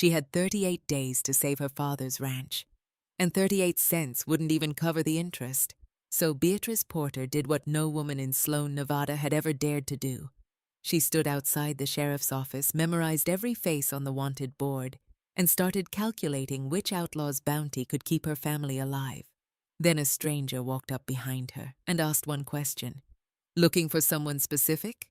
She had 38 days to save her father's ranch, and 38 cents wouldn't even cover the interest. So Beatrice Porter did what no woman in Sloan, Nevada had ever dared to do. She stood outside the sheriff's office, memorized every face on the wanted board, and started calculating which outlaw's bounty could keep her family alive. Then a stranger walked up behind her and asked one question. Looking for someone specific?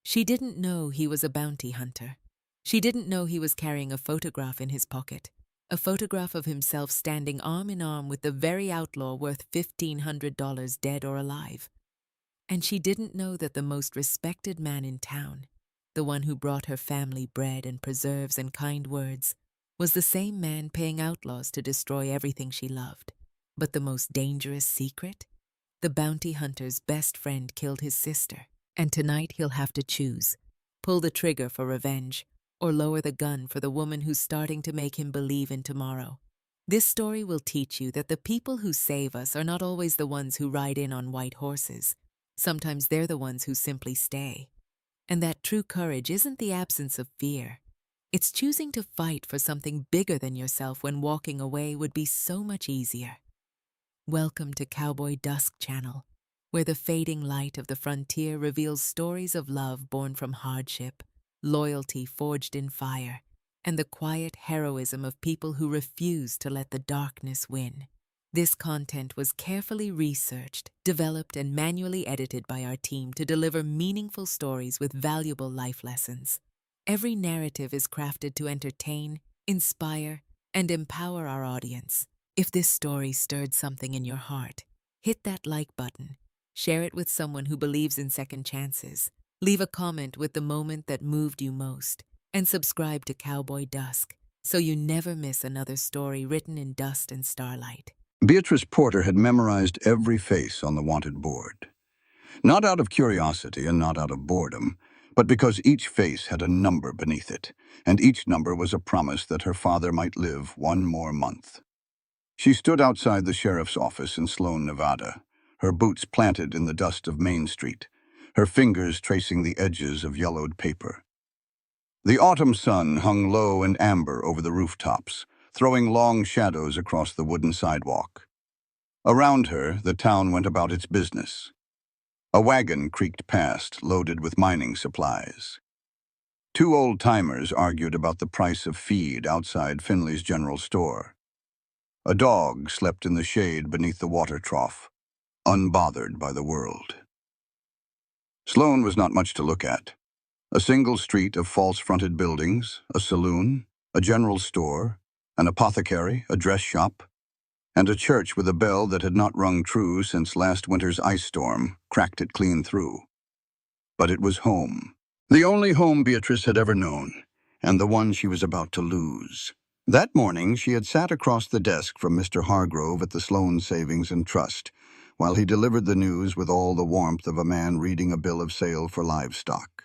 She didn't know he was a bounty hunter. She didn't know he was carrying a photograph in his pocket, a photograph of himself standing arm in arm with the very outlaw worth $1,500 dead or alive. And she didn't know that the most respected man in town, the one who brought her family bread and preserves and kind words, was the same man paying outlaws to destroy everything she loved. But the most dangerous secret? The bounty hunter's best friend killed his sister, and tonight he'll have to choose: pull the trigger for revenge, or lower the gun for the woman who's starting to make him believe in tomorrow. This story will teach you that the people who save us are not always the ones who ride in on white horses. Sometimes they're the ones who simply stay. And that true courage isn't the absence of fear. It's choosing to fight for something bigger than yourself when walking away would be so much easier. Welcome to Cowboy Dusk channel, where the fading light of the frontier reveals stories of love born from hardship, loyalty forged in fire, and the quiet heroism of people who refuse to let the darkness win. This content was carefully researched, developed, and manually edited by our team to deliver meaningful stories with valuable life lessons. Every narrative is crafted to entertain, inspire, and empower our audience. If this story stirred something in your heart, hit that like button, share it with someone who believes in second chances, leave a comment with the moment that moved you most, and subscribe to Cowboy Dusk so you never miss another story written in dust and starlight. Beatrice Porter had memorized every face on the wanted board. Not out of curiosity and not out of boredom, but because each face had a number beneath it, and each number was a promise that her father might live one more month. She stood outside the sheriff's office in Sloan, Nevada, her boots planted in the dust of Main Street, her fingers tracing the edges of yellowed paper. The autumn sun hung low and amber over the rooftops, throwing long shadows across the wooden sidewalk. Around her, the town went about its business. A wagon creaked past, loaded with mining supplies. Two old-timers argued about the price of feed outside Finley's general store. A dog slept in the shade beneath the water trough, unbothered by the world. Sloan was not much to look at. A single street of false-fronted buildings, a saloon, a general store, an apothecary, a dress shop, and a church with a bell that had not rung true since last winter's ice storm cracked it clean through. But it was home. The only home Beatrice had ever known, and the one she was about to lose. That morning, she had sat across the desk from Mr. Hargrove at the Sloan Savings and Trust, while he delivered the news with all the warmth of a man reading a bill of sale for livestock.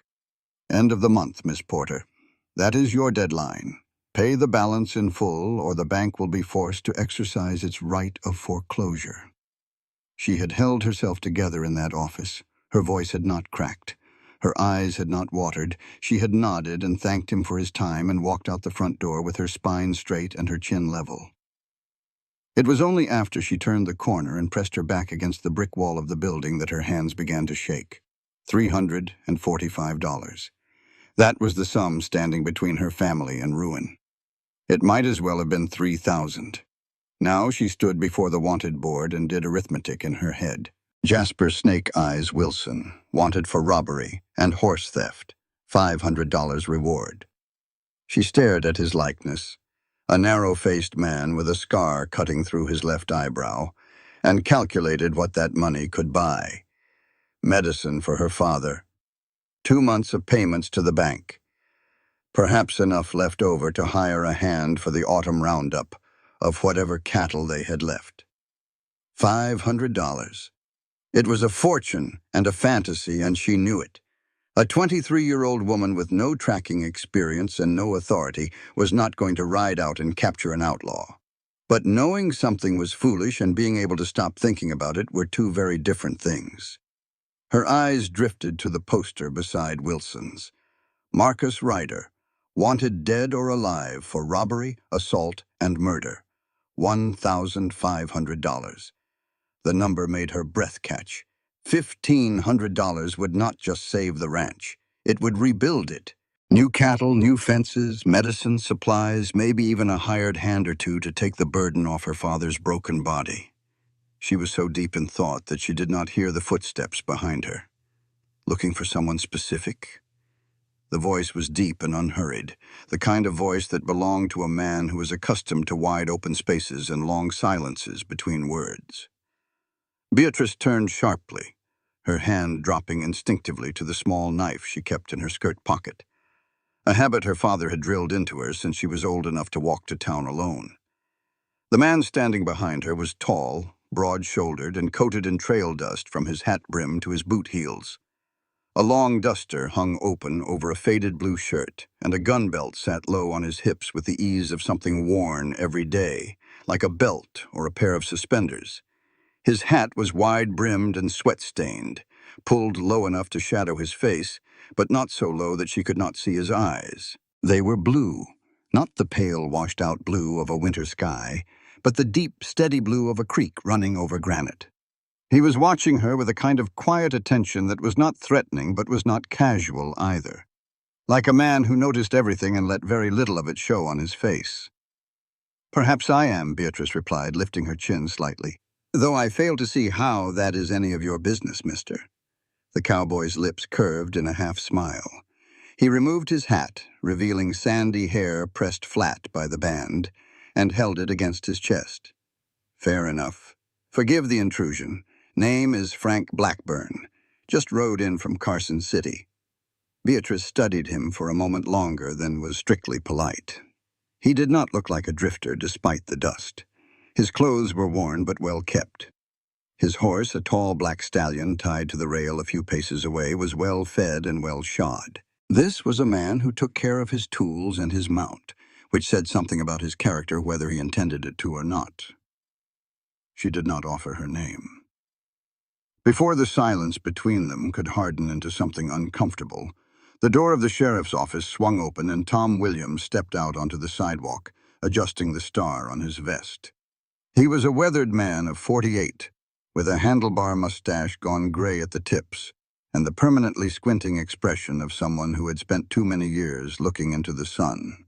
End of the month, Miss Porter. That is your deadline. Pay the balance in full, or the bank will be forced to exercise its right of foreclosure. She had held herself together in that office. Her voice had not cracked. Her eyes had not watered. She had nodded and thanked him for his time and walked out the front door with her spine straight and her chin level. It was only after she turned the corner and pressed her back against the brick wall of the building that her hands began to shake. $345. That was the sum standing between her family and ruin. It might as well have been 3,000. Now she stood before the wanted board and did arithmetic in her head. Jasper Snake Eyes Wilson, wanted for robbery and horse theft, $500 reward. She stared at his likeness, a narrow-faced man with a scar cutting through his left eyebrow, and calculated what that money could buy. Medicine for her father. 2 months of payments to the bank. Perhaps enough left over to hire a hand for the autumn roundup of whatever cattle they had left. $500. It was a fortune and a fantasy, and she knew it. A 23-year-old woman with no tracking experience and no authority was not going to ride out and capture an outlaw. But knowing something was foolish and being able to stop thinking about it were two very different things. Her eyes drifted to the poster beside Wilson's. Marcus Ryder, Wanted dead or alive for robbery, assault, and murder. $1,500. The number made her breath catch. $1,500 would not just save the ranch. It would rebuild it. New cattle, new fences, medicine, supplies, maybe even a hired hand or two to take the burden off her father's broken body. She was so deep in thought that she did not hear the footsteps behind her. Looking for someone specific? The voice was deep and unhurried, the kind of voice that belonged to a man who was accustomed to wide open spaces and long silences between words. Beatrice turned sharply, her hand dropping instinctively to the small knife she kept in her skirt pocket, a habit her father had drilled into her since she was old enough to walk to town alone. The man standing behind her was tall, broad-shouldered, and coated in trail dust from his hat brim to his boot heels. A long duster hung open over a faded blue shirt, and a gun belt sat low on his hips with the ease of something worn every day, like a belt or a pair of suspenders. His hat was wide-brimmed and sweat-stained, pulled low enough to shadow his face, but not so low that she could not see his eyes. They were blue, not the pale, washed-out blue of a winter sky, but the deep, steady blue of a creek running over granite. He was watching her with a kind of quiet attention that was not threatening but was not casual either, like a man who noticed everything and let very little of it show on his face. "Perhaps I am," Beatrice replied, lifting her chin slightly. "Though I fail to see how that is any of your business, mister." The cowboy's lips curved in a half-smile. He removed his hat, revealing sandy hair pressed flat by the band, and held it against his chest. "Fair enough. Forgive the intrusion. Name is Frank Blackburn. Just rode in from Carson City." Beatrice studied him for a moment longer than was strictly polite. He did not look like a drifter despite the dust. His clothes were worn but well kept. His horse, a tall black stallion tied to the rail a few paces away, was well fed and well shod. This was a man who took care of his tools and his mount, which said something about his character whether he intended it to or not. She did not offer her name. Before the silence between them could harden into something uncomfortable, the door of the sheriff's office swung open and Tom Williams stepped out onto the sidewalk, adjusting the star on his vest. He was a weathered man of 48, with a handlebar mustache gone gray at the tips, and the permanently squinting expression of someone who had spent too many years looking into the sun.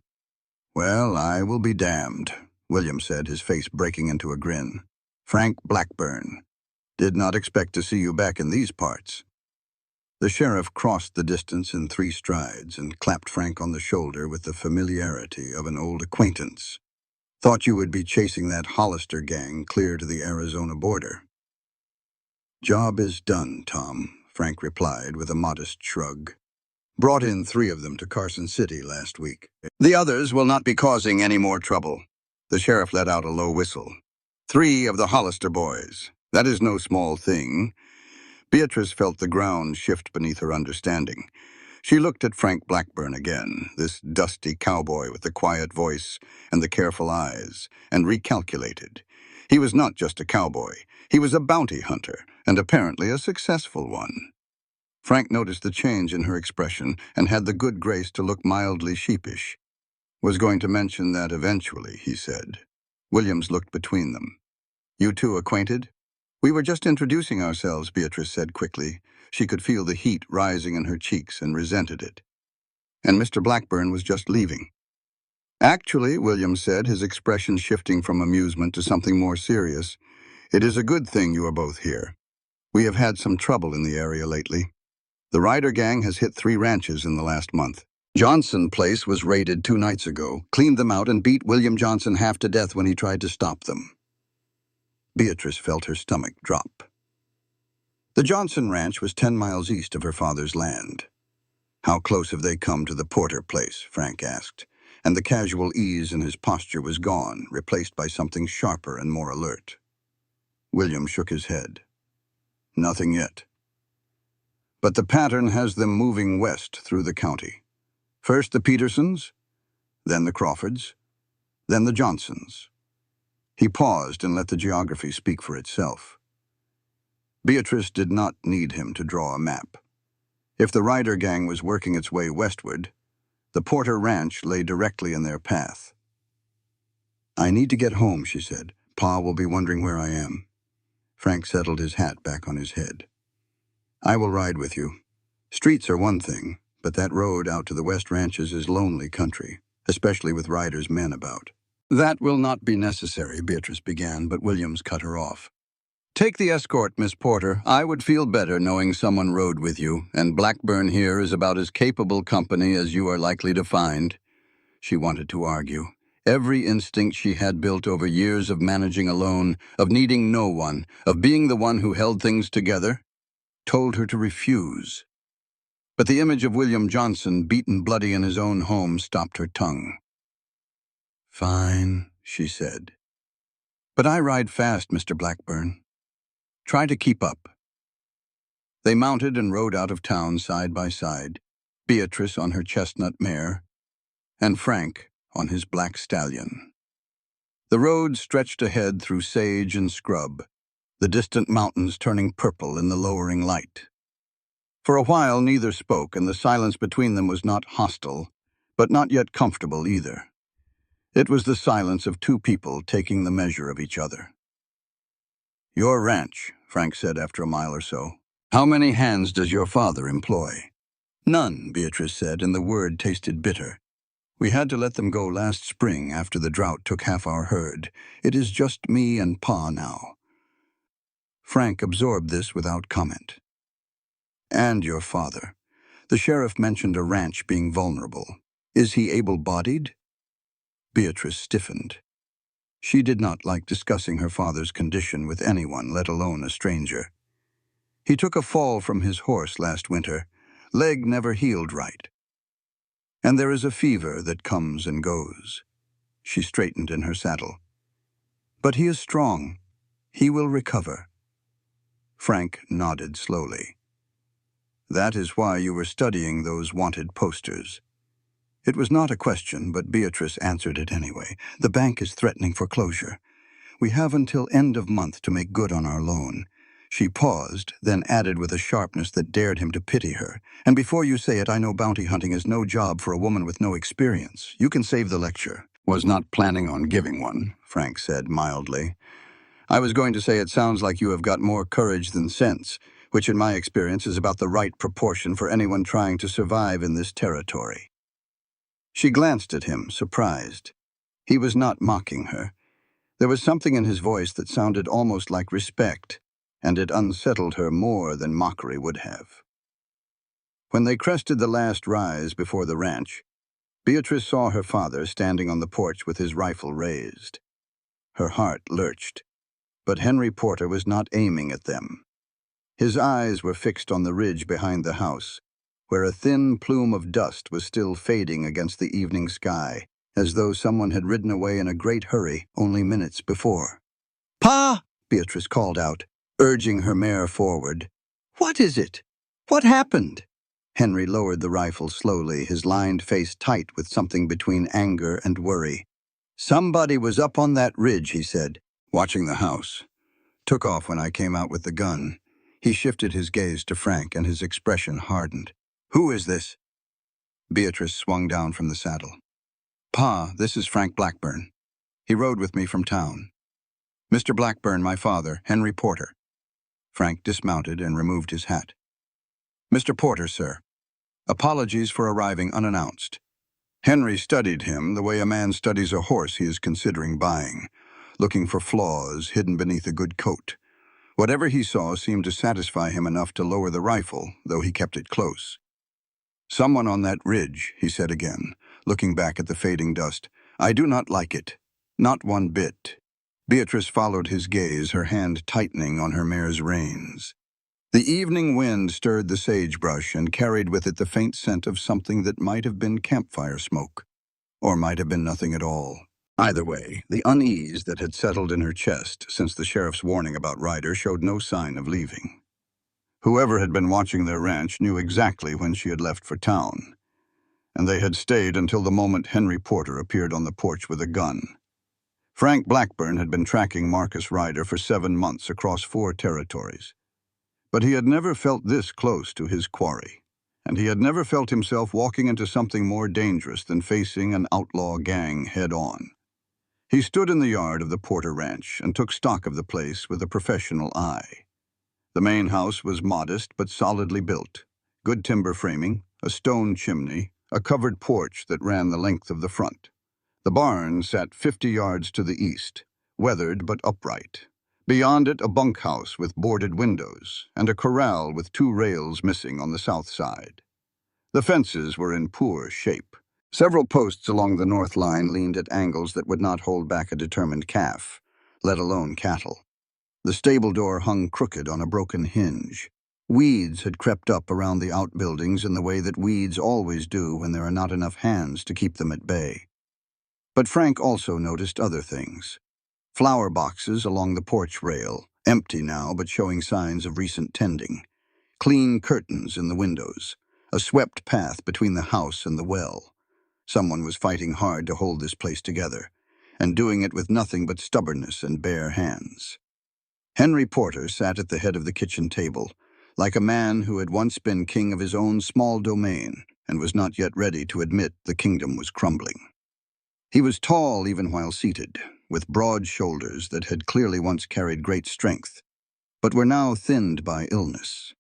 "Well, I will be damned," Williams said, his face breaking into a grin. "Frank Blackburn. Did not expect to see you back in these parts." The sheriff crossed the distance in 3 strides and clapped Frank on the shoulder with the familiarity of an old acquaintance. "Thought you would be chasing that Hollister gang clear to the Arizona border." "Job is done, Tom," Frank replied with a modest shrug. "Brought in 3 of them to Carson City last week. The others will not be causing any more trouble." The sheriff let out a low whistle. 3 of the Hollister boys. That is no small thing. Beatrice felt the ground shift beneath her understanding. She looked at Frank Blackburn again, this dusty cowboy with the quiet voice and the careful eyes, and recalculated. He was not just a cowboy. He was a bounty hunter, and apparently a successful one. Frank noticed the change in her expression and had the good grace to look mildly sheepish. "Was going to mention that eventually," he said. Williams looked between them. "You 2 acquainted?" "We were just introducing ourselves," Beatrice said quickly. She could feel the heat rising in her cheeks and resented it. "And Mr. Blackburn was just leaving." "Actually," Williams said, his expression shifting from amusement to something more serious, "it is a good thing you are both here. We have had some trouble in the area lately. The Ryder gang has hit 3 ranches in the last month. Johnson Place was raided 2 nights ago, cleaned them out, and beat William Johnson half to death when he tried to stop them." Beatrice felt her stomach drop. The Johnson Ranch was 10 miles east of her father's land. "How close have they come to the Porter place?" Frank asked, and the casual ease in his posture was gone, replaced by something sharper and more alert. William shook his head. "Nothing yet. But the pattern has them moving west through the county. First the Petersons, then the Crawfords, then the Johnsons." He paused and let the geography speak for itself. Beatrice did not need him to draw a map. If the Ryder gang was working its way westward, The Porter Ranch lay directly in their path. "I need to get home," she said. "Pa will be wondering where I am." Frank settled his hat back on his head. "I will ride with you. Streets are one thing, but that road out to the West Ranches is lonely country, especially with riders' men about." "That will not be necessary," Beatrice began, but Williams cut her off. "Take the escort, Miss Porter. I would feel better knowing someone rode with you, and Blackburn here is about as capable company as you are likely to find." She wanted to argue. Every instinct she had built over years of managing alone, of needing no one, of being the one who held things together, told her to refuse. But the image of William Johnson, beaten bloody in his own home, stopped her tongue. "Fine," she said. "But I ride fast, Mr. Blackburn. Try to keep up." They mounted and rode out of town side by side, Beatrice on her chestnut mare, and Frank on his black stallion. The road stretched ahead through sage and scrub, the distant mountains turning purple in the lowering light. For a while neither spoke, and the silence between them was not hostile, but not yet comfortable either. It was the silence of two people taking the measure of each other. "Your ranch," Frank said after a mile or so. "How many hands does your father employ?" "None," Beatrice said, and the word tasted bitter. "We had to let them go last spring after the drought took half our herd. It is just me and Pa now." Frank absorbed this without comment. "And your father. The sheriff mentioned a ranch being vulnerable. Is he able-bodied?" Beatrice stiffened. She did not like discussing her father's condition with anyone, let alone a stranger. "He took a fall from his horse last winter. Leg never healed right. And there is a fever that comes and goes." She straightened in her saddle. "But he is strong. He will recover." Frank nodded slowly. "That is why you were studying those wanted posters." It was not a question, but Beatrice answered it anyway. "The bank is threatening foreclosure. We have until end of month to make good on our loan." She paused, then added with a sharpness that dared him to pity her. "And before you say it, I know bounty hunting is no job for a woman with no experience. You can save the lecture." "Was not planning on giving one," Frank said mildly. "I was going to say it sounds like you have got more courage than sense, which in my experience is about the right proportion for anyone trying to survive in this territory." She glanced at him, surprised. He was not mocking her. There was something in his voice that sounded almost like respect, and it unsettled her more than mockery would have. When they crested the last rise before the ranch, Beatrice saw her father standing on the porch with his rifle raised. Her heart lurched, but Henry Porter was not aiming at them. His eyes were fixed on the ridge behind the house, where a thin plume of dust was still fading against the evening sky, as though someone had ridden away in a great hurry only minutes before. "Pa!" Beatrice called out, urging her mare forward. "What is it? What happened?" Henry lowered the rifle slowly, his lined face tight with something between anger and worry. "Somebody was up on that ridge," he said, "watching the house. Took off when I came out with the gun." He shifted his gaze to Frank, and his expression hardened. "Who is this?" Beatrice swung down from the saddle. "Pa, this is Frank Blackburn. He rode with me from town. Mr. Blackburn, my father, Henry Porter." Frank dismounted and removed his hat. "Mr. Porter, sir. Apologies for arriving unannounced." Henry studied him the way a man studies a horse he is considering buying, looking for flaws hidden beneath a good coat. Whatever he saw seemed to satisfy him enough to lower the rifle, though he kept it close. "Someone on that ridge," he said again, looking back at the fading dust. "I do not like it. Not one bit." Beatrice followed his gaze, her hand tightening on her mare's reins. The evening wind stirred the sagebrush and carried with it the faint scent of something that might have been campfire smoke, or might have been nothing at all. Either way, the unease that had settled in her chest since the sheriff's warning about Ryder showed no sign of leaving. Whoever had been watching their ranch knew exactly when she had left for town, and they had stayed until the moment Henry Porter appeared on the porch with a gun. Frank Blackburn had been tracking Marcus Ryder for 7 months across 4 territories, but he had never felt this close to his quarry, and he had never felt himself walking into something more dangerous than facing an outlaw gang head-on. He stood in the yard of the Porter Ranch and took stock of the place with a professional eye. The main house was modest but solidly built. Good timber framing, a stone chimney, a covered porch that ran the length of the front. The barn sat 50 yards to the east, weathered but upright. Beyond it, a bunkhouse with boarded windows, and a corral with 2 rails missing on the south side. The fences were in poor shape. Several posts along the north line leaned at angles that would not hold back a determined calf, let alone cattle. The stable door hung crooked on a broken hinge. Weeds had crept up around the outbuildings in the way that weeds always do when there are not enough hands to keep them at bay. But Frank also noticed other things. Flower boxes along the porch rail, empty now but showing signs of recent tending. Clean curtains in the windows. A swept path between the house and the well. Someone was fighting hard to hold this place together, and doing it with nothing but stubbornness and bare hands. Henry Porter sat at the head of the kitchen table, like a man who had once been king of his own small domain and was not yet ready to admit the kingdom was crumbling. He was tall even while seated, with broad shoulders that had clearly once carried great strength, but were now thinned by illness.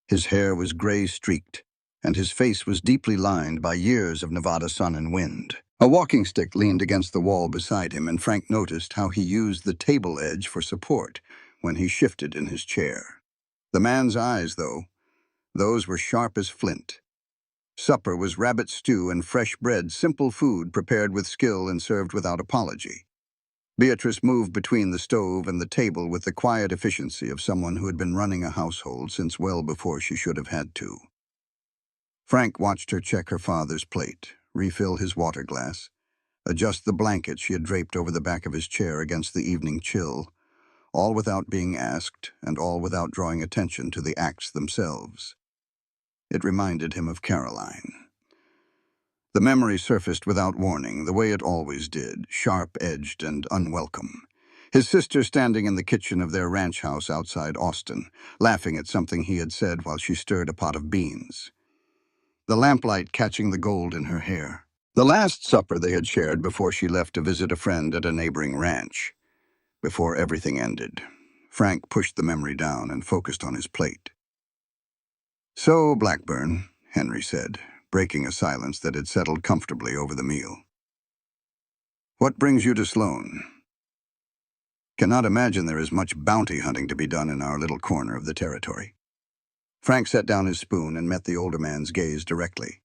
His hair was gray-streaked, and his face was deeply lined by years of Nevada sun and wind. A walking stick leaned against the wall beside him, and Frank noticed how he used the table edge for support when he shifted in his chair. The man's eyes, though, those were sharp as flint. Supper was rabbit stew and fresh bread, simple food prepared with skill and served without apology. Beatrice moved between the stove and the table with the quiet efficiency of someone who had been running a household since well before she should have had to. Frank watched her check her father's plate, refill his water glass, adjust the blanket she had draped over the back of his chair against the evening chill, all without being asked and all without drawing attention to the acts themselves. It reminded him of Caroline. The memory surfaced without warning, the way it always did, sharp-edged and unwelcome. His sister standing in the kitchen of their ranch house outside Austin, laughing at something he had said while she stirred a pot of beans. The lamplight catching the gold in her hair. The last supper they had shared before she left to visit a friend at a neighboring ranch. Before everything ended, Frank pushed the memory down and focused on his plate. "So, Blackburn," Henry said, breaking a silence that had settled comfortably over the meal. "What brings you to Sloan?" "Cannot imagine there is much bounty hunting to be done in our little corner of the territory." Frank set down his spoon and met the older man's gaze directly.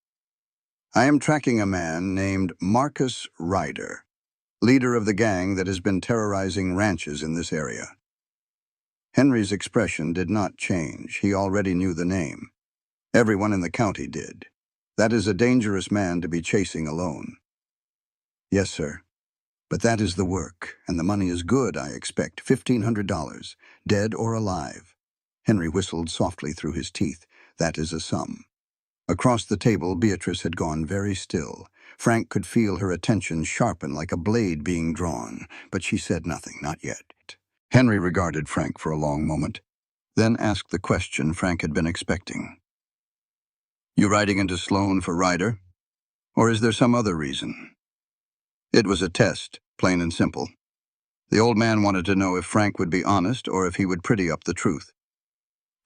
"I am tracking a man named Marcus Ryder, leader of the gang that has been terrorizing ranches in this area." Henry's expression did not change. He already knew the name. Everyone in the county did. That is a dangerous man to be chasing alone. "Yes, sir. But that is the work, and the money is good, I expect. $1,500, dead or alive." Henry whistled softly through his teeth. "That is a sum." Across the table, Beatrice had gone very still. Frank could feel her attention sharpen like a blade being drawn, but she said nothing, not yet. Henry regarded Frank for a long moment, then asked the question Frank had been expecting. "You riding into Sloan for Ryder? Or is there some other reason?" It was a test, plain and simple. The old man wanted to know if Frank would be honest or if he would pretty up the truth.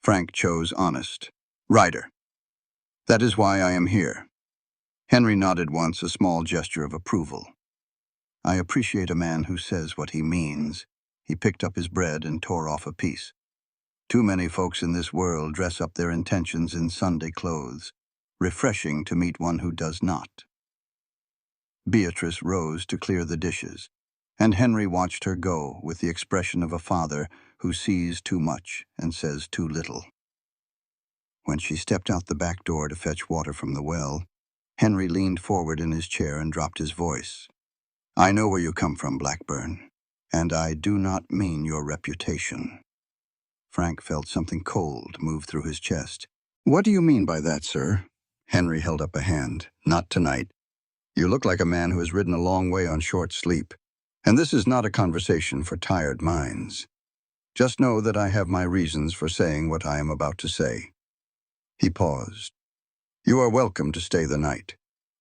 Frank chose honest. "Ryder. That is why I am here." Henry nodded once, a small gesture of approval. "I appreciate a man who says what he means." He picked up his bread and tore off a piece. "Too many folks in this world dress up their intentions in Sunday clothes. Refreshing to meet one who does not." Beatrice rose to clear the dishes, and Henry watched her go with the expression of a father who sees too much and says too little. When she stepped out the back door to fetch water from the well, Henry leaned forward in his chair and dropped his voice. "I know where you come from, Blackburn, and I do not mean your reputation." Frank felt something cold move through his chest. "What do you mean by that, sir?" Henry held up a hand. "Not tonight. You look like a man who has ridden a long way on short sleep, and this is not a conversation for tired minds. Just know that I have my reasons for saying what I am about to say." He paused. You are welcome to stay the night.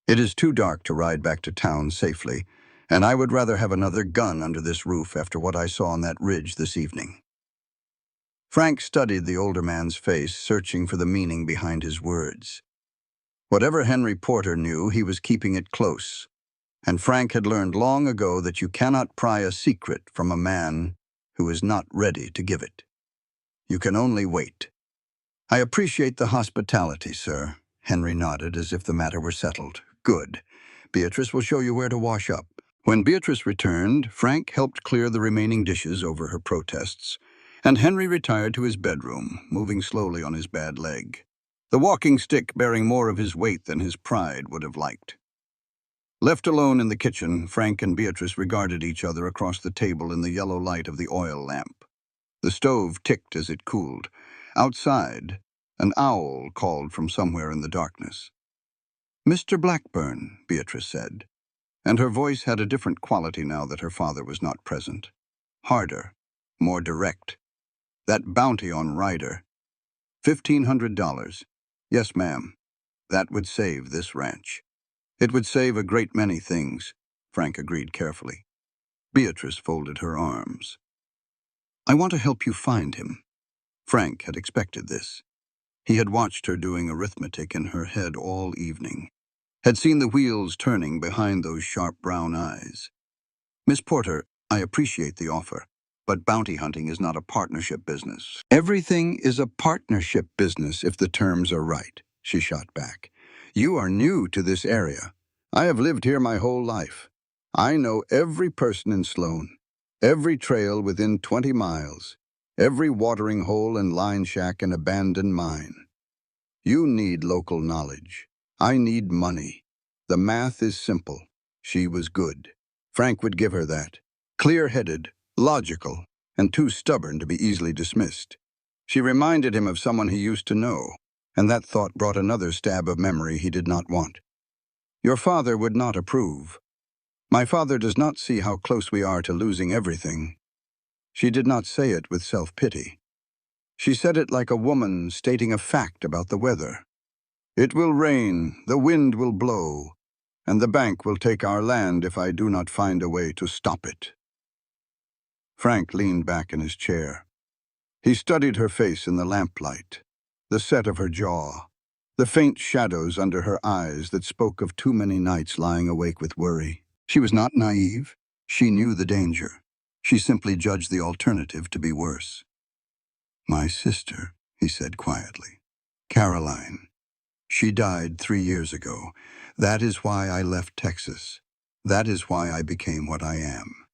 It is too dark to ride back to town safely, and I would rather have another gun under this roof after what I saw on that ridge this evening." Frank studied the older man's face, searching for the meaning behind his words. Whatever Henry Porter knew, he was keeping it close, and Frank had learned long ago that you cannot pry a secret from a man who is not ready to give it. You can only wait. "I appreciate the hospitality, sir." Henry nodded as if the matter were settled. "Good. Beatrice will show you where to wash up." When Beatrice returned, Frank helped clear the remaining dishes over her protests, and Henry retired to his bedroom, moving slowly on his bad leg, the walking stick bearing more of his weight than his pride would have liked. Left alone in the kitchen, Frank and Beatrice regarded each other across the table in the yellow light of the oil lamp. The stove ticked as it cooled. Outside, an owl called from somewhere in the darkness. "Mr. Blackburn," Beatrice said, and her voice had a different quality now that her father was not present. Harder, more direct. "That bounty on Ryder. $1,500. Yes, ma'am. That would save this ranch." "It would save a great many things," Frank agreed carefully. Beatrice folded her arms. "I want to help you find him." Frank had expected this. He had watched her doing arithmetic in her head all evening, had seen the wheels turning behind those sharp brown eyes. "Miss Porter, I appreciate the offer, but bounty hunting is not a partnership business." "Everything is a partnership business if the terms are right," she shot back. "You are new to this area. I have lived here my whole life. I know every person in Sloan, every trail within 20 miles, every watering hole and line shack and abandoned mine. You need local knowledge. I need money. The math is simple. She was good. Frank would give her that. Clear-headed, logical, and too stubborn to be easily dismissed. She reminded him of someone he used to know, and that thought brought another stab of memory he did not want. "Your father would not approve. My father does not see how close we are to losing everything." She did not say it with self-pity. She said it like a woman stating a fact about the weather. "It will rain, the wind will blow, and the bank will take our land if I do not find a way to stop it." Frank leaned back in his chair. He studied her face in the lamplight, the set of her jaw, the faint shadows under her eyes that spoke of too many nights lying awake with worry. She was not naive. She knew the danger. She simply judged the alternative to be worse. "My sister," he said quietly. "Caroline. She died 3 years ago. That is why I left Texas. That is why I became what I am."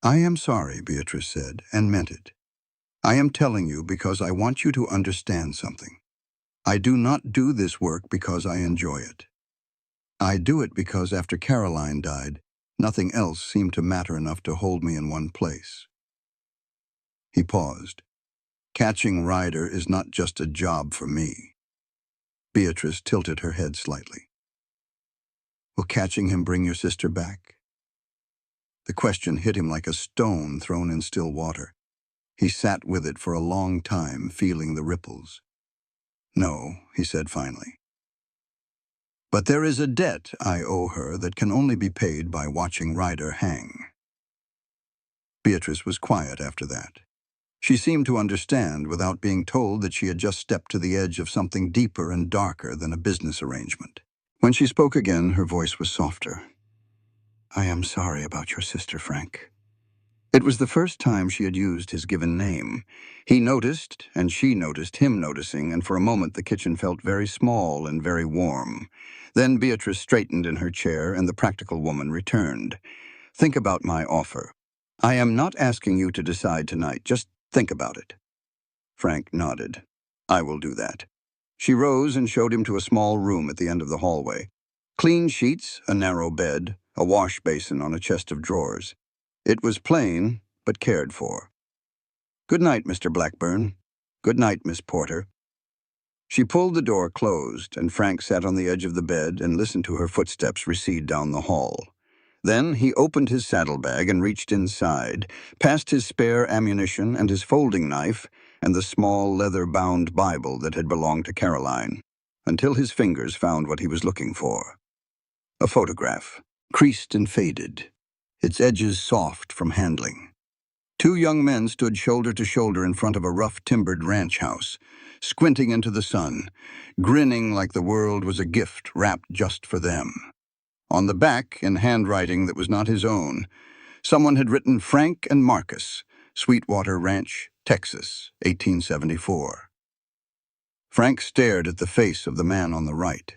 "I am sorry," Beatrice said, and meant it. "I am telling you because I want you to understand something. I do not do this work because I enjoy it. I do it because after Caroline died, nothing else seemed to matter enough to hold me in one place." He paused. "Catching Ryder is not just a job for me." Beatrice tilted her head slightly. "Will catching him bring your sister back?" The question hit him like a stone thrown in still water. He sat with it for a long time, feeling the ripples. "No," he said finally. "But there is a debt I owe her that can only be paid by watching Ryder hang." Beatrice was quiet after that. She seemed to understand without being told that she had just stepped to the edge of something deeper and darker than a business arrangement. When she spoke again, her voice was softer. "I am sorry about your sister, Frank." It was the first time she had used his given name. He noticed, and she noticed him noticing, and for a moment the kitchen felt very small and very warm. Then Beatrice straightened in her chair, and the practical woman returned. "Think about my offer. I am not asking you to decide tonight. Just think about it." Frank nodded. "I will do that." She rose and showed him to a small room at the end of the hallway. Clean sheets, a narrow bed, a wash basin on a chest of drawers. It was plain, but cared for. "Good night, Mr. Blackburn. Good night, Miss Porter." She pulled the door closed, and Frank sat on the edge of the bed and listened to her footsteps recede down the hall. Then he opened his saddlebag and reached inside, past his spare ammunition and his folding knife and the small leather-bound Bible that had belonged to Caroline. until his fingers found what he was looking for. A photograph, creased and faded, its edges soft from handling. Two young men stood shoulder to shoulder in front of a rough timbered ranch house, squinting into the sun, grinning like the world was a gift wrapped just for them. On the back, in handwriting that was not his own, someone had written Frank and Marcus, Sweetwater Ranch, Texas, 1874. Frank stared at the face of the man on the right.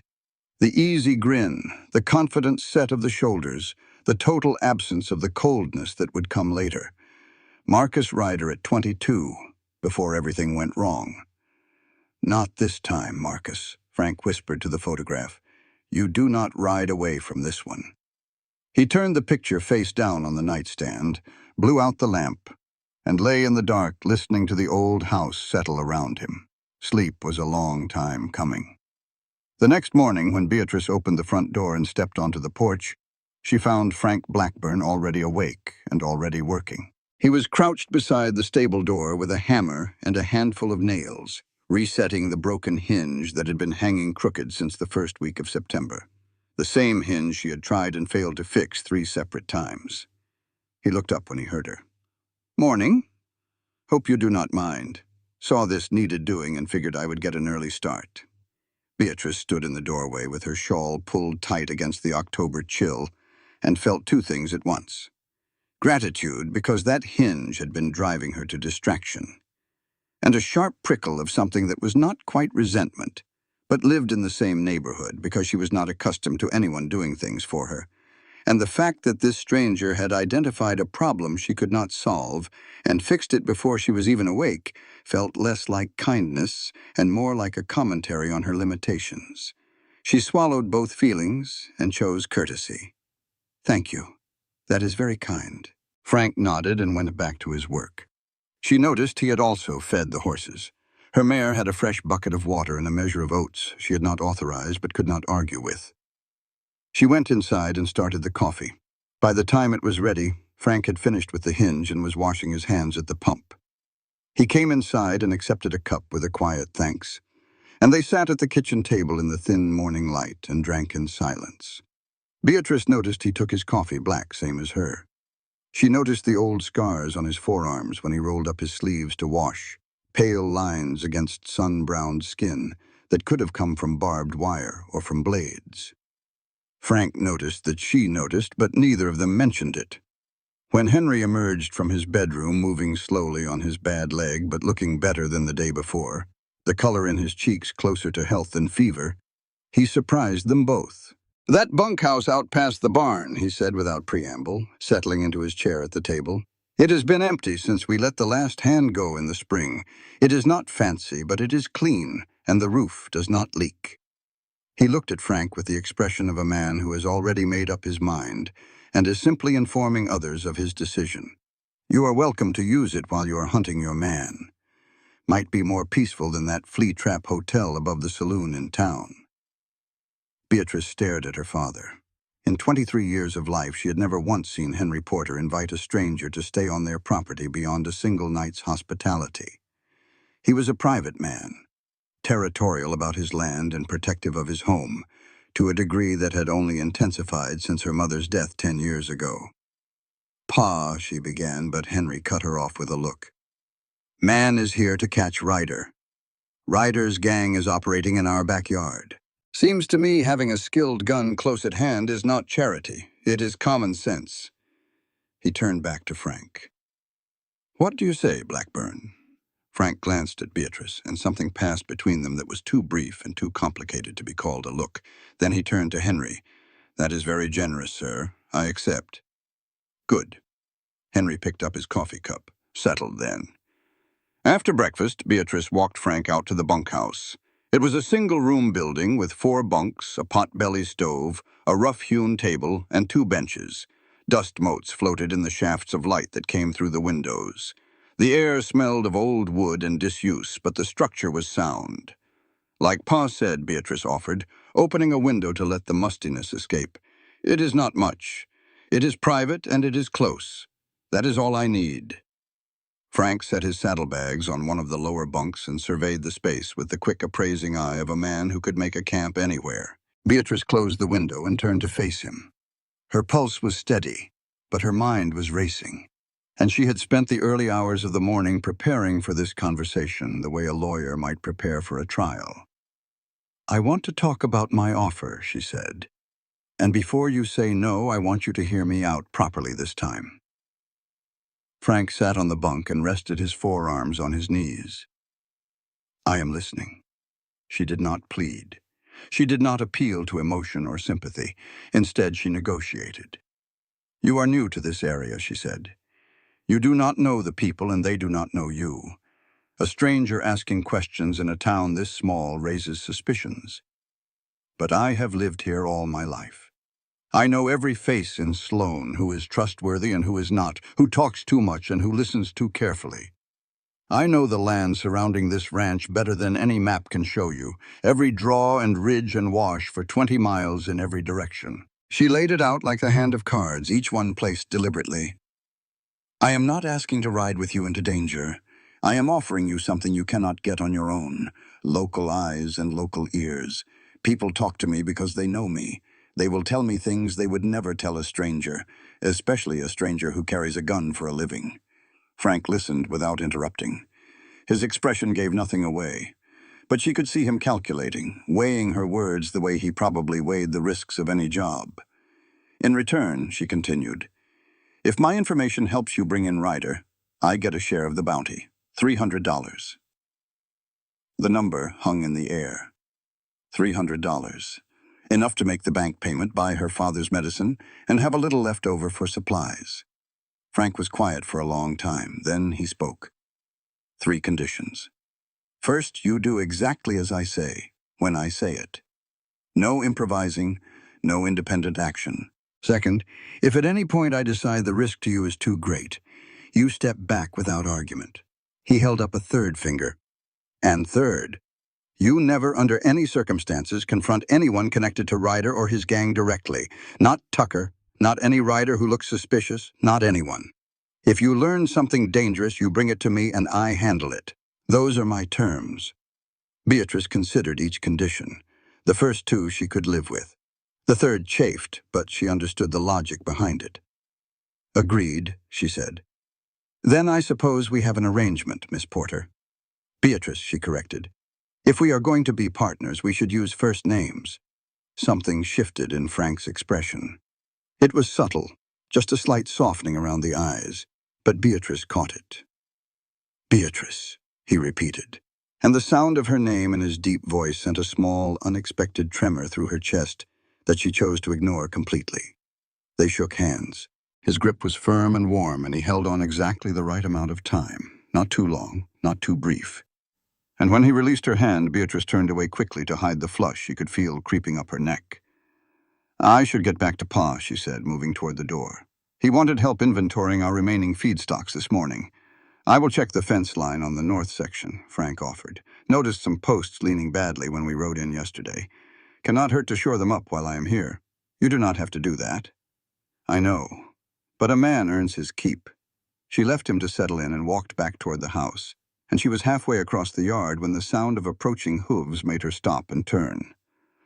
The easy grin, the confident set of the shoulders, the total absence of the coldness that would come later. Marcus Ryder at 22, before everything went wrong. "Not this time, Marcus," Frank whispered to the photograph. "You do not ride away from this one." He turned the picture face down on the nightstand, blew out the lamp, and lay in the dark listening to the old house settle around him. Sleep was a long time coming. The next morning, when Beatrice opened the front door and stepped onto the porch, she found Frank Blackburn already awake and already working. He was crouched beside the stable door with a hammer and a handful of nails, resetting the broken hinge that had been hanging crooked since the first week of September. The same hinge she had tried and failed to fix 3 separate times. He looked up when he heard her. "Morning. Hope you do not mind. Saw this needed doing and figured I would get an early start." Beatrice stood in the doorway with her shawl pulled tight against the October chill and felt 2 things at once. Gratitude, because that hinge had been driving her to distraction, and a sharp prickle of something that was not quite resentment, but lived in the same neighborhood because she was not accustomed to anyone doing things for her. And the fact that this stranger had identified a problem she could not solve and fixed it before she was even awake felt less like kindness and more like a commentary on her limitations. She swallowed both feelings and chose courtesy. "Thank you. That is very kind." Frank nodded and went back to his work. She noticed he had also fed the horses. Her mare had a fresh bucket of water and a measure of oats she had not authorized but could not argue with. She went inside and started the coffee. By the time it was ready, Frank had finished with the hinge and was washing his hands at the pump. He came inside and accepted a cup with a quiet thanks, and they sat at the kitchen table in the thin morning light and drank in silence. Beatrice noticed he took his coffee black, same as her. She noticed the old scars on his forearms when he rolled up his sleeves to wash, pale lines against sun-browned skin that could have come from barbed wire or from blades. Frank noticed that she noticed, but neither of them mentioned it. When Henry emerged from his bedroom, moving slowly on his bad leg but looking better than the day before, the color in his cheeks closer to health than fever, he surprised them both. "That bunkhouse out past the barn," he said without preamble, settling into his chair at the table. "It has been empty since we let the last hand go in the spring. It is not fancy, but it is clean, and the roof does not leak." He looked at Frank with the expression of a man who has already made up his mind and is simply informing others of his decision. "You are welcome to use it while you are hunting your man. Might be more peaceful than that flea trap hotel above the saloon in town." Beatrice stared at her father. In 23 years of life, she had never once seen Henry Porter invite a stranger to stay on their property beyond a single night's hospitality. He was a private man, territorial about his land and protective of his home, to a degree that had only intensified since her mother's death 10 years ago. "Pa," she began, but Henry cut her off with a look. "Man is here to catch Ryder. Ryder's gang is operating in our backyard. Seems to me having a skilled gun close at hand is not charity. It is common sense." He turned back to Frank. "What do you say, Blackburn?" Frank glanced at Beatrice, and something passed between them that was too brief and too complicated to be called a look. Then he turned to Henry. "That is very generous, sir. I accept." "Good." Henry picked up his coffee cup. "Settled, then." After breakfast, Beatrice walked Frank out to the bunkhouse. It was a single-room building with 4 bunks, a pot-belly stove, a rough-hewn table, and 2 benches. Dust motes floated in the shafts of light that came through the windows. The air smelled of old wood and disuse, but the structure was sound. "Like Pa said," Beatrice offered, opening a window to let the mustiness escape. "It is not much. It is private and it is close. That is all I need." Frank set his saddlebags on one of the lower bunks and surveyed the space with the quick appraising eye of a man who could make a camp anywhere. Beatrice closed the window and turned to face him. Her pulse was steady, but her mind was racing, and she had spent the early hours of the morning preparing for this conversation the way a lawyer might prepare for a trial. "I want to talk about my offer," she said. "And before you say no, I want you to hear me out properly this time." Frank sat on the bunk and rested his forearms on his knees. "I am listening." She did not plead. She did not appeal to emotion or sympathy. Instead, she negotiated. "You are new to this area," she said. "You do not know the people and they do not know you. A stranger asking questions in a town this small raises suspicions. But I have lived here all my life. I know every face in Sloan, who is trustworthy and who is not, who talks too much and who listens too carefully. I know the land surrounding this ranch better than any map can show you, every draw and ridge and wash for 20 miles in every direction." She laid it out like the hand of cards, each one placed deliberately. "I am not asking to ride with you into danger. I am offering you something you cannot get on your own. Local eyes and local ears. People talk to me because they know me. They will tell me things they would never tell a stranger, especially a stranger who carries a gun for a living." Frank listened without interrupting. His expression gave nothing away, but she could see him calculating, weighing her words the way he probably weighed the risks of any job. "In return," she continued, "if my information helps you bring in Ryder, I get a share of the bounty, $300. The number hung in the air. $300. Enough to make the bank payment, buy her father's medicine, and have a little left over for supplies. Frank was quiet for a long time. Then he spoke. "3 conditions. First, you do exactly as I say, when I say it. No improvising, no independent action. Second, if at any point I decide the risk to you is too great, you step back without argument." He held up a third finger. "And third, you never under any circumstances confront anyone connected to Ryder or his gang directly. Not Tucker, not any Ryder who looks suspicious, not anyone. If you learn something dangerous, you bring it to me and I handle it. Those are my terms." Beatrice considered each condition. The first 2 she could live with. The third chafed, but she understood the logic behind it. "Agreed," she said. "Then I suppose we have an arrangement, Miss Porter." "Beatrice," she corrected. "If we are going to be partners, we should use first names." Something shifted in Frank's expression. It was subtle, just a slight softening around the eyes, but Beatrice caught it. "Beatrice," he repeated, and the sound of her name in his deep voice sent a small, unexpected tremor through her chest that she chose to ignore completely. They shook hands. His grip was firm and warm, and he held on exactly the right amount of time, not too long, not too brief. And when he released her hand, Beatrice turned away quickly to hide the flush she could feel creeping up her neck. "I should get back to Pa," she said, moving toward the door. "He wanted help inventorying our remaining feedstocks this morning." "I will check the fence line on the north section," Frank offered. "Noticed some posts leaning badly when we rode in yesterday. Cannot hurt to shore them up while I am here." "You do not have to do that." "I know. But a man earns his keep." She left him to settle in and walked back toward the house, and she was halfway across the yard when the sound of approaching hooves made her stop and turn.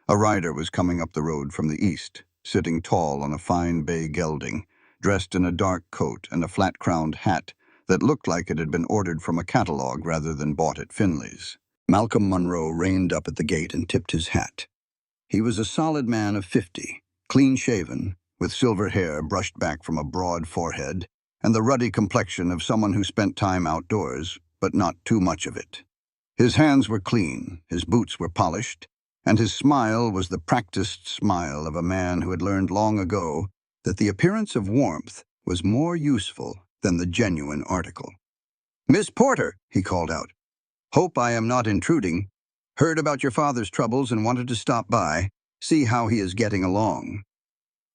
A rider was coming up the road from the east, sitting tall on a fine bay gelding, dressed in a dark coat and a flat-crowned hat that looked like it had been ordered from a catalog rather than bought at Finley's. Malcolm Monroe reined up at the gate and tipped his hat. He was a solid man of 50, clean-shaven, with silver hair brushed back from a broad forehead, and the ruddy complexion of someone who spent time outdoors, but not too much of it. His hands were clean, his boots were polished, and his smile was the practiced smile of a man who had learned long ago that the appearance of warmth was more useful than the genuine article. "Miss Porter," he called out. "Hope I am not intruding. Heard about your father's troubles and wanted to stop by, see how he is getting along."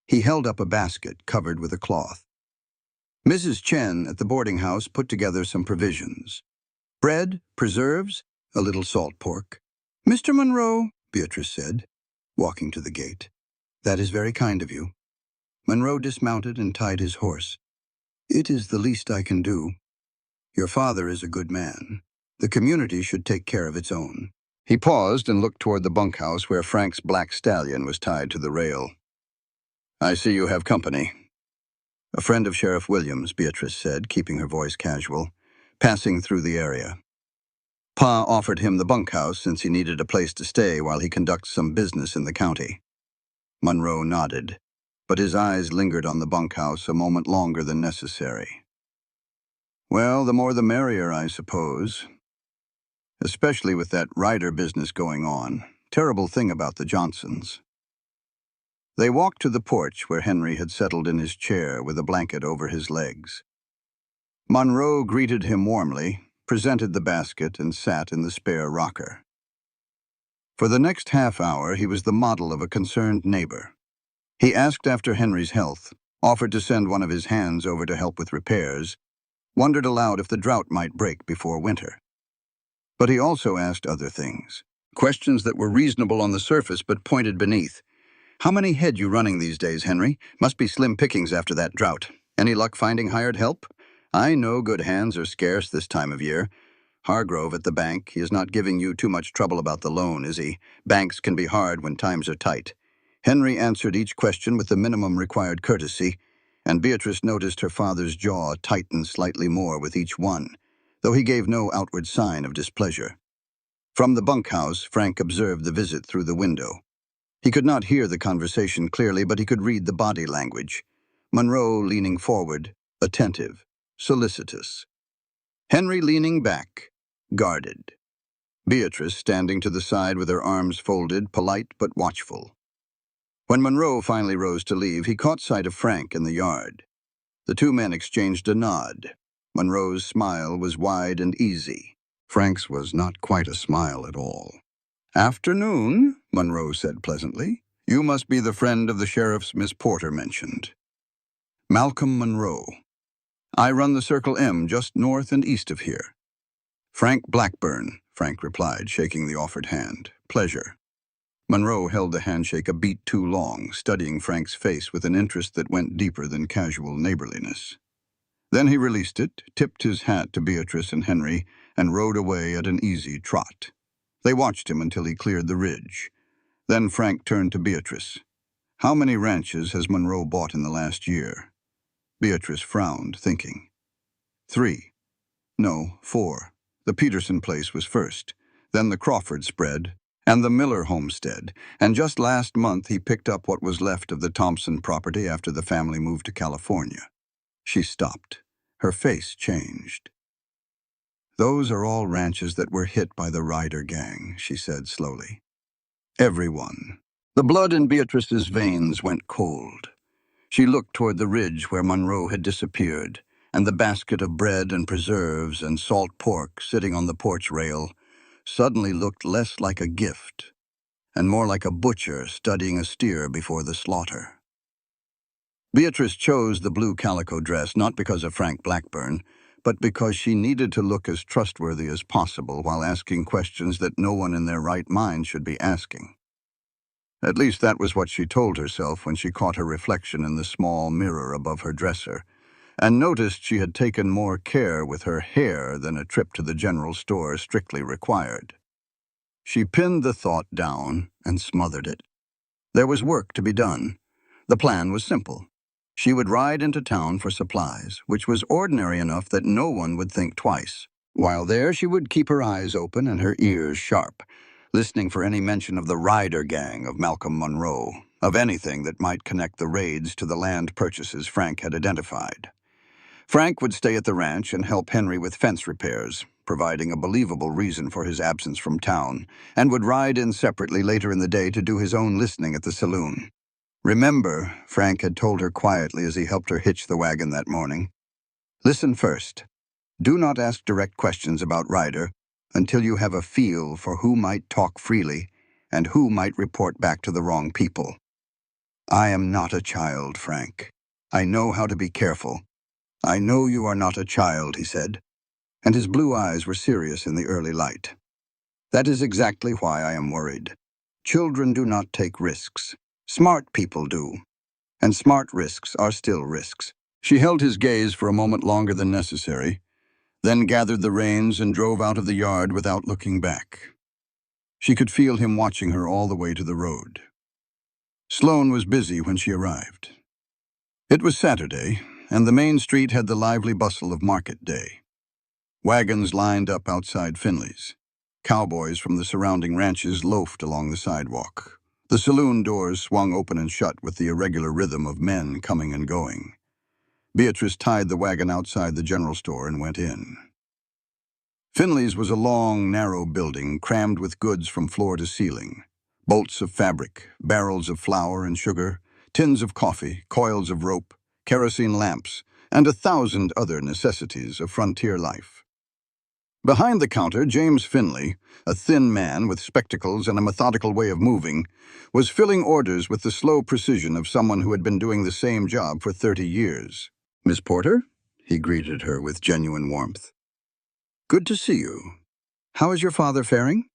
He held up a basket covered with a cloth. Mrs. Chen at the boarding house put together some provisions. Bread, preserves, a little salt pork. "Mr. Monroe," Beatrice said, walking to the gate. "That is very kind of you." Monroe dismounted and tied his horse. "It is the least I can do." Your father is a good man. The community should take care of its own. He paused and looked toward the bunkhouse where Frank's black stallion was tied to the rail. I see you have company. A friend of Sheriff Williams, Beatrice said, keeping her voice casual, passing through the area. Pa offered him the bunkhouse since he needed a place to stay while he conducts some business in the county. Monroe nodded, but his eyes lingered on the bunkhouse a moment longer than necessary. Well, the more the merrier, I suppose. Especially with that Ryder business going on. Terrible thing about the Johnsons. They walked to the porch where Henry had settled in his chair with a blanket over his legs. Monroe greeted him warmly, presented the basket, and sat in the spare rocker. For the next half hour, he was the model of a concerned neighbor. He asked after Henry's health, offered to send one of his hands over to help with repairs, wondered aloud if the drought might break before winter. But he also asked other things, questions that were reasonable on the surface but pointed beneath. How many head you running these days, Henry? Must be slim pickings after that drought. Any luck finding hired help? I know good hands are scarce this time of year. Hargrove at the bank, he is not giving you too much trouble about the loan, is he? Banks can be hard when times are tight. Henry answered each question with the minimum required courtesy, and Beatrice noticed her father's jaw tighten slightly more with each one, though he gave no outward sign of displeasure. From the bunkhouse, Frank observed the visit through the window. He could not hear the conversation clearly, but he could read the body language. Monroe leaning forward, attentive, solicitous. Henry leaning back, guarded. Beatrice standing to the side with her arms folded, polite but watchful. When Monroe finally rose to leave, he caught sight of Frank in the yard. The two men exchanged a nod. Monroe's smile was wide and easy. Frank's was not quite a smile at all. Afternoon, Monroe said pleasantly. You must be the friend of the sheriff's Miss Porter mentioned. Malcolm Monroe. I run the Circle M just north and east of here. Frank Blackburn, Frank replied, shaking the offered hand. Pleasure. Monroe held the handshake a beat too long, studying Frank's face with an interest that went deeper than casual neighborliness. Then he released it, tipped his hat to Beatrice and Henry, and rode away at an easy trot. They watched him until he cleared the ridge. Then Frank turned to Beatrice. How many ranches has Monroe bought in the last year? Beatrice frowned, thinking. 3. No, 4. The Peterson place was first, then the Crawford spread, and the Miller homestead, and just last month he picked up what was left of the Thompson property after the family moved to California. She stopped. Her face changed. Those are all ranches that were hit by the Ryder gang, she said slowly. Everyone. The blood in Beatrice's veins went cold. She looked toward the ridge where Monroe had disappeared, and the basket of bread and preserves and salt pork sitting on the porch rail suddenly looked less like a gift and more like a butcher studying a steer before the slaughter. Beatrice chose the blue calico dress not because of Frank Blackburn, but because she needed to look as trustworthy as possible while asking questions that no one in their right mind should be asking. At least that was what she told herself when she caught her reflection in the small mirror above her dresser, and noticed she had taken more care with her hair than a trip to the general store strictly required. She pinned the thought down and smothered it. There was work to be done. The plan was simple. She would ride into town for supplies, which was ordinary enough that no one would think twice. While there, she would keep her eyes open and her ears sharp, listening for any mention of the Ryder gang of Malcolm Monroe, of anything that might connect the raids to the land purchases Frank had identified. Frank would stay at the ranch and help Henry with fence repairs, providing a believable reason for his absence from town, and would ride in separately later in the day to do his own listening at the saloon. Remember, Frank had told her quietly as he helped her hitch the wagon that morning. Listen first. Do not ask direct questions about Ryder until you have a feel for who might talk freely and who might report back to the wrong people. I am not a child, Frank. I know how to be careful. I know you are not a child, he said, and his blue eyes were serious in the early light. That is exactly why I am worried. Children do not take risks. Smart people do. And smart risks are still risks. She held his gaze for a moment longer than necessary, then gathered the reins and drove out of the yard without looking back. She could feel him watching her all the way to the road. Sloane was busy when she arrived. It was Saturday, and the main street had the lively bustle of market day. Wagons lined up outside Finley's. Cowboys from the surrounding ranches loafed along the sidewalk. The saloon doors swung open and shut with the irregular rhythm of men coming and going. Beatrice tied the wagon outside the general store and went in. Finley's was a long, narrow building crammed with goods from floor to ceiling. Bolts of fabric, barrels of flour and sugar, tins of coffee, coils of rope, kerosene lamps, and 1,000 other necessities of frontier life. Behind the counter, James Finley, a thin man with spectacles and a methodical way of moving, was filling orders with the slow precision of someone who had been doing the same job for 30 years. "Miss Porter?" He greeted her with genuine warmth. "Good to see you. How is your father faring?"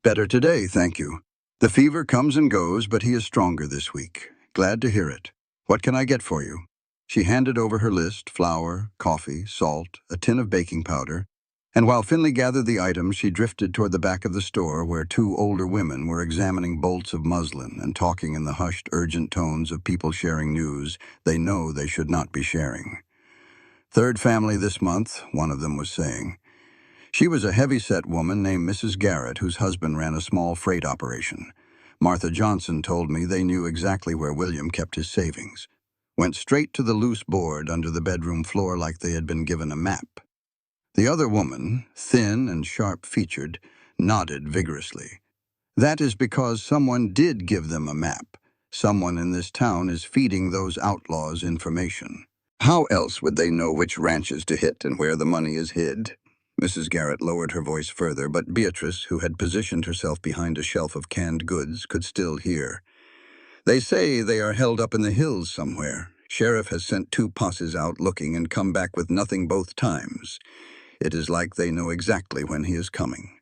"Better today, thank you. The fever comes and goes, but he is stronger this week. Glad to hear it. What can I get for you?" She handed over her list: flour, coffee, salt, a tin of baking powder, and while Finley gathered the items, she drifted toward the back of the store where 2 older women were examining bolts of muslin and talking in the hushed, urgent tones of people sharing news they know they should not be sharing. "Third family this month," one of them was saying. She was a heavy-set woman named Mrs. Garrett, whose husband ran a small freight operation. Martha Johnson told me they knew exactly where William kept his savings. Went straight to the loose board under the bedroom floor like they had been given a map. The other woman, thin and sharp-featured, nodded vigorously. "That is because someone did give them a map. Someone in this town is feeding those outlaws information. How else would they know which ranches to hit and where the money is hid?" Mrs. Garrett lowered her voice further, but Beatrice, who had positioned herself behind a shelf of canned goods, could still hear. "They say they are held up in the hills somewhere. Sheriff has sent 2 posses out looking and come back with nothing both times. It is like they know exactly when he is coming."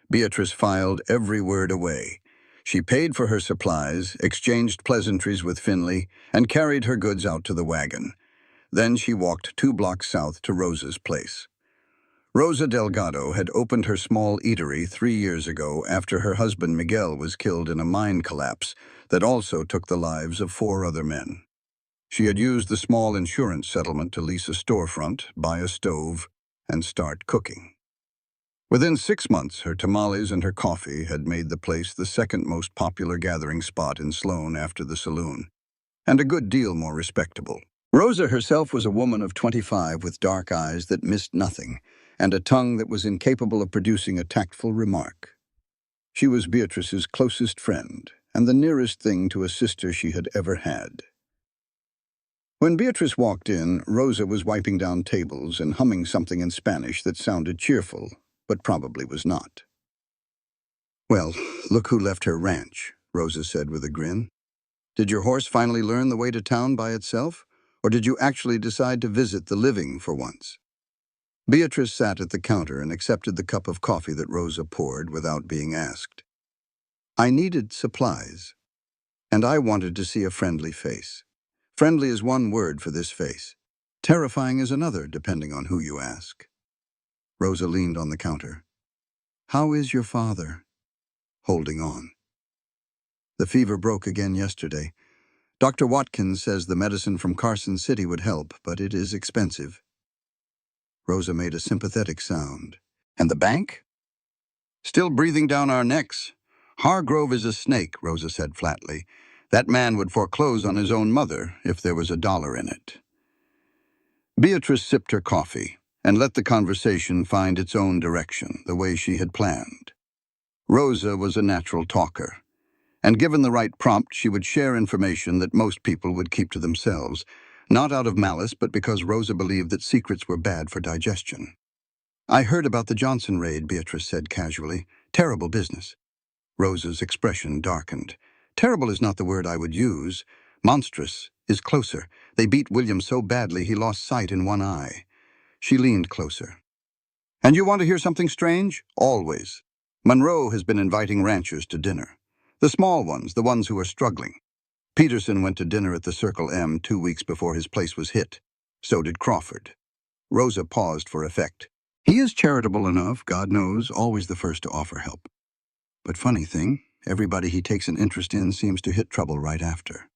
Beatrice filed every word away. She paid for her supplies, exchanged pleasantries with Finley, and carried her goods out to the wagon. Then she walked 2 blocks south to Rosa's place. Rosa Delgado had opened her small eatery 3 years ago after her husband Miguel was killed in a mine collapse that also took the lives of 4 other men. She had used the small insurance settlement to lease a storefront, buy a stove, and start cooking. Within 6 months, her tamales and her coffee had made the place the second most popular gathering spot in Sloane after the saloon, and a good deal more respectable. Rosa herself was a woman of 25 with dark eyes that missed nothing, and a tongue that was incapable of producing a tactful remark. She was Beatrice's closest friend, and the nearest thing to a sister she had ever had. When Beatrice walked in, Rosa was wiping down tables and humming something in Spanish that sounded cheerful, but probably was not. "Well, look who left her ranch," Rosa said with a grin. "Did your horse finally learn the way to town by itself, or did you actually decide to visit the living for once?" Beatrice sat at the counter and accepted the cup of coffee that Rosa poured without being asked. "I needed supplies, and I wanted to see a friendly face. Friendly is one word for this face. Terrifying is another, depending on who you ask." Rosa leaned on the counter. "How is your father?" "Holding on. The fever broke again yesterday. Dr. Watkins says the medicine from Carson City would help, but it is expensive." Rosa made a sympathetic sound. "And the bank?" "Still breathing down our necks. Hargrove is a snake," Rosa said flatly. "That man would foreclose on his own mother if there was $1 in it." Beatrice sipped her coffee and let the conversation find its own direction, the way she had planned. Rosa was a natural talker, and given the right prompt, she would share information that most people would keep to themselves, not out of malice, but because Rosa believed that secrets were bad for digestion. "I heard about the Johnson raid," Beatrice said casually. "Terrible business." Rosa's expression darkened. "Terrible is not the word I would use. Monstrous is closer. They beat William so badly he lost sight in one eye." She leaned closer. "And you want to hear something strange? Always. Monroe has been inviting ranchers to dinner. The small ones, the ones who are struggling. Peterson went to dinner at the Circle M 2 weeks before his place was hit. So did Crawford." Rosa paused for effect. He is charitable enough, God knows, always the first to offer help. But funny thing, everybody he takes an interest in seems to hit trouble right after.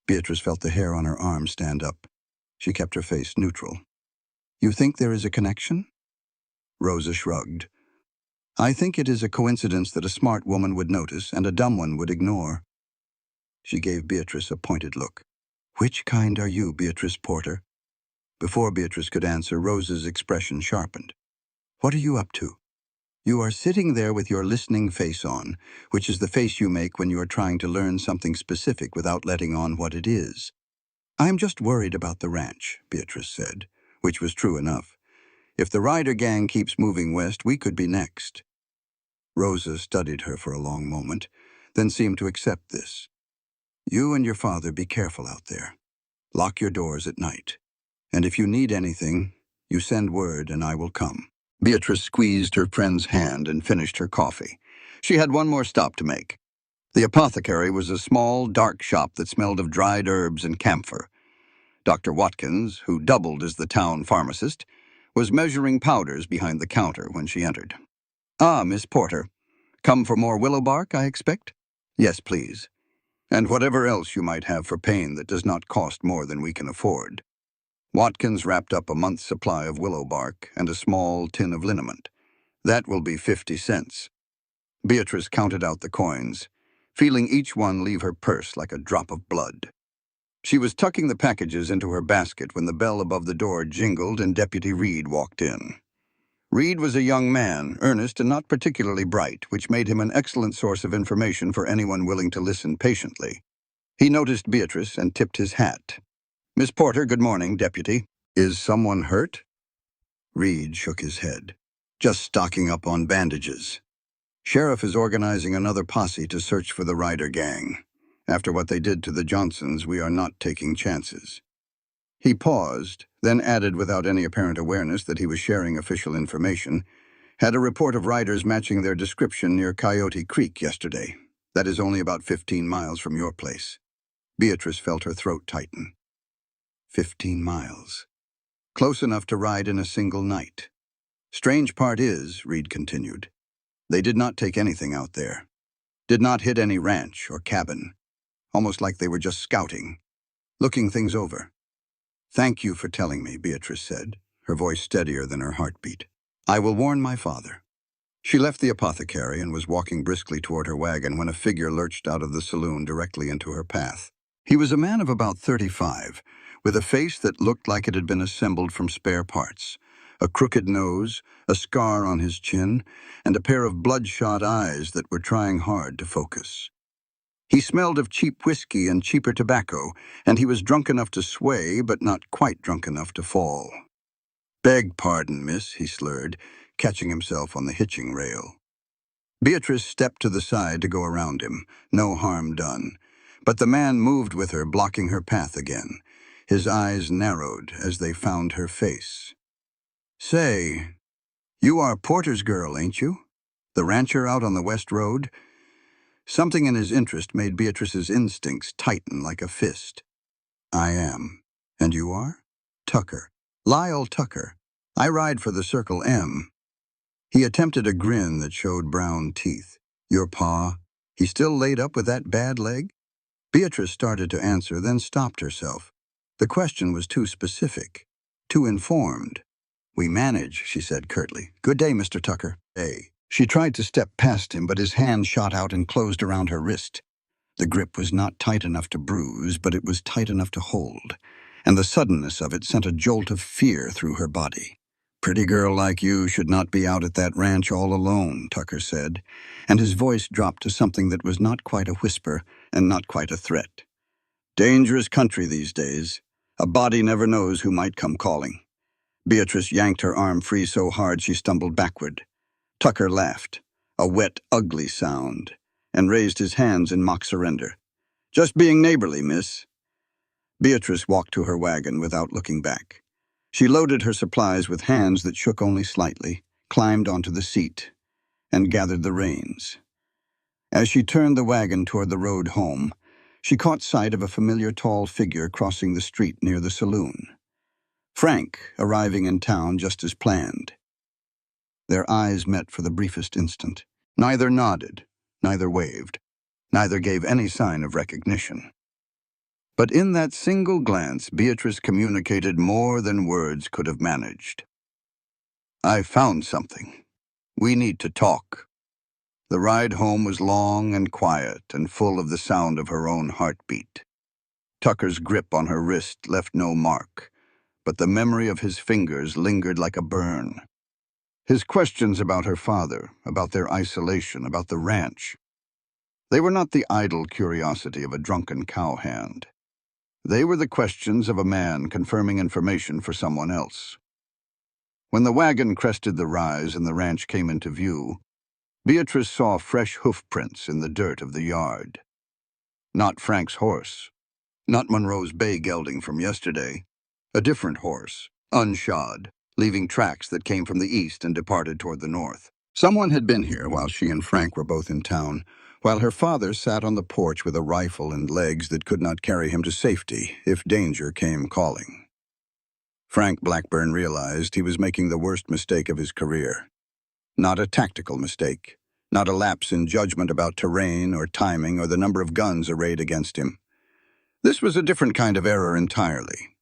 Beatrice felt the hair on her arm stand up. She kept her face neutral. You think there is a connection? Rosa shrugged. I think it is a coincidence that a smart woman would notice and a dumb one would ignore. She gave Beatrice a pointed look. Which kind are you, Beatrice Porter? Before Beatrice could answer, Rosa's expression sharpened. What are you up to? You are sitting there with your listening face on, which is the face you make when you are trying to learn something specific without letting on what it is. I'm just worried about the ranch, Beatrice said, which was true enough. If the Ryder gang keeps moving west, we could be next. Rosa studied her for a long moment, then seemed to accept this. You and your father be careful out there. Lock your doors at night. And if you need anything, you send word and I will come. Beatrice squeezed her friend's hand and finished her coffee. She had one more stop to make. The apothecary was a small, dark shop that smelled of dried herbs and camphor. Dr. Watkins, who doubled as the town pharmacist, was measuring powders behind the counter when she entered. Ah, Miss Porter. Come for more willow bark, I expect? Yes, please. And whatever else you might have for pain that does not cost more than we can afford. Watkins wrapped up a month's supply of willow bark and a small tin of liniment. That will be 50 cents. Beatrice counted out the coins, feeling each one leave her purse like a drop of blood. She was tucking the packages into her basket when the bell above the door jingled and Deputy Reed walked in. Reed was a young man, earnest and not particularly bright, which made him an excellent source of information for anyone willing to listen patiently. He noticed Beatrice and tipped his hat. Miss Porter, good morning, Deputy. Is someone hurt? Reed shook his head. Just stocking up on bandages. Sheriff is organizing another posse to search for the Ryder gang. After what they did to the Johnsons, we are not taking chances. He paused, then added without any apparent awareness that he was sharing official information, had a report of riders matching their description near Coyote Creek yesterday. That is only about 15 miles from your place. Beatrice felt her throat tighten. 15 miles. Close enough to ride in a single night. Strange part is, Reed continued, they did not take anything out there. Did not hit any ranch or cabin. Almost like they were just scouting, looking things over. Thank you for telling me, Beatrice said, her voice steadier than her heartbeat. I will warn my father. She left the apothecary and was walking briskly toward her wagon when a figure lurched out of the saloon directly into her path. He was a man of about 35, with a face that looked like it had been assembled from spare parts, a crooked nose, a scar on his chin, and a pair of bloodshot eyes that were trying hard to focus. He smelled of cheap whiskey and cheaper tobacco, and he was drunk enough to sway, but not quite drunk enough to fall. Beg pardon, miss, he slurred, catching himself on the hitching rail. Beatrice stepped to the side to go around him, no harm done. But the man moved with her, blocking her path again. His eyes narrowed as they found her face. Say, you are Porter's girl, ain't you? The rancher out on the West Road? Something in his interest made Beatrice's instincts tighten like a fist. I am. And you are? Tucker. Lyle Tucker. I ride for the Circle M. He attempted a grin that showed brown teeth. Your pa? He still laid up with that bad leg? Beatrice started to answer, then stopped herself. The question was too specific, too informed. We manage, she said curtly. Good day, Mr. Tucker. Hey. She tried to step past him, but his hand shot out and closed around her wrist. The grip was not tight enough to bruise, but it was tight enough to hold, and the suddenness of it sent a jolt of fear through her body. Pretty girl like you should not be out at that ranch all alone, Tucker said, and his voice dropped to something that was not quite a whisper and not quite a threat. Dangerous country these days. A body never knows who might come calling. Beatrice yanked her arm free so hard she stumbled backward. Tucker laughed, a wet, ugly sound, and raised his hands in mock surrender. Just being neighborly, miss. Beatrice walked to her wagon without looking back. She loaded her supplies with hands that shook only slightly, climbed onto the seat, and gathered the reins. As she turned the wagon toward the road home, she caught sight of a familiar tall figure crossing the street near the saloon. Frank, arriving in town just as planned. Their eyes met for the briefest instant. Neither nodded, neither waved, neither gave any sign of recognition. But in that single glance, Beatrice communicated more than words could have managed. "I found something. We need to talk." The ride home was long and quiet and full of the sound of her own heartbeat. Tucker's grip on her wrist left no mark, but the memory of his fingers lingered like a burn. His questions about her father, about their isolation, about the ranch. They were not the idle curiosity of a drunken cowhand. They were the questions of a man confirming information for someone else. When the wagon crested the rise and the ranch came into view, Beatrice saw fresh hoof prints in the dirt of the yard. Not Frank's horse, not Monroe's bay gelding from yesterday. A different horse, unshod, leaving tracks that came from the east and departed toward the north. Someone had been here while she and Frank were both in town, while her father sat on the porch with a rifle and legs that could not carry him to safety if danger came calling. Frank Blackburn realized he was making the worst mistake of his career. Not a tactical mistake, not a lapse in judgment about terrain or timing or the number of guns arrayed against him. This was a different kind of error entirely.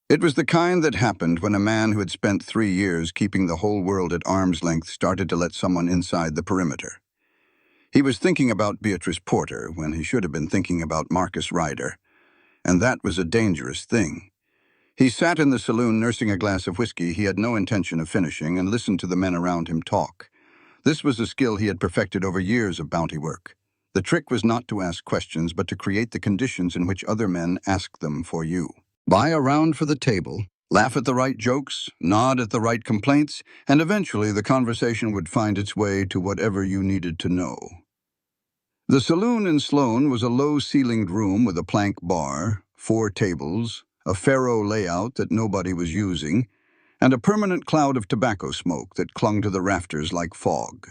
It was the kind that happened when a man who had spent 3 years keeping the whole world at arm's length started to let someone inside the perimeter. He was thinking about Beatrice Porter when he should have been thinking about Marcus Ryder, and that was a dangerous thing. He sat in the saloon nursing a glass of whiskey he had no intention of finishing and listened to the men around him talk. This was a skill he had perfected over years of bounty work. The trick was not to ask questions, but to create the conditions in which other men asked them for you. Buy a round for the table, laugh at the right jokes, nod at the right complaints, and eventually the conversation would find its way to whatever you needed to know. The saloon in Sloan was a low-ceilinged room with a plank bar, 4 tables, a faro layout that nobody was using, and a permanent cloud of tobacco smoke that clung to the rafters like fog.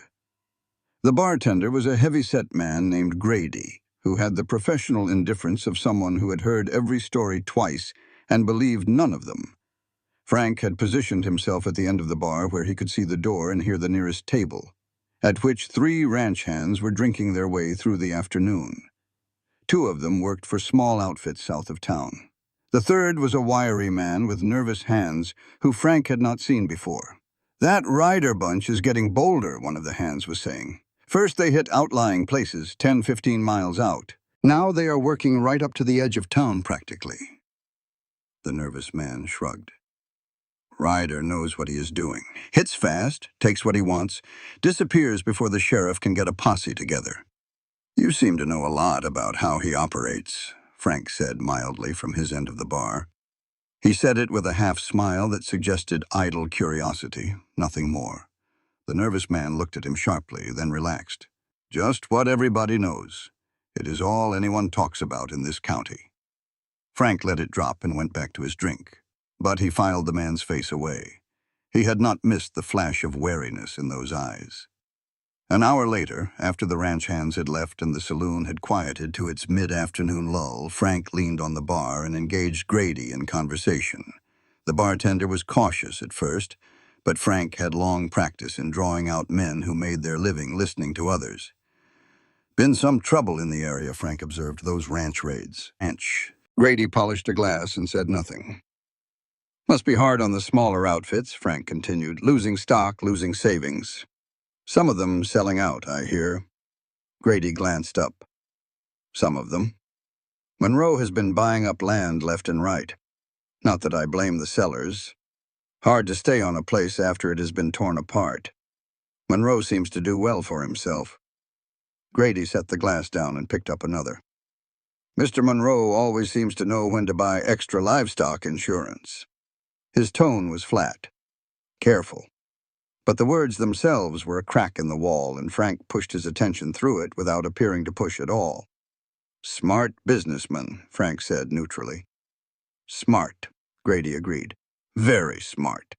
The bartender was a heavy-set man named Grady, who had the professional indifference of someone who had heard every story twice and believed none of them. Frank had positioned himself at the end of the bar where he could see the door and hear the nearest table, at which 3 ranch hands were drinking their way through the afternoon. 2 of them worked for small outfits south of town. The third was a wiry man with nervous hands who Frank had not seen before. "That Ryder bunch is getting bolder," one of the hands was saying. "First they hit outlying places 10-15 miles out. Now they are working right up to the edge of town practically." The nervous man shrugged. "Ryder knows what he is doing. Hits fast, takes what he wants, disappears before the sheriff can get a posse together." "You seem to know a lot about how he operates," Frank said mildly from his end of the bar. He said it with a half-smile that suggested idle curiosity, nothing more. The nervous man looked at him sharply, then relaxed. "Just what everybody knows. It is all anyone talks about in this county." Frank let it drop and went back to his drink, but he filed the man's face away. He had not missed the flash of wariness in those eyes. An hour later, after the ranch hands had left and the saloon had quieted to its mid-afternoon lull, Frank leaned on the bar and engaged Grady in conversation. The bartender was cautious at first, but Frank had long practice in drawing out men who made their living listening to others. "Been some trouble in the area," Frank observed, "those ranch raids." "Ranch." Grady polished a glass and said nothing. "Must be hard on the smaller outfits," Frank continued. "Losing stock, losing savings. Some of them selling out, I hear." Grady glanced up. "Some of them. Monroe has been buying up land left and right. Not that I blame the sellers. Hard to stay on a place after it has been torn apart. Monroe seems to do well for himself." Grady set the glass down and picked up another. "Mr. Monroe always seems to know when to buy extra livestock insurance." His tone was flat, careful. But the words themselves were a crack in the wall, and Frank pushed his attention through it without appearing to push at all. "Smart businessman," Frank said neutrally. "Smart," Grady agreed. "Very smart."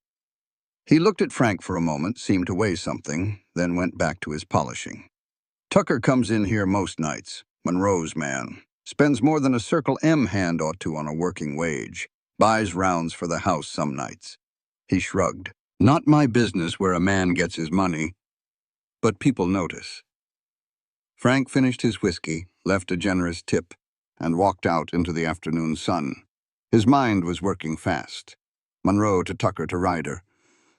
He looked at Frank for a moment, seemed to weigh something, then went back to his polishing. "Tucker comes in here most nights, Monroe's man. Spends more than a Circle M hand ought to on a working wage. Buys rounds for the house some nights." He shrugged. Not my business where a man gets his money, but people notice. Frank finished his whiskey, left a generous tip, and walked out into the afternoon sun. His mind was working fast. Monroe to Tucker to Ryder.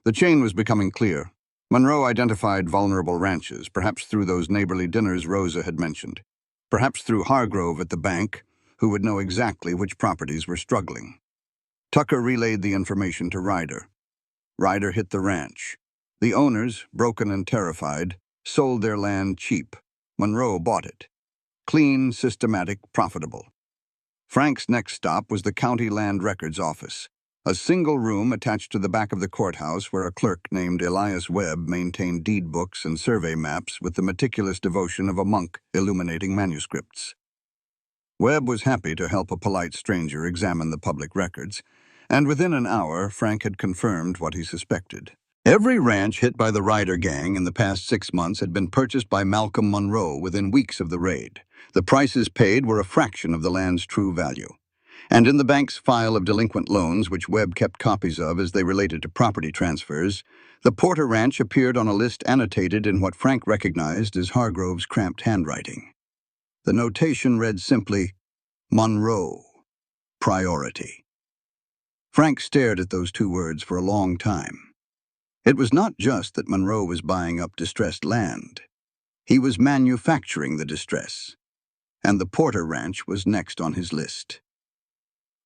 The chain was becoming clear. Monroe identified vulnerable ranches, perhaps through those neighborly dinners Rosa had mentioned. Perhaps through Hargrove at the bank, who would know exactly which properties were struggling. Tucker relayed the information to Ryder. Ryder hit the ranch. The owners, broken and terrified, sold their land cheap. Monroe bought it. Clean, systematic, profitable. Frank's next stop was the County Land Records Office, a single room attached to the back of the courthouse where a clerk named Elias Webb maintained deed books and survey maps with the meticulous devotion of a monk illuminating manuscripts. Webb was happy to help a polite stranger examine the public records, and within an hour, Frank had confirmed what he suspected. Every ranch hit by the Ryder gang in the past 6 months had been purchased by Malcolm Monroe within weeks of the raid. The prices paid were a fraction of the land's true value. And in the bank's file of delinquent loans, which Webb kept copies of as they related to property transfers, the Porter Ranch appeared on a list annotated in what Frank recognized as Hargrove's cramped handwriting. The notation read simply, Monroe, priority. Frank stared at those 2 words for a long time. It was not just that Monroe was buying up distressed land. He was manufacturing the distress, and the Porter Ranch was next on his list.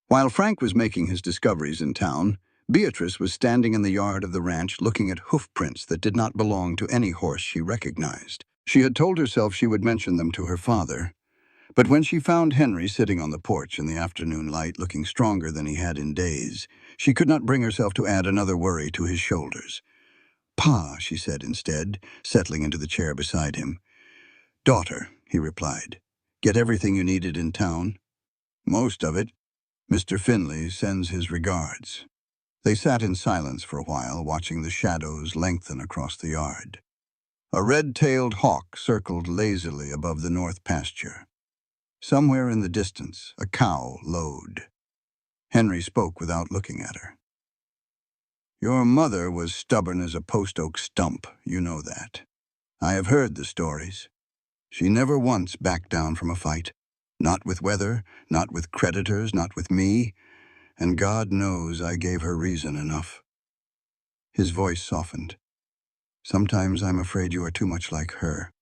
While Frank was making his discoveries in town, Beatrice was standing in the yard of the ranch looking at hoof prints that did not belong to any horse she recognized. She had told herself she would mention them to her father, but when she found Henry sitting on the porch in the afternoon light looking stronger than he had in days, she could not bring herself to add another worry to his shoulders. "Pa," she said instead, settling into the chair beside him. "Daughter," he replied. "Get everything you needed in town?" "Most of it. Mr. Finley sends his regards." They sat in silence for a while, watching the shadows lengthen across the yard. A red-tailed hawk circled lazily above the north pasture. Somewhere in the distance, a cow lowed. Henry spoke without looking at her. "Your mother was stubborn as a post-oak stump, you know that. I have heard the stories. She never once backed down from a fight. Not with weather, not with creditors, not with me, and God knows I gave her reason enough." His voice softened. "Sometimes I'm afraid you are too much like her,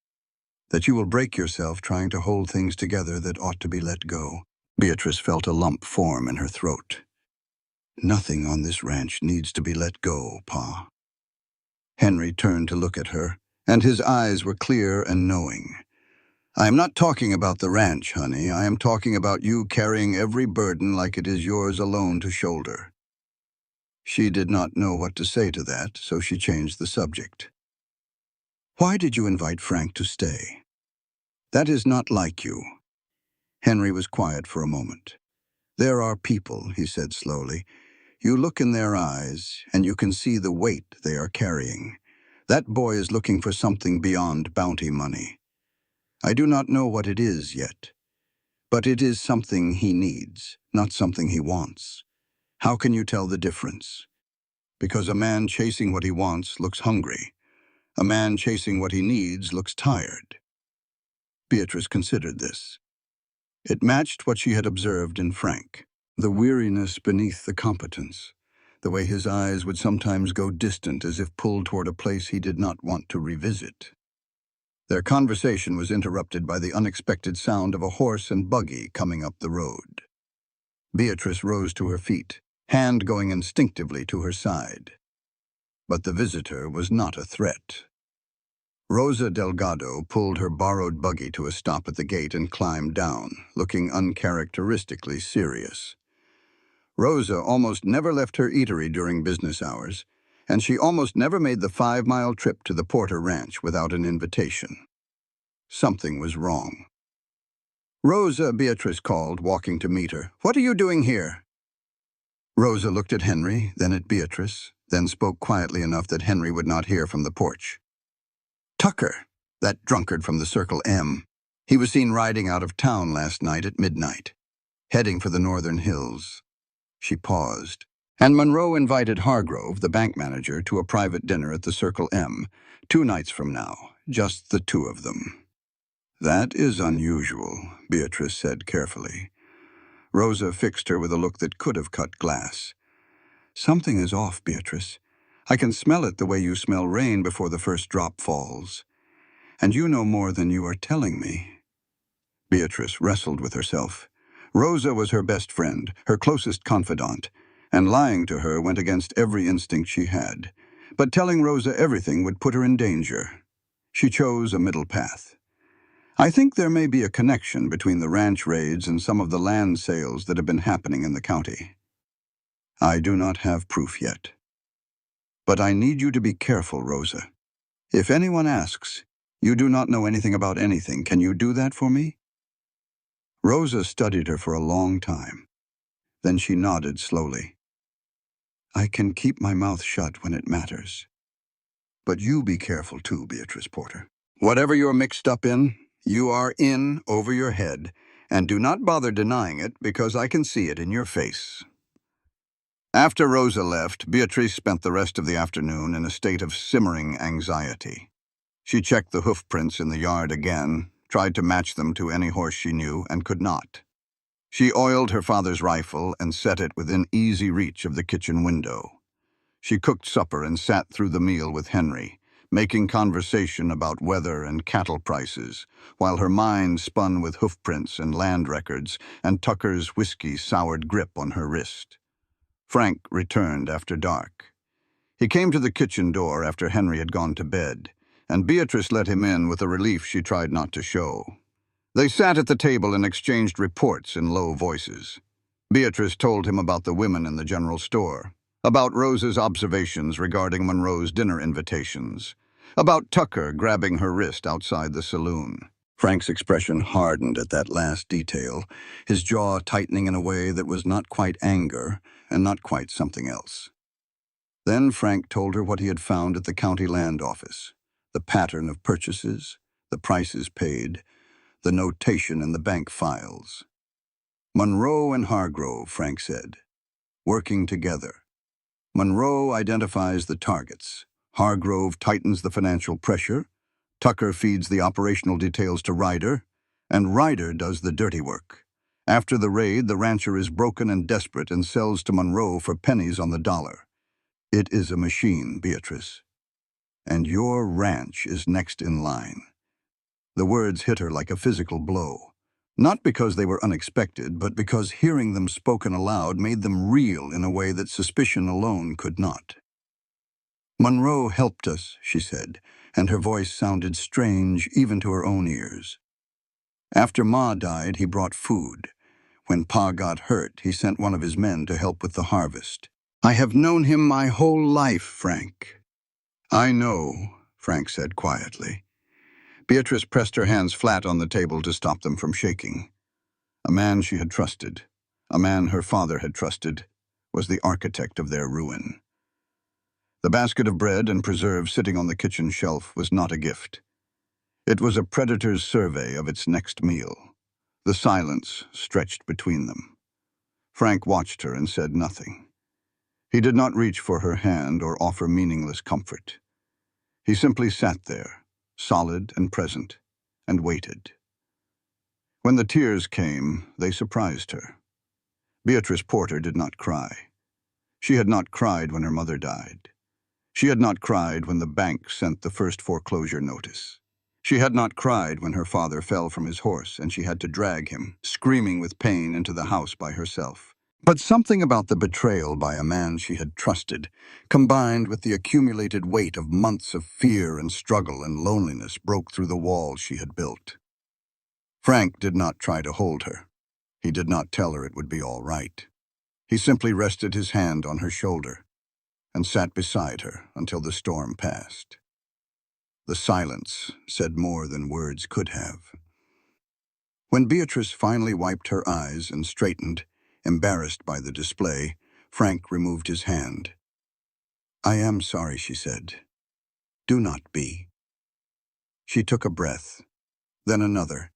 that you will break yourself trying to hold things together that ought to be let go." Beatrice felt a lump form in her throat. "Nothing on this ranch needs to be let go, Pa." Henry turned to look at her, and his eyes were clear and knowing. "I am not talking about the ranch, honey. I am talking about you carrying every burden like it is yours alone to shoulder." She did not know what to say to that, so she changed the subject. "Why did you invite Frank to stay?" "That is not like you." Henry was quiet for a moment. "There are people," he said slowly. "You look in their eyes, and you can see the weight they are carrying. That boy is looking for something beyond bounty money. I do not know what it is yet, but it is something he needs, not something he wants. How can you tell the difference? Because a man chasing what he wants looks hungry. A man chasing what he needs looks tired." Beatrice considered this. It matched what she had observed in Frank. The weariness beneath the competence. The way his eyes would sometimes go distant as if pulled toward a place he did not want to revisit. Their conversation was interrupted by the unexpected sound of a horse and buggy coming up the road. Beatrice rose to her feet, hand going instinctively to her side. But the visitor was not a threat. Rosa Delgado pulled her borrowed buggy to a stop at the gate and climbed down, looking uncharacteristically serious. Rosa almost never left her eatery during business hours, and she almost never made the 5-mile trip to the Porter Ranch without an invitation. Something was wrong. "Rosa," Beatrice called, walking to meet her. "What are you doing here?" Rosa looked at Henry, then at Beatrice, then spoke quietly enough that Henry would not hear from the porch. "Tucker, that drunkard from the Circle M. He was seen riding out of town last night at midnight, heading for the northern hills." She paused. And Monroe invited Hargrove, the bank manager, to a private dinner at the Circle M, 2 nights from now, just the two of them. That is unusual, Beatrice said carefully. Rosa fixed her with a look that could have cut glass. Something is off, Beatrice. I can smell it the way you smell rain before the first drop falls. And you know more than you are telling me. Beatrice wrestled with herself. Rosa was her best friend, her closest confidant, and lying to her went against every instinct she had. But telling Rosa everything would put her in danger. She chose a middle path. I think there may be a connection between the ranch raids and some of the land sales that have been happening in the county. I do not have proof yet. But I need you to be careful, Rosa. If anyone asks, you do not know anything about anything, can you do that for me? Rosa studied her for a long time. Then she nodded slowly. I can keep my mouth shut when it matters. But you be careful too, Beatrice Porter. Whatever you're mixed up in, you are in over your head, and do not bother denying it because I can see it in your face. After Rosa left, Beatrice spent the rest of the afternoon in a state of simmering anxiety. She checked the hoof prints in the yard again, tried to match them to any horse she knew, and could not. She oiled her father's rifle and set it within easy reach of the kitchen window. She cooked supper and sat through the meal with Henry, making conversation about weather and cattle prices, while her mind spun with hoofprints and land records and Tucker's whiskey-soured grip on her wrist. Frank returned after dark. He came to the kitchen door after Henry had gone to bed, and Beatrice let him in with a relief she tried not to show. They sat at the table and exchanged reports in low voices. Beatrice told him about the women in the general store, about Rosa's observations regarding Monroe's dinner invitations, about Tucker grabbing her wrist outside the saloon. Frank's expression hardened at that last detail, his jaw tightening in a way that was not quite anger and not quite something else. Then Frank told her what he had found at the county land office, the pattern of purchases, the prices paid, the notation in the bank files. Monroe and Hargrove, Frank said, working together. Monroe identifies the targets. Hargrove tightens the financial pressure. Tucker feeds the operational details to Ryder, and Ryder does the dirty work. After the raid, the rancher is broken and desperate and sells to Monroe for pennies on the dollar. It is a machine, Beatrice. And your ranch is next in line. The words hit her like a physical blow. Not because they were unexpected, but because hearing them spoken aloud made them real in a way that suspicion alone could not. Monroe helped us, she said, and her voice sounded strange even to her own ears. After Ma died, he brought food. When Pa got hurt, he sent one of his men to help with the harvest. I have known him my whole life, Frank. I know, Frank said quietly. Beatrice pressed her hands flat on the table to stop them from shaking. A man she had trusted, a man her father had trusted, was the architect of their ruin. The basket of bread and preserves sitting on the kitchen shelf was not a gift. It was a predator's survey of its next meal. The silence stretched between them. Frank watched her and said nothing. He did not reach for her hand or offer meaningless comfort. He simply sat there, solid and present, and waited. When the tears came, they surprised her. Beatrice Porter did not cry. She had not cried when her mother died. She had not cried when the bank sent the first foreclosure notice. She had not cried when her father fell from his horse and she had to drag him, screaming with pain, into the house by herself. But something about the betrayal by a man she had trusted, combined with the accumulated weight of months of fear and struggle and loneliness, broke through the walls she had built. Frank did not try to hold her. He did not tell her it would be all right. He simply rested his hand on her shoulder and sat beside her until the storm passed. The silence said more than words could have. When Beatrice finally wiped her eyes and straightened, embarrassed by the display, Frank removed his hand. I am sorry, she said. Do not be. She took a breath, then another,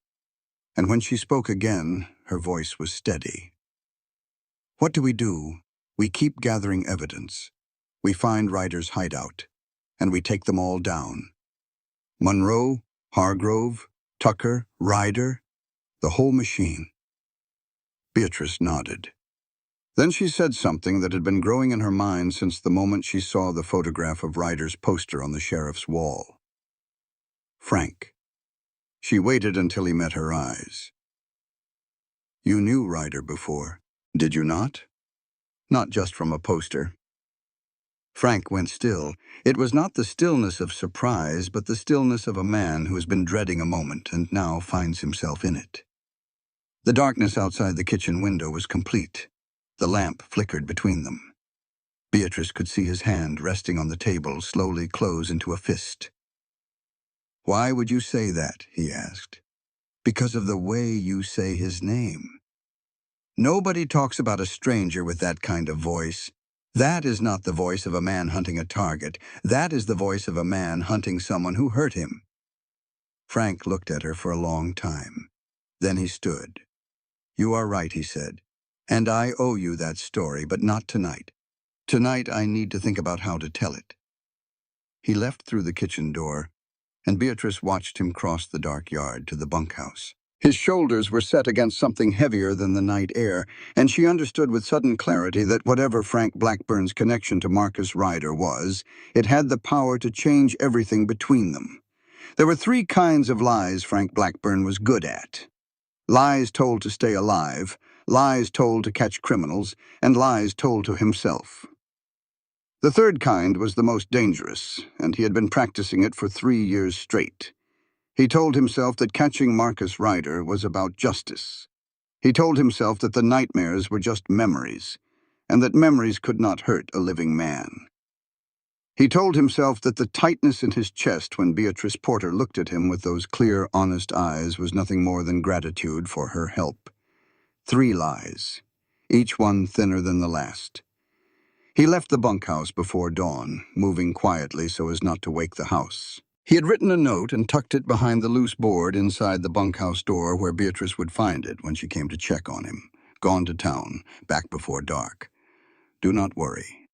and when she spoke again, her voice was steady. What do? We keep gathering evidence. We find Ryder's hideout, and we take them all down. Monroe, Hargrove, Tucker, Ryder, the whole machine. Beatrice nodded. Then she said something that had been growing in her mind since the moment she saw the photograph of Ryder's poster on the sheriff's wall. Frank. She waited until he met her eyes. You knew Ryder before, did you not? Not just from a poster. Frank went still. It was not the stillness of surprise, but the stillness of a man who has been dreading a moment and now finds himself in it. The darkness outside the kitchen window was complete. The lamp flickered between them. Beatrice could see his hand resting on the table slowly close into a fist. Why would you say that? He asked. Because of the way you say his name. Nobody talks about a stranger with that kind of voice. That is not the voice of a man hunting a target. That is the voice of a man hunting someone who hurt him. Frank looked at her for a long time. Then he stood. You are right, he said. And I owe you that story, but not tonight. Tonight I need to think about how to tell it. He left through the kitchen door, and Beatrice watched him cross the dark yard to the bunkhouse. His shoulders were set against something heavier than the night air, and she understood with sudden clarity that whatever Frank Blackburn's connection to Marcus Ryder was, it had the power to change everything between them. There were three kinds of lies Frank Blackburn was good at. Lies told to stay alive, lies told to catch criminals, and lies told to himself. The third kind was the most dangerous, and he had been practicing it for 3 years straight. He told himself that catching Marcus Ryder was about justice. He told himself that the nightmares were just memories, and that memories could not hurt a living man. He told himself that the tightness in his chest when Beatrice Porter looked at him with those clear, honest eyes was nothing more than gratitude for her help. 3 lies, each one thinner than the last. He left the bunkhouse before dawn, moving quietly so as not to wake the house. He had written a note and tucked it behind the loose board inside the bunkhouse door where Beatrice would find it when she came to check on him. Gone to town, back before dark. Do not worry.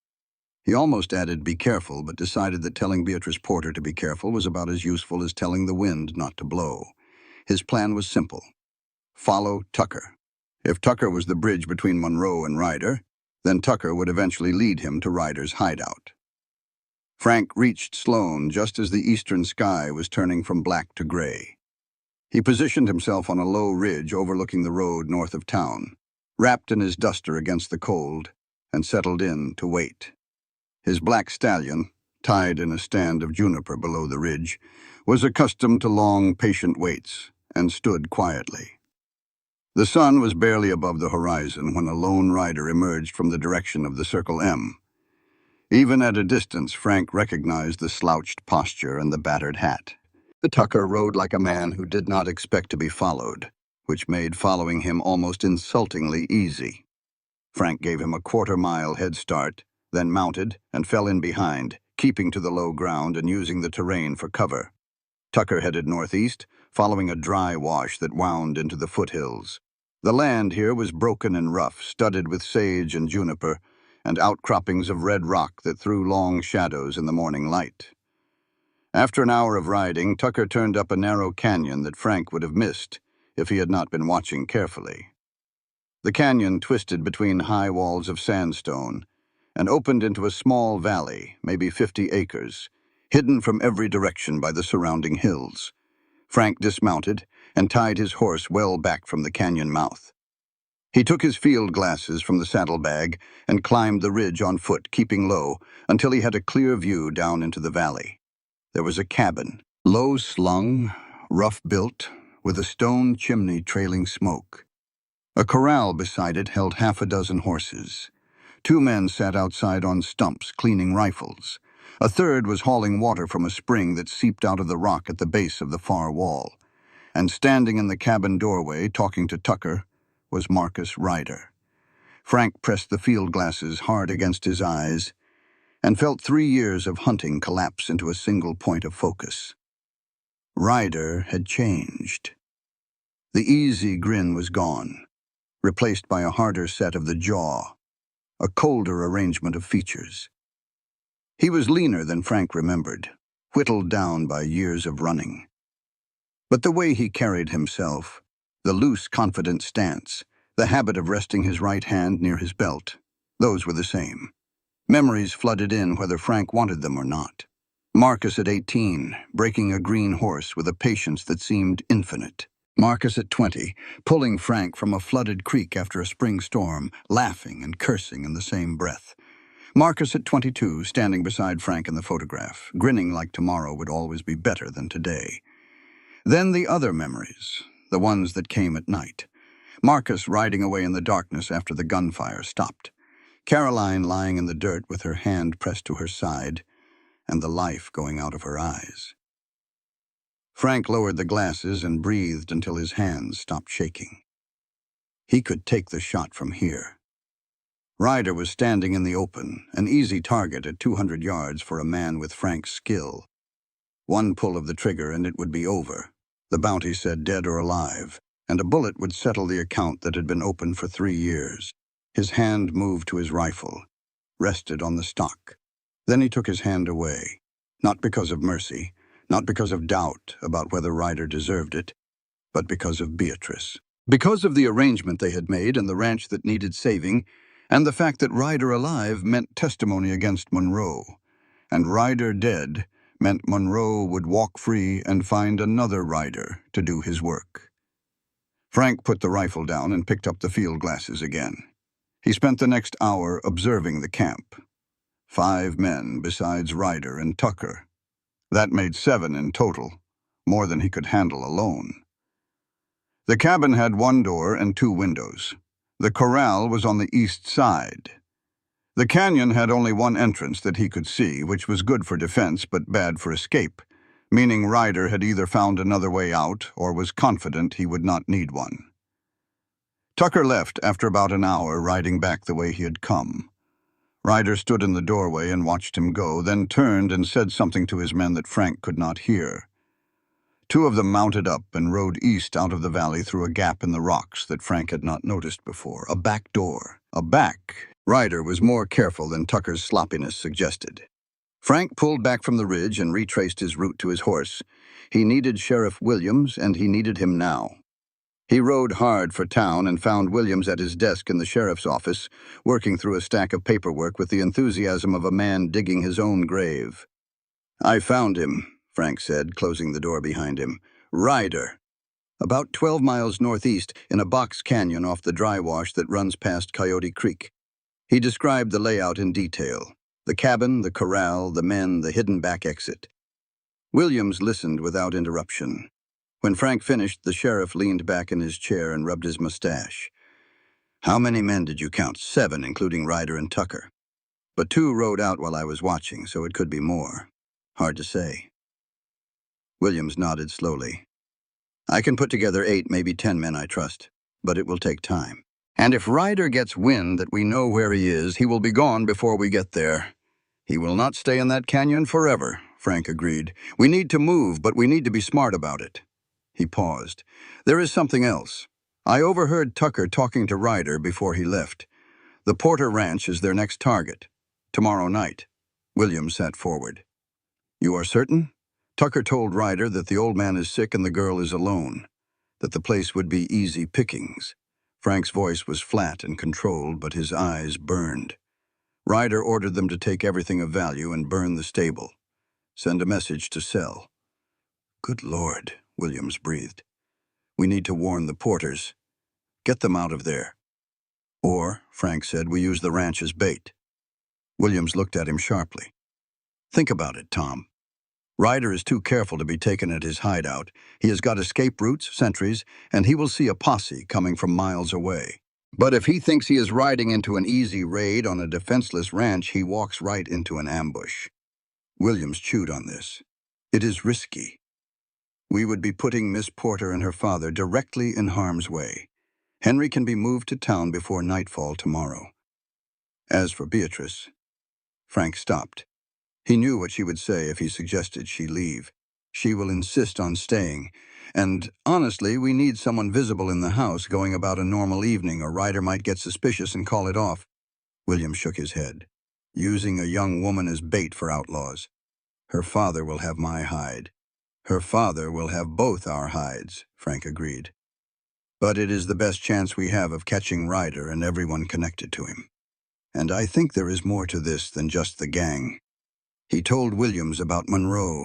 He almost added, be careful, but decided that telling Beatrice Porter to be careful was about as useful as telling the wind not to blow. His plan was simple. Follow Tucker. If Tucker was the bridge between Monroe and Ryder, then Tucker would eventually lead him to Ryder's hideout. Frank reached Sloan just as the eastern sky was turning from black to gray. He positioned himself on a low ridge overlooking the road north of town, wrapped in his duster against the cold, and settled in to wait. His black stallion, tied in a stand of juniper below the ridge, was accustomed to long, patient waits, and stood quietly. The sun was barely above the horizon when a lone rider emerged from the direction of the Circle M. Even at a distance, Frank recognized the slouched posture and the battered hat. The Tucker rode like a man who did not expect to be followed, which made following him almost insultingly easy. Frank gave him a quarter-mile head start, then mounted and fell in behind, keeping to the low ground and using the terrain for cover. Tucker headed northeast, following a dry wash that wound into the foothills. The land here was broken and rough, studded with sage and juniper, and outcroppings of red rock that threw long shadows in the morning light. After an hour of riding, Tucker turned up a narrow canyon that Frank would have missed if he had not been watching carefully. The canyon twisted between high walls of sandstone and opened into a small valley, maybe 50 acres, hidden from every direction by the surrounding hills. Frank dismounted and tied his horse well back from the canyon mouth. He took his field glasses from the saddlebag and climbed the ridge on foot, keeping low, until he had a clear view down into the valley. There was a cabin, low-slung, rough-built, with a stone chimney trailing smoke. A corral beside it held half a dozen horses. 2 men sat outside on stumps, cleaning rifles. A third was hauling water from a spring that seeped out of the rock at the base of the far wall. And standing in the cabin doorway, talking to Tucker, was Marcus Ryder. Frank pressed the field glasses hard against his eyes and felt 3 years of hunting collapse into a single point of focus. Ryder had changed. The easy grin was gone, replaced by a harder set of the jaw. a colder arrangement of features. He was leaner than Frank remembered, whittled down by years of running. But the way he carried himself, the loose, confident stance, the habit of resting his right hand near his belt, those were the same. Memories flooded in whether Frank wanted them or not. Marcus at 18, breaking a green horse with a patience that seemed infinite. Marcus at 20, pulling Frank from a flooded creek after a spring storm, laughing and cursing in the same breath. Marcus at 22, standing beside Frank in the photograph, grinning like tomorrow would always be better than today. Then the other memories, the ones that came at night. Marcus riding away in the darkness after the gunfire stopped. Caroline lying in the dirt with her hand pressed to her side, and the life going out of her eyes. Frank lowered the glasses and breathed until his hands stopped shaking. He could take the shot from here. Ryder was standing in the open, an easy target at 200 yards for a man with Frank's skill. One pull of the trigger and it would be over. The bounty said dead or alive, and a bullet would settle the account that had been open for 3 years. His hand moved to his rifle, rested on the stock. Then he took his hand away, not because of mercy, not because of doubt about whether Ryder deserved it, but because of Beatrice. Because of the arrangement they had made and the ranch that needed saving, and the fact that Ryder alive meant testimony against Monroe, and Ryder dead meant Monroe would walk free and find another Ryder to do his work. Frank put the rifle down and picked up the field glasses again. He spent the next hour observing the camp. 5 men besides Ryder and Tucker. That made 7 in total, more than he could handle alone. The cabin had 1 door and 2 windows. The corral was on the east side. The canyon had only 1 entrance that he could see, which was good for defense but bad for escape, meaning Ryder had either found another way out or was confident he would not need one. Tucker left after about an hour, riding back the way he had come. Ryder stood in the doorway and watched him go, then turned and said something to his men that Frank could not hear. 2 of them mounted up and rode east out of the valley through a gap in the rocks that Frank had not noticed before, a back door. A back. Ryder was more careful than Tucker's sloppiness suggested. Frank pulled back from the ridge and retraced his route to his horse. He needed Sheriff Williams, and he needed him now. He rode hard for town and found Williams at his desk in the sheriff's office, working through a stack of paperwork with the enthusiasm of a man digging his own grave. "I found him," Frank said, closing the door behind him. "Ryder. About 12 miles northeast in a box canyon off the dry wash that runs past Coyote Creek." He described the layout in detail. The cabin, the corral, the men, the hidden back exit. Williams listened without interruption. When Frank finished, the sheriff leaned back in his chair and rubbed his mustache. "How many men did you count?" "7, including Ryder and Tucker. But 2 rode out while I was watching, so it could be more. Hard to say." Williams nodded slowly. "I can put together 8, maybe 10 men I trust, but it will take time. And if Ryder gets wind that we know where he is, he will be gone before we get there." "He will not stay in that canyon forever," Frank agreed. "We need to move, but we need to be smart about it." He paused. "There is something else. I overheard Tucker talking to Ryder before he left. The Porter Ranch is their next target. Tomorrow night." Williams sat forward. "You are certain?" "Tucker told Ryder that the old man is sick and the girl is alone, that the place would be easy pickings." Frank's voice was flat and controlled, but his eyes burned. "Ryder ordered them to take everything of value and burn the stable. Send a message to sell." "Good Lord," Williams breathed. "We need to warn the Porters. Get them out of there." "Or," Frank said, "we use the ranch as bait." Williams looked at him sharply. "Think about it, Tom. Ryder is too careful to be taken at his hideout. He has got escape routes, sentries, and he will see a posse coming from miles away. But if he thinks he is riding into an easy raid on a defenseless ranch, he walks right into an ambush." Williams chewed on this. "It is risky. We would be putting Miss Porter and her father directly in harm's way. Henry can be moved to town before nightfall tomorrow. As for Beatrice..." Frank stopped. He knew what she would say if he suggested she leave. She will insist on staying. And, honestly, we need someone visible in the house going about a normal evening, or Ryder might get suspicious and call it off. William shook his head. Using a young woman as bait for outlaws. Her father will have my hide. Her father will have both our hides, Frank agreed. But it is the best chance we have of catching Ryder and everyone connected to him. And I think there is more to this than just the gang. He told Williams about Monroe,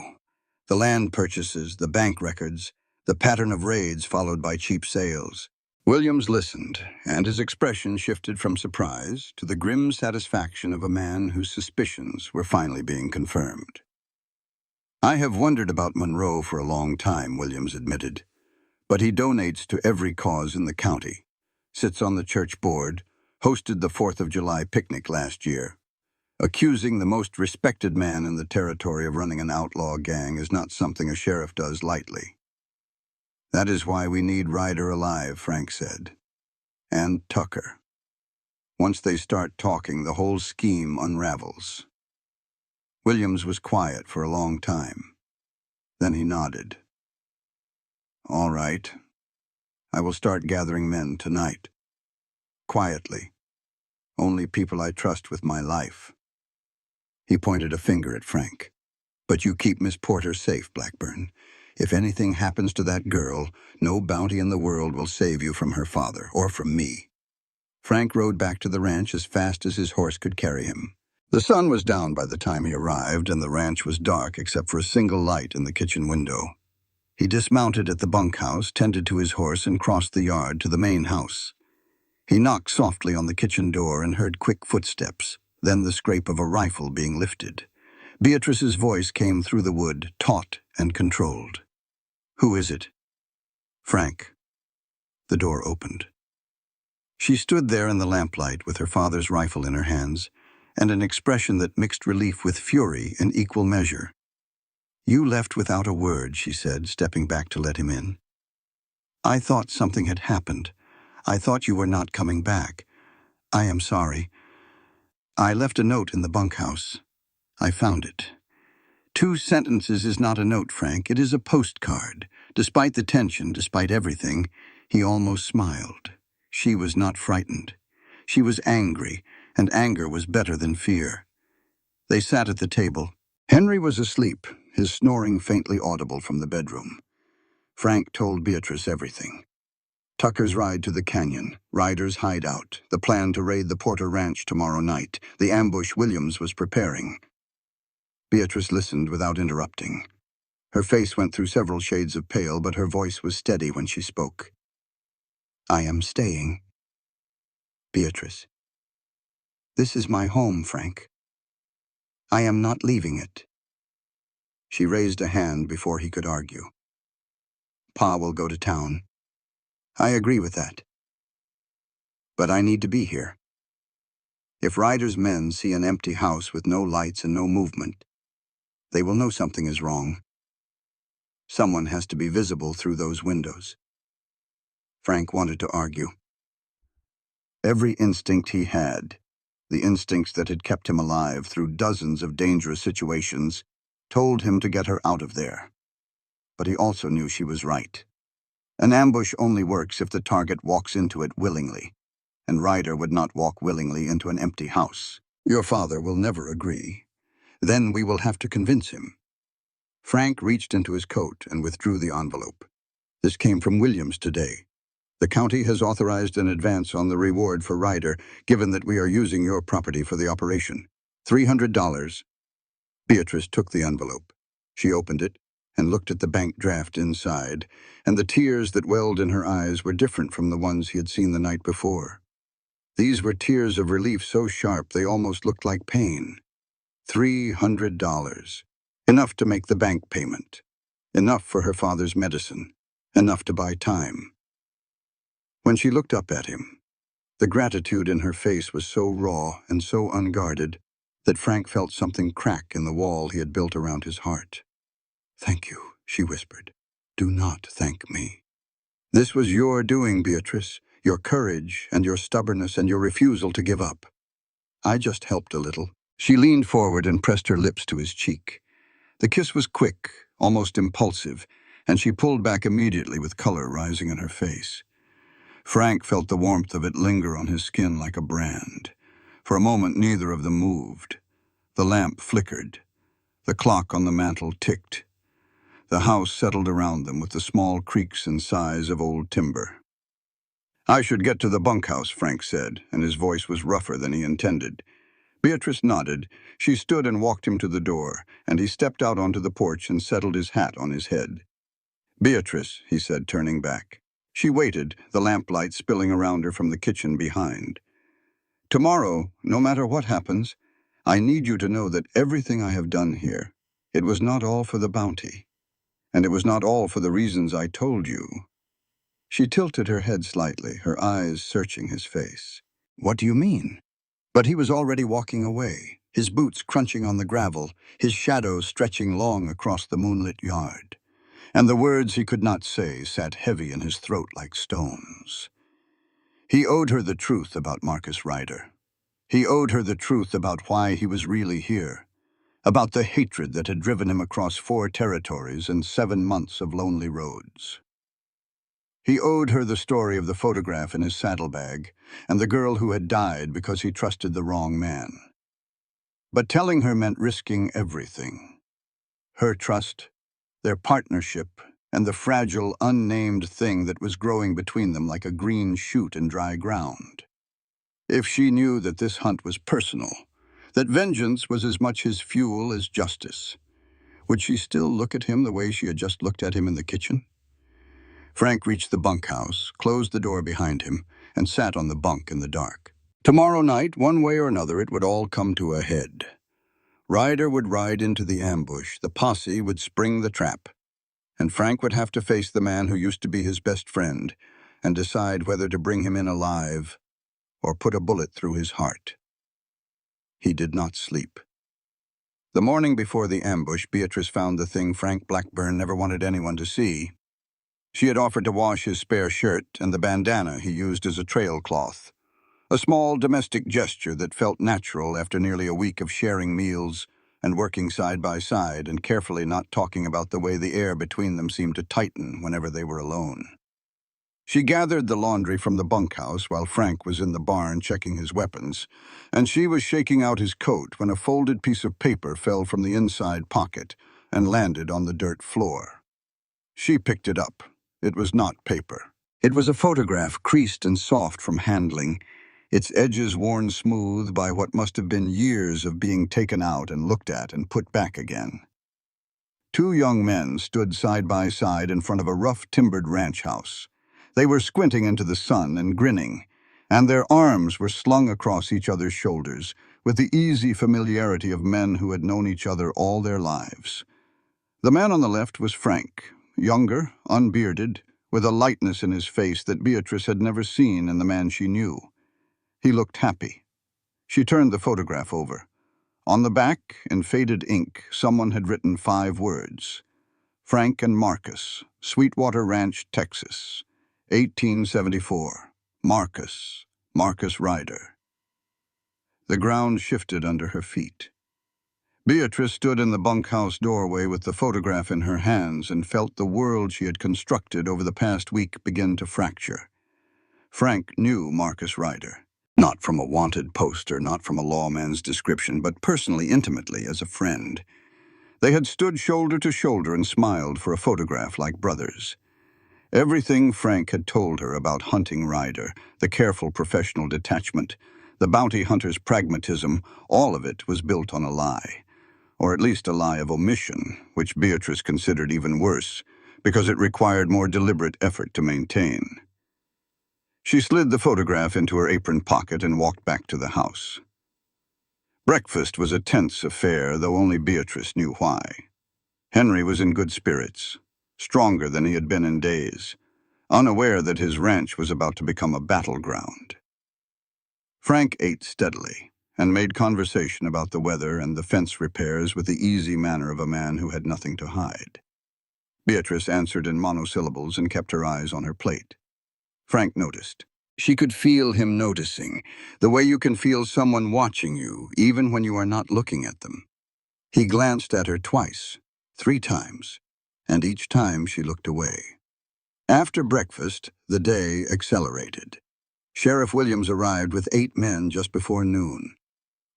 the land purchases, the bank records, the pattern of raids followed by cheap sales. Williams listened, and his expression shifted from surprise to the grim satisfaction of a man whose suspicions were finally being confirmed. I have wondered about Monroe for a long time, Williams admitted, but he donates to every cause in the county, sits on the church board, hosted the 4th of July picnic last year. Accusing the most respected man in the territory of running an outlaw gang is not something a sheriff does lightly. That is why we need Ryder alive, Frank said. And Tucker. Once they start talking, the whole scheme unravels. Williams was quiet for a long time. Then he nodded. All right. I will start gathering men tonight. Quietly. Only people I trust with my life. He pointed a finger at Frank. But you keep Miss Porter safe, Blackburn. If anything happens to that girl, no bounty in the world will save you from her father, or from me. Frank rode back to the ranch as fast as his horse could carry him. The sun was down by the time he arrived, and the ranch was dark except for a single light in the kitchen window. He dismounted at the bunkhouse, tended to his horse, and crossed the yard to the main house. He knocked softly on the kitchen door and heard quick footsteps, then the scrape of a rifle being lifted. Beatrice's voice came through the wood, taut and controlled. Who is it? Frank. The door opened. She stood there in the lamplight with her father's rifle in her hands, and an expression that mixed relief with fury in equal measure. You left without a word, she said, stepping back to let him in. I thought something had happened. I thought you were not coming back. I am sorry. I left a note in the bunkhouse. I found it. 2 sentences is not a note, Frank. It is a postcard. Despite the tension, despite everything, he almost smiled. She was not frightened. She was angry, and anger was better than fear. They sat at the table. Henry was asleep, his snoring faintly audible from the bedroom. Frank told Beatrice everything. Tucker's ride to the canyon, Ryder's hideout, the plan to raid the Porter Ranch tomorrow night, the ambush Williams was preparing. Beatrice listened without interrupting. Her face went through several shades of pale, but her voice was steady when she spoke. I am staying. Beatrice. This is my home, Frank. I am not leaving it. She raised a hand before he could argue. Pa will go to town. I agree with that. But I need to be here. If Ryder's men see an empty house with no lights and no movement, they will know something is wrong. Someone has to be visible through those windows. Frank wanted to argue. Every instinct he had, the instincts that had kept him alive through dozens of dangerous situations, told him to get her out of there. But he also knew she was right. An ambush only works if the target walks into it willingly, and Ryder would not walk willingly into an empty house. Your father will never agree. Then we will have to convince him. Frank reached into his coat and withdrew the envelope. This came from Williams today. The county has authorized an advance on the reward for Ryder, given that we are using your property for the operation. $300. Beatrice took the envelope. She opened it and looked at the bank draft inside, and the tears that welled in her eyes were different from the ones he had seen the night before. These were tears of relief so sharp they almost looked like pain. $300. Enough to make the bank payment. Enough for her father's medicine. Enough to buy time. When she looked up at him, the gratitude in her face was so raw and so unguarded that Frank felt something crack in the wall he had built around his heart. Thank you, she whispered. Do not thank me. This was your doing, Beatrice, your courage and your stubbornness and your refusal to give up. I just helped a little. She leaned forward and pressed her lips to his cheek. The kiss was quick, almost impulsive, and she pulled back immediately with color rising in her face. Frank felt the warmth of it linger on his skin like a brand. For a moment, neither of them moved. The lamp flickered. The clock on the mantel ticked. The house settled around them with the small creaks and sighs of old timber. "I should get to the bunkhouse," Frank said, and his voice was rougher than he intended. Beatrice nodded. She stood and walked him to the door, and he stepped out onto the porch and settled his hat on his head. "Beatrice," he said, turning back. She waited, the lamplight spilling around her from the kitchen behind. "Tomorrow, no matter what happens, I need you to know that everything I have done here, it was not all for the bounty, and it was not all for the reasons I told you." She tilted her head slightly, her eyes searching his face. "What do you mean?" But he was already walking away, his boots crunching on the gravel, his shadow stretching long across the moonlit yard. And the words he could not say sat heavy in his throat like stones. He owed her the truth about Marcus Ryder. He owed her the truth about why he was really here, about the hatred that had driven him across 4 territories and 7 months of lonely roads. He owed her the story of the photograph in his saddlebag and the girl who had died because he trusted the wrong man. But telling her meant risking everything. Her trust, their partnership, and the fragile, unnamed thing that was growing between them like a green shoot in dry ground. If she knew that this hunt was personal, that vengeance was as much his fuel as justice, would she still look at him the way she had just looked at him in the kitchen? Frank reached the bunkhouse, closed the door behind him, and sat on the bunk in the dark. Tomorrow night, one way or another, it would all come to a head. Ryder would ride into the ambush, the posse would spring the trap, and Frank would have to face the man who used to be his best friend and decide whether to bring him in alive or put a bullet through his heart. He did not sleep. The morning before the ambush, Beatrice found the thing Frank Blackburn never wanted anyone to see. She had offered to wash his spare shirt and the bandana he used as a trail cloth, a small domestic gesture that felt natural after nearly a week of sharing meals and working side by side and carefully not talking about the way the air between them seemed to tighten whenever they were alone. She gathered the laundry from the bunkhouse while Frank was in the barn checking his weapons, and she was shaking out his coat when a folded piece of paper fell from the inside pocket and landed on the dirt floor. She picked it up. It was not paper. It was a photograph, creased and soft from handling, its edges worn smooth by what must have been years of being taken out and looked at and put back again. 2 young men stood side by side in front of a rough timbered ranch house. They were squinting into the sun and grinning, and their arms were slung across each other's shoulders with the easy familiarity of men who had known each other all their lives. The man on the left was Frank, younger, unbearded, with a lightness in his face that Beatrice had never seen in the man she knew. He looked happy. She turned the photograph over. On the back, in faded ink, someone had written 5 words. Frank and Marcus, Sweetwater Ranch, Texas, 1874. Marcus Ryder. The ground shifted under her feet. Beatrice stood in the bunkhouse doorway with the photograph in her hands and felt the world she had constructed over the past week begin to fracture. Frank knew Marcus Ryder. Not from a wanted poster, not from a lawman's description, but personally, intimately, as a friend. They had stood shoulder to shoulder and smiled for a photograph like brothers. Everything Frank had told her about hunting Ryder, the careful professional detachment, the bounty hunter's pragmatism, all of it was built on a lie. Or at least a lie of omission, which Beatrice considered even worse, because it required more deliberate effort to maintain. She slid the photograph into her apron pocket and walked back to the house. Breakfast was a tense affair, though only Beatrice knew why. Henry was in good spirits, stronger than he had been in days, unaware that his ranch was about to become a battleground. Frank ate steadily and made conversation about the weather and the fence repairs with the easy manner of a man who had nothing to hide. Beatrice answered in monosyllables and kept her eyes on her plate. Frank noticed. She could feel him noticing, the way you can feel someone watching you, even when you are not looking at them. He glanced at her twice, 3 times, and each time she looked away. After breakfast, the day accelerated. Sheriff Williams arrived with 8 men just before noon.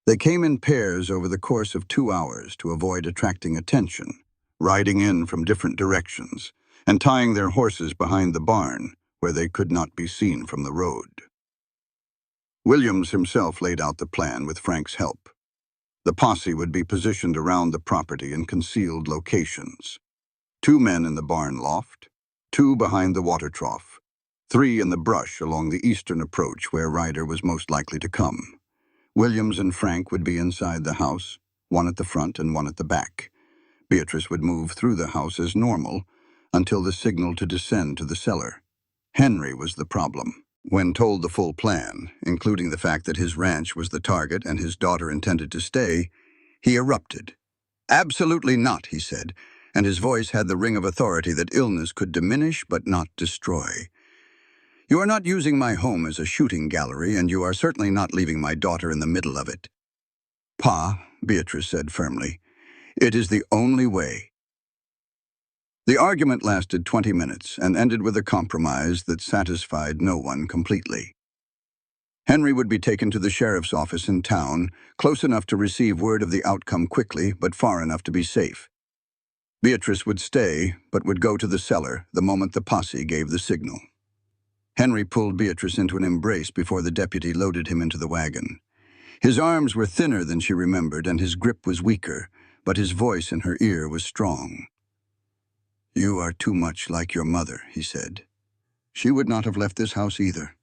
They came in pairs over the course of 2 hours to avoid attracting attention, riding in from different directions, and tying their horses behind the barn where they could not be seen from the road. Williams himself laid out the plan with Frank's help. The posse would be positioned around the property in concealed locations. 2 men in the barn loft, 2 behind the water trough, 3 in the brush along the eastern approach where Ryder was most likely to come. Williams and Frank would be inside the house, 1 at the front and 1 at the back. Beatrice would move through the house as normal until the signal to descend to the cellar. Henry was the problem. When told the full plan, including the fact that his ranch was the target and his daughter intended to stay, he erupted. "Absolutely not," he said, and his voice had the ring of authority that illness could diminish but not destroy. "You are not using my home as a shooting gallery, and you are certainly not leaving my daughter in the middle of it." "Pa," Beatrice said firmly, "it is the only way." The argument lasted 20 minutes and ended with a compromise that satisfied no one completely. Henry would be taken to the sheriff's office in town, close enough to receive word of the outcome quickly, but far enough to be safe. Beatrice would stay, but would go to the cellar the moment the posse gave the signal. Henry pulled Beatrice into an embrace before the deputy loaded him into the wagon. His arms were thinner than she remembered, and his grip was weaker, but his voice in her ear was strong. "You are too much like your mother," he said. "She would not have left this house either."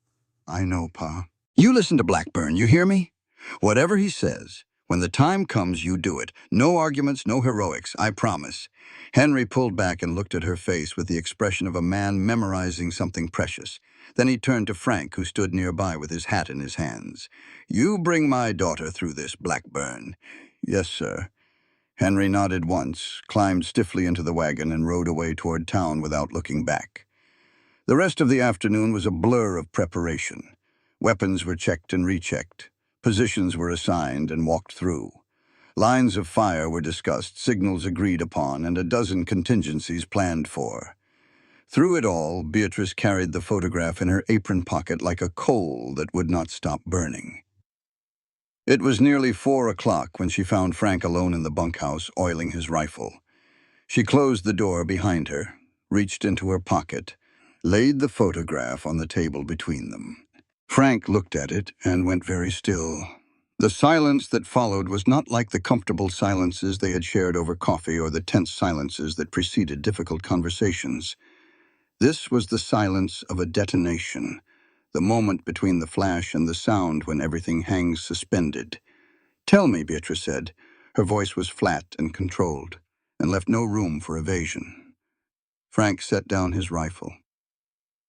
"I know, Pa." "You listen to Blackburn, you hear me? Whatever he says, when the time comes, you do it. No arguments, no heroics, I promise." Henry pulled back and looked at her face with the expression of a man memorizing something precious. Then he turned to Frank, who stood nearby with his hat in his hands. "You bring my daughter through this, Blackburn." "Yes, sir." Henry nodded once, climbed stiffly into the wagon, and rode away toward town without looking back. The rest of the afternoon was a blur of preparation. Weapons were checked and rechecked. Positions were assigned and walked through. Lines of fire were discussed, signals agreed upon, and a dozen contingencies planned for. Through it all, Beatrice carried the photograph in her apron pocket like a coal that would not stop burning. It was nearly 4 o'clock when she found Frank alone in the bunkhouse, oiling his rifle. She closed the door behind her, reached into her pocket, laid the photograph on the table between them. Frank looked at it and went very still. The silence that followed was not like the comfortable silences they had shared over coffee or the tense silences that preceded difficult conversations. This was the silence of a detonation, the moment between the flash and the sound when everything hangs suspended. "Tell me," Beatrice said. Her voice was flat and controlled, and left no room for evasion. Frank set down his rifle.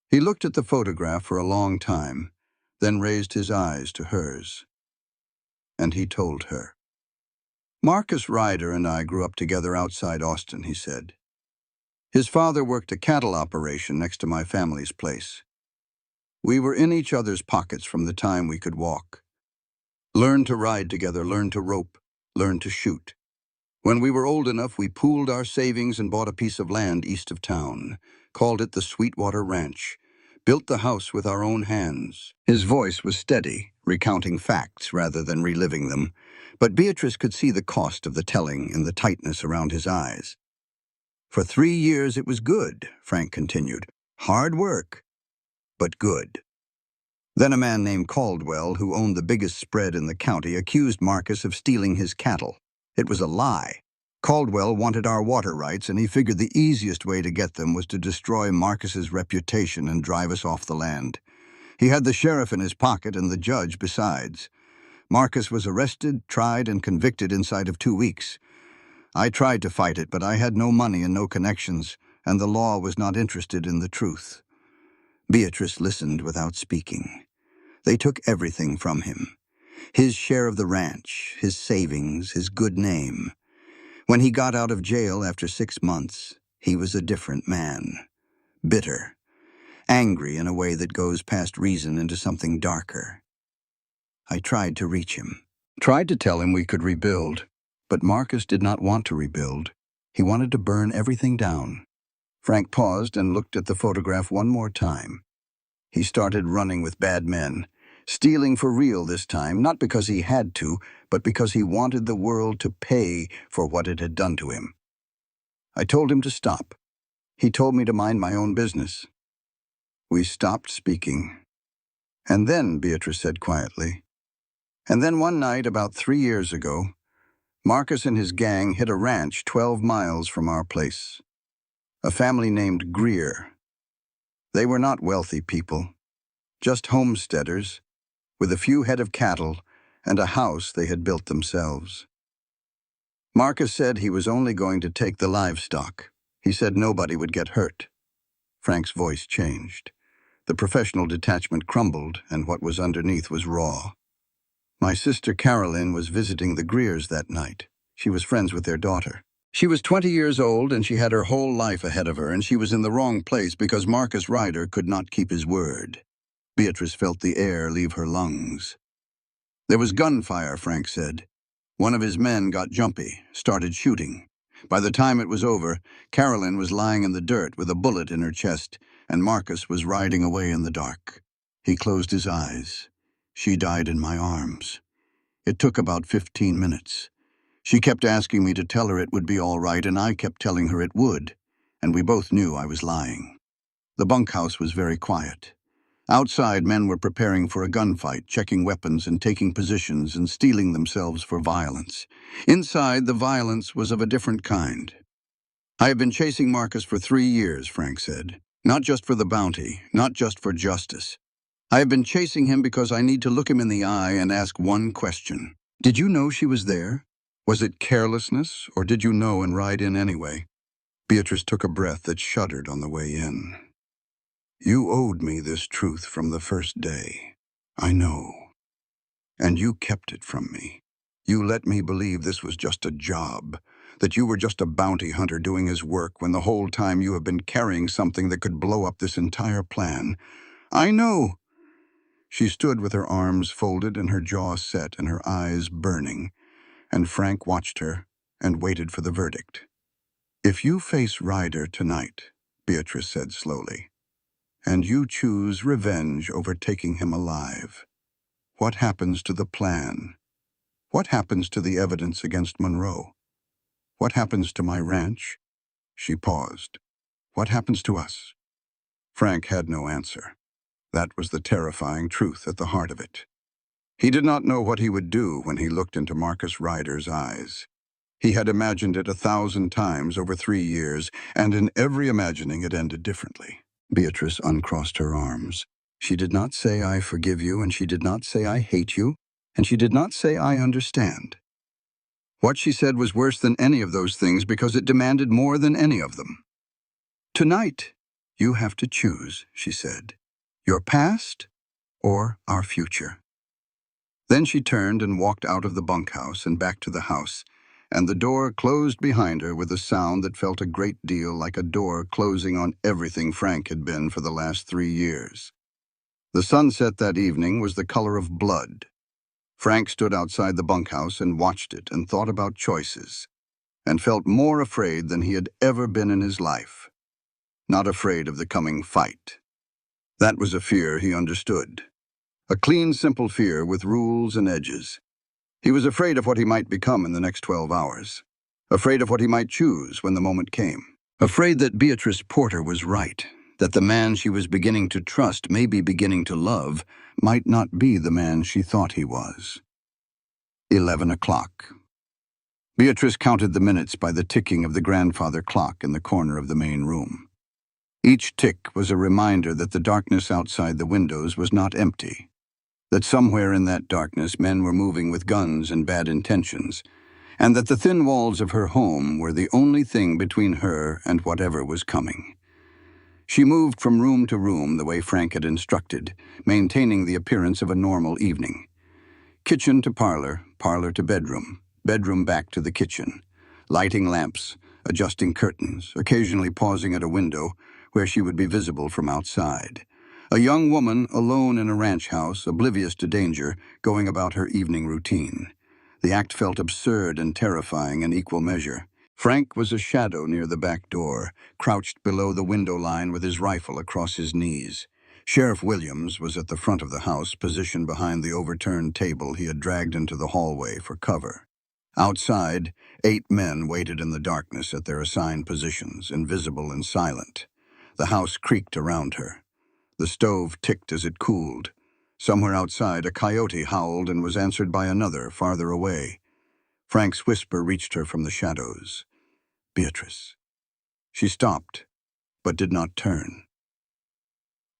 He looked at the photograph for a long time, then raised his eyes to hers. And he told her. "Marcus Ryder and I grew up together outside Austin," he said. "His father worked a cattle operation next to my family's place. We were in each other's pockets from the time we could walk. Learned to ride together, learned to rope, learned to shoot. When we were old enough, we pooled our savings and bought a piece of land east of town, called it the Sweetwater Ranch, built the house with our own hands." His voice was steady, recounting facts rather than reliving them, but Beatrice could see the cost of the telling in the tightness around his eyes. "For 3 years it was good," Frank continued. "Hard work, but good. Then a man named Caldwell, who owned the biggest spread in the county, accused Marcus of stealing his cattle. It was a lie. Caldwell wanted our water rights, and he figured the easiest way to get them was to destroy Marcus's reputation and drive us off the land. He had the sheriff in his pocket and the judge besides. Marcus was arrested, tried, and convicted inside of 2 weeks. I tried to fight it, but I had no money and no connections, and the law was not interested in the truth." Beatrice listened without speaking. They took everything from him. His share of the ranch, his savings, his good name. When he got out of jail after 6 months, he was a different man. Bitter. Angry in a way that goes past reason into something darker. I tried to reach him. Tried to tell him we could rebuild. But Marcus did not want to rebuild. He wanted to burn everything down. Frank paused and looked at the photograph one more time. He started running with bad men, stealing for real this time, not because he had to, but because he wanted the world to pay for what it had done to him. I told him to stop. He told me to mind my own business. We stopped speaking. And then, Beatrice said quietly, and then one night, about 3 years ago, Marcus and his gang hit a ranch 12 miles from our place. A family named Greer. They were not wealthy people, just homesteaders, with a few head of cattle and a house they had built themselves. Marcus said he was only going to take the livestock. He said nobody would get hurt. Frank's voice changed. The professional detachment crumbled, and what was underneath was raw. My sister Carolyn was visiting the Greers that night. She was friends with their daughter. She was 20 years old, and she had her whole life ahead of her, and she was in the wrong place because Marcus Ryder could not keep his word. Beatrice felt the air leave her lungs. There was gunfire, Frank said. One of his men got jumpy, started shooting. By the time it was over, Carolyn was lying in the dirt with a bullet in her chest, and Marcus was riding away in the dark. He closed his eyes. She died in my arms. It took about 15 minutes. She kept asking me to tell her it would be all right, and I kept telling her it would, and we both knew I was lying. The bunkhouse was very quiet. Outside, men were preparing for a gunfight, checking weapons and taking positions and steeling themselves for violence. Inside, the violence was of a different kind. I have been chasing Marcus for 3 years, Frank said. Not just for the bounty, not just for justice. I have been chasing him because I need to look him in the eye and ask one question. Did you know she was there? Was it carelessness, or did you know and ride in anyway? Beatrice took a breath that shuddered on the way in. You owed me this truth from the first day. I know. And you kept it from me. You let me believe this was just a job, that you were just a bounty hunter doing his work when the whole time you have been carrying something that could blow up this entire plan. I know. She stood with her arms folded and her jaw set and her eyes burning, and Frank watched her and waited for the verdict. If you face Ryder tonight, Beatrice said slowly, and you choose revenge over taking him alive, what happens to the plan? What happens to the evidence against Monroe? What happens to my ranch? She paused. What happens to us? Frank had no answer. That was the terrifying truth at the heart of it. He did not know what he would do when he looked into Marcus Ryder's eyes. He had imagined it 1,000 times over 3 years, and in every imagining it ended differently. Beatrice uncrossed her arms. She did not say, I forgive you, and she did not say, I hate you, and she did not say, I understand. What she said was worse than any of those things because it demanded more than any of them. Tonight, you have to choose, she said, your past or our future. Then she turned and walked out of the bunkhouse and back to the house, and the door closed behind her with a sound that felt a great deal like a door closing on everything Frank had been for the last 3 years. The sunset that evening was the color of blood. Frank stood outside the bunkhouse and watched it and thought about choices, and felt more afraid than he had ever been in his life. Not afraid of the coming fight. That was a fear he understood. A clean, simple fear with rules and edges. He was afraid of what he might become in the next 12 hours. Afraid of what he might choose when the moment came. Afraid that Beatrice Porter was right, that the man she was beginning to trust, maybe beginning to love, might not be the man she thought he was. 11 o'clock. Beatrice counted the minutes by the ticking of the grandfather clock in the corner of the main room. Each tick was a reminder that the darkness outside the windows was not empty, that somewhere in that darkness men were moving with guns and bad intentions, and that the thin walls of her home were the only thing between her and whatever was coming. She moved from room to room the way Frank had instructed, maintaining the appearance of a normal evening. Kitchen to parlor, parlor to bedroom, bedroom back to the kitchen, lighting lamps, adjusting curtains, occasionally pausing at a window where she would be visible from outside. A young woman alone in a ranch house, oblivious to danger, going about her evening routine. The act felt absurd and terrifying in equal measure. Frank was a shadow near the back door, crouched below the window line with his rifle across his knees. Sheriff Williams was at the front of the house, positioned behind the overturned table he had dragged into the hallway for cover. Outside, 8 men waited in the darkness at their assigned positions, invisible and silent. The house creaked around her. The stove ticked as it cooled. Somewhere outside, a coyote howled and was answered by another, farther away. Frank's whisper reached her from the shadows. "Beatrice." She stopped, but did not turn.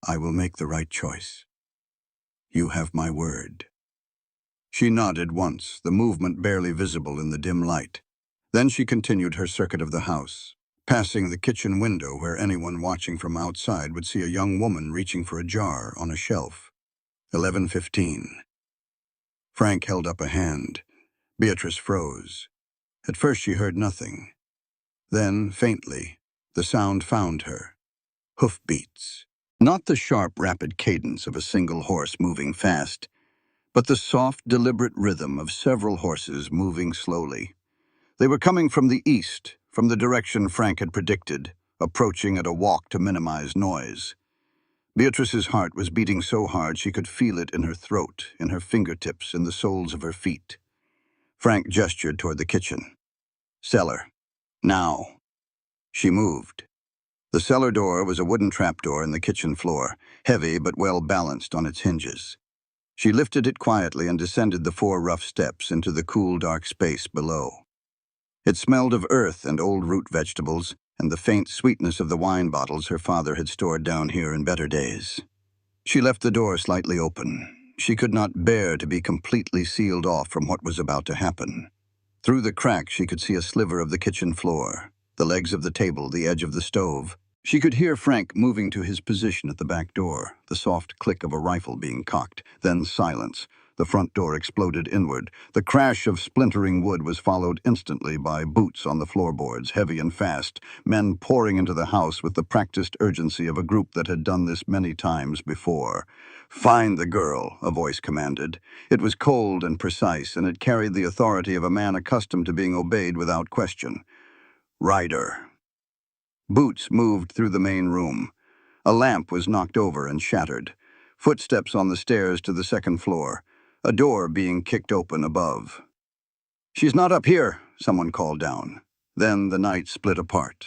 "I will make the right choice. You have my word." She nodded once, the movement barely visible in the dim light. Then she continued her circuit of the house, passing the kitchen window where anyone watching from outside would see a young woman reaching for a jar on a shelf. 11:15. Frank held up a hand. Beatrice froze. At first she heard nothing. Then, faintly, the sound found her. Hoofbeats. Not the sharp, rapid cadence of a single horse moving fast, but the soft, deliberate rhythm of several horses moving slowly. They were coming from the east, from the direction Frank had predicted, approaching at a walk to minimize noise. Beatrice's heart was beating so hard she could feel it in her throat, in her fingertips, in the soles of her feet. Frank gestured toward the kitchen. "Cellar. Now." She moved. The cellar door was a wooden trapdoor in the kitchen floor, heavy but well balanced on its hinges. She lifted it quietly and descended the 4 rough steps into the cool, dark space below. It smelled of earth and old root vegetables, and the faint sweetness of the wine bottles her father had stored down here in better days. She left the door slightly open. She could not bear to be completely sealed off from what was about to happen. Through the crack she could see a sliver of the kitchen floor, the legs of the table, the edge of the stove. She could hear Frank moving to his position at the back door, the soft click of a rifle being cocked, then silence. The front door exploded inward. The crash of splintering wood was followed instantly by boots on the floorboards, heavy and fast, men pouring into the house with the practiced urgency of a group that had done this many times before. "Find the girl," a voice commanded. It was cold and precise, and it carried the authority of a man accustomed to being obeyed without question. "Ryder." Boots moved through the main room. A lamp was knocked over and shattered. Footsteps on the stairs to the second floor. A door being kicked open above. "She's not up here," someone called down. Then the night split apart.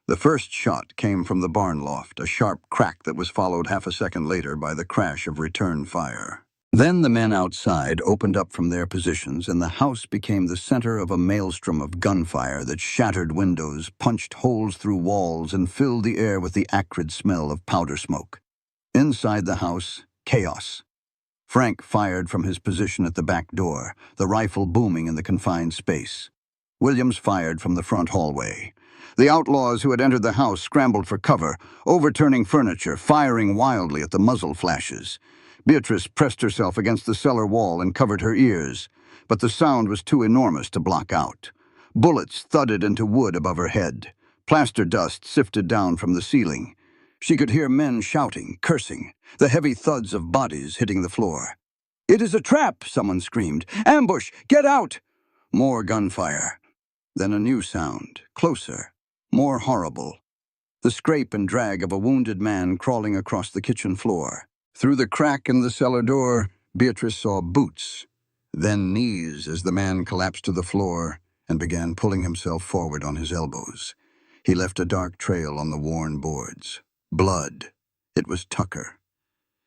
The first shot came from the barn loft, a sharp crack that was followed half a second later by the crash of return fire. Then the men outside opened up from their positions, and the house became the center of a maelstrom of gunfire that shattered windows, punched holes through walls, and filled the air with the acrid smell of powder smoke. Inside the house, chaos. Frank fired from his position at the back door, the rifle booming in the confined space. Williams fired from the front hallway. The outlaws who had entered the house scrambled for cover, overturning furniture, firing wildly at the muzzle flashes. Beatrice pressed herself against the cellar wall and covered her ears, but the sound was too enormous to block out. Bullets thudded into wood above her head. Plaster dust sifted down from the ceiling. She could hear men shouting, cursing, the heavy thuds of bodies hitting the floor. "It is a trap!" someone screamed. "Ambush! Get out!" More gunfire. Then a new sound, closer, more horrible. The scrape and drag of a wounded man crawling across the kitchen floor. Through the crack in the cellar door, Beatrice saw boots, then knees as the man collapsed to the floor and began pulling himself forward on his elbows. He left a dark trail on the worn boards. Blood. It was Tucker.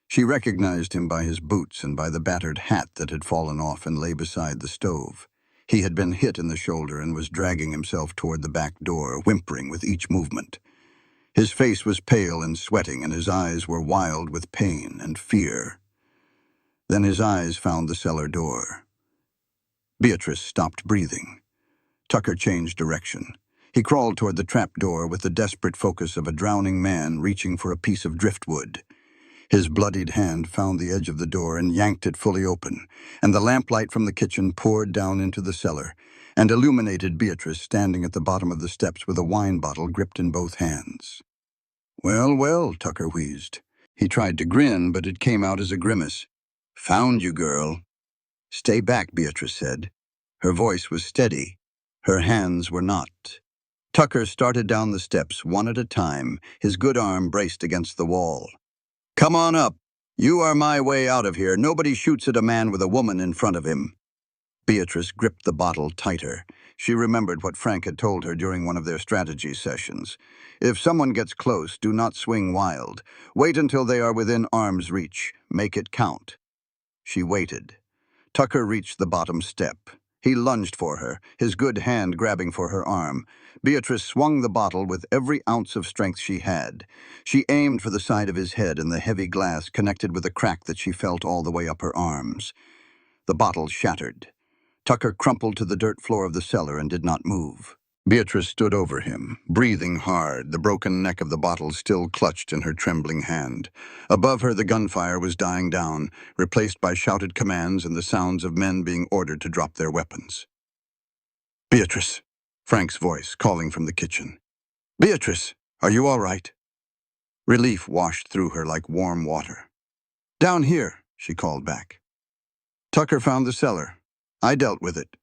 She recognized him by his boots and by the battered hat that had fallen off and lay beside the stove. He had been hit in the shoulder and was dragging himself toward the back door, whimpering with each movement. His face was pale and sweating, and his eyes were wild with pain and fear. Then his eyes found the cellar door. Beatrice stopped breathing. Tucker changed direction. He crawled toward the trap door with the desperate focus of a drowning man reaching for a piece of driftwood. His bloodied hand found the edge of the door and yanked it fully open, and the lamplight from the kitchen poured down into the cellar and illuminated Beatrice standing at the bottom of the steps with a wine bottle gripped in both hands. "Well, well," Tucker wheezed. He tried to grin, but it came out as a grimace. "Found you, girl." "Stay back," Beatrice said. Her voice was steady. Her hands were not. Tucker started down the steps one at a time, his good arm braced against the wall. Come on up. You are my way out of here. Nobody shoots at a man with a woman in front of him. Beatrice gripped the bottle tighter. She remembered what Frank had told her during one of their strategy sessions. If someone gets close, do not swing wild. Wait until they are within arm's reach. Make it count. She waited. Tucker reached the bottom step. He lunged for her, his good hand grabbing for her arm. Beatrice swung the bottle with every ounce of strength she had. She aimed for the side of his head, and the heavy glass connected with a crack that she felt all the way up her arms. The bottle shattered. Tucker crumpled to the dirt floor of the cellar and did not move. Beatrice stood over him, breathing hard, the broken neck of the bottle still clutched in her trembling hand. Above her, the gunfire was dying down, replaced by shouted commands and the sounds of men being ordered to drop their weapons. "Beatrice," Frank's voice calling from the kitchen. "Beatrice, are you all right?" Relief washed through her like warm water. "Down here," she called back. "Tucker found the cellar. I dealt with it."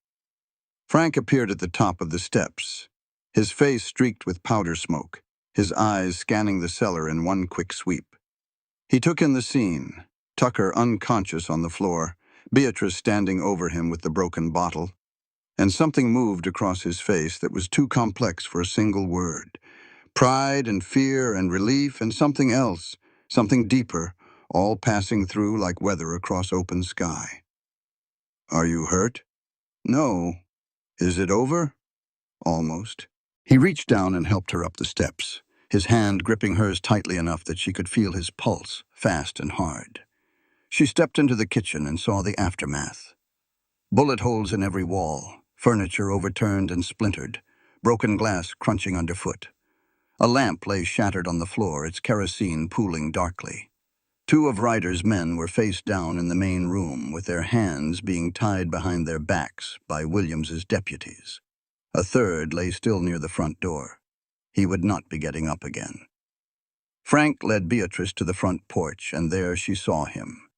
Frank appeared at the top of the steps, his face streaked with powder smoke, his eyes scanning the cellar in one quick sweep. He took in the scene, Tucker unconscious on the floor, Beatrice standing over him with the broken bottle, and something moved across his face that was too complex for a single word. Pride and fear and relief and something else, something deeper, all passing through like weather across open sky. "Are you hurt?" "No." "Is it over?" "Almost." He reached down and helped her up the steps, his hand gripping hers tightly enough that she could feel his pulse, fast and hard. She stepped into the kitchen and saw the aftermath. Bullet holes in every wall, furniture overturned and splintered, broken glass crunching underfoot. A lamp lay shattered on the floor, its kerosene pooling darkly. Two of Ryder's men were face down in the main room, with their hands being tied behind their backs by Williams's deputies. A third lay still near the front door. He would not be getting up again. Frank led Beatrice to the front porch, and there she saw him.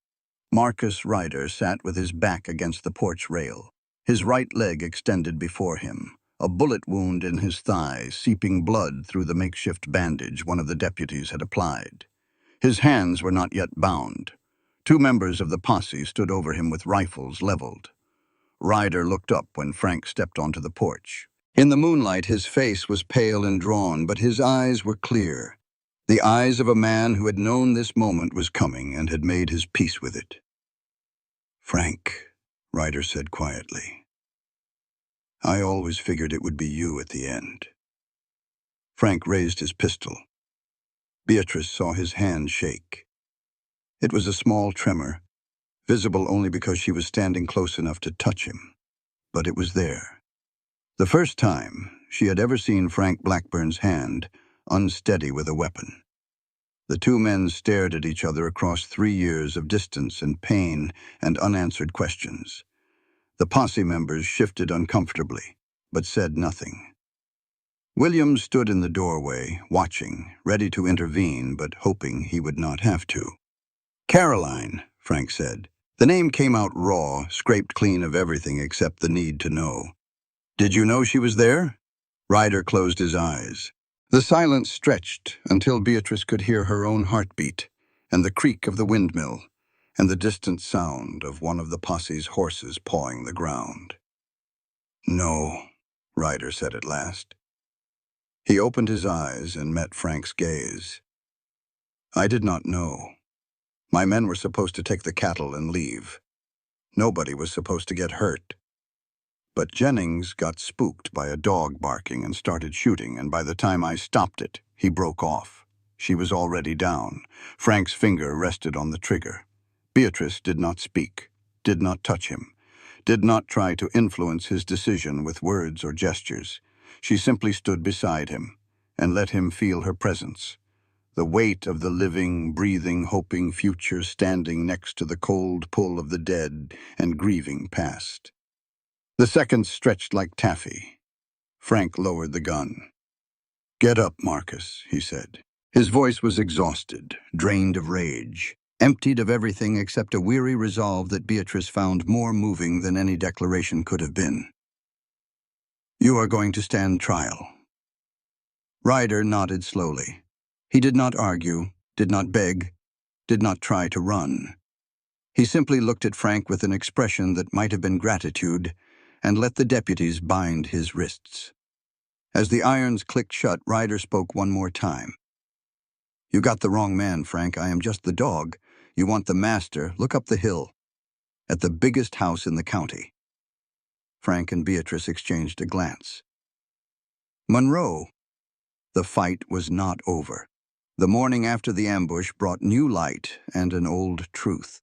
Marcus Ryder sat with his back against the porch rail, his right leg extended before him, a bullet wound in his thigh seeping blood through the makeshift bandage one of the deputies had applied. His hands were not yet bound. Two members of the posse stood over him with rifles leveled. Ryder looked up when Frank stepped onto the porch. In the moonlight, his face was pale and drawn, but his eyes were clear. The eyes of a man who had known this moment was coming and had made his peace with it. "Frank," Ryder said quietly, "I always figured it would be you at the end." Frank raised his pistol. Beatrice saw his hand shake. It was a small tremor, visible only because she was standing close enough to touch him. But it was there. The first time she had ever seen Frank Blackburn's hand unsteady with a weapon. The two men stared at each other across 3 years of distance and pain and unanswered questions. The posse members shifted uncomfortably, but said nothing. Williams stood in the doorway, watching, ready to intervene, but hoping he would not have to. "Caroline," Frank said. The name came out raw, scraped clean of everything except the need to know. "Did you know she was there?" Ryder closed his eyes. The silence stretched until Beatrice could hear her own heartbeat, and the creak of the windmill, and the distant sound of one of the posse's horses pawing the ground. "No," Ryder said at last. He opened his eyes and met Frank's gaze. "I did not know. My men were supposed to take the cattle and leave. Nobody was supposed to get hurt. But Jennings got spooked by a dog barking and started shooting, and by the time I stopped it, he broke off. She was already down. Frank's finger rested on the trigger. Beatrice did not speak, did not touch him, did not try to influence his decision with words or gestures. She simply stood beside him and let him feel her presence. The weight of the living, breathing, hoping future standing next to the cold pull of the dead and grieving past. The seconds stretched like taffy. Frank lowered the gun. "Get up, Marcus," he said. His voice was exhausted, drained of rage, emptied of everything except a weary resolve that Beatrice found more moving than any declaration could have been. "You are going to stand trial." Ryder nodded slowly. He did not argue, did not beg, did not try to run. He simply looked at Frank with an expression that might have been gratitude and let the deputies bind his wrists. As the irons clicked shut, Ryder spoke one more time. "You got the wrong man, Frank. I am just the dog. You want the master, look up the hill, at the biggest house in the county." Frank and Beatrice exchanged a glance. Monroe. The fight was not over. The morning after the ambush brought new light and an old truth.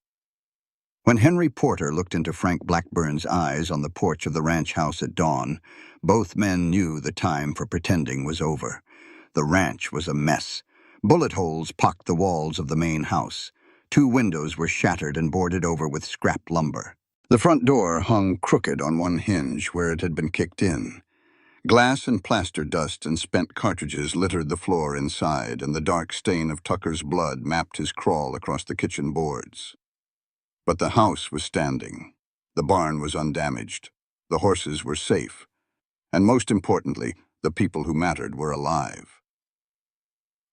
When Henry Porter looked into Frank Blackburn's eyes on the porch of the ranch house at dawn, both men knew the time for pretending was over. The ranch was a mess. Bullet holes pocked the walls of the main house. 2 windows were shattered and boarded over with scrap lumber. The front door hung crooked on one hinge where it had been kicked in. Glass and plaster dust and spent cartridges littered the floor inside, and the dark stain of Tucker's blood mapped his crawl across the kitchen boards. But the house was standing. The barn was undamaged. The horses were safe. And most importantly, the people who mattered were alive.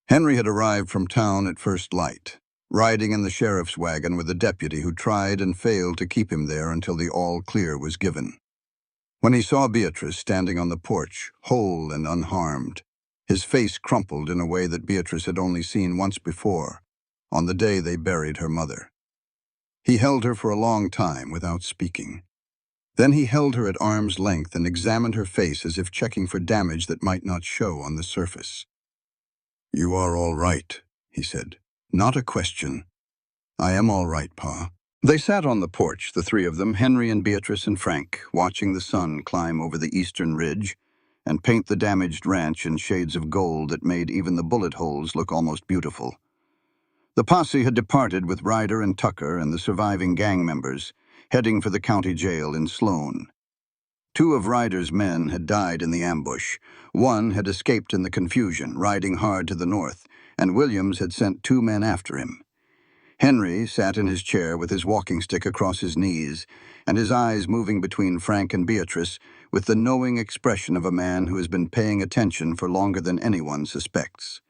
Henry had arrived from town at first light, riding in the sheriff's wagon with a deputy who tried and failed to keep him there until the all-clear was given. When he saw Beatrice standing on the porch, whole and unharmed, his face crumpled in a way that Beatrice had only seen once before, on the day they buried her mother. He held her for a long time without speaking. Then he held her at arm's length and examined her face as if checking for damage that might not show on the surface. "You are all right," he said. "Not a question." "I am all right, Pa." They sat on the porch, the 3 of them, Henry and Beatrice and Frank, watching the sun climb over the eastern ridge and paint the damaged ranch in shades of gold that made even the bullet holes look almost beautiful. The posse had departed with Ryder and Tucker and the surviving gang members, heading for the county jail in Sloan. 2 of Ryder's men had died in the ambush. 1 had escaped in the confusion, riding hard to the north, and Williams had sent 2 men after him. Henry sat in his chair with his walking stick across his knees, and his eyes moving between Frank and Beatrice with the knowing expression of a man who has been paying attention for longer than anyone suspects.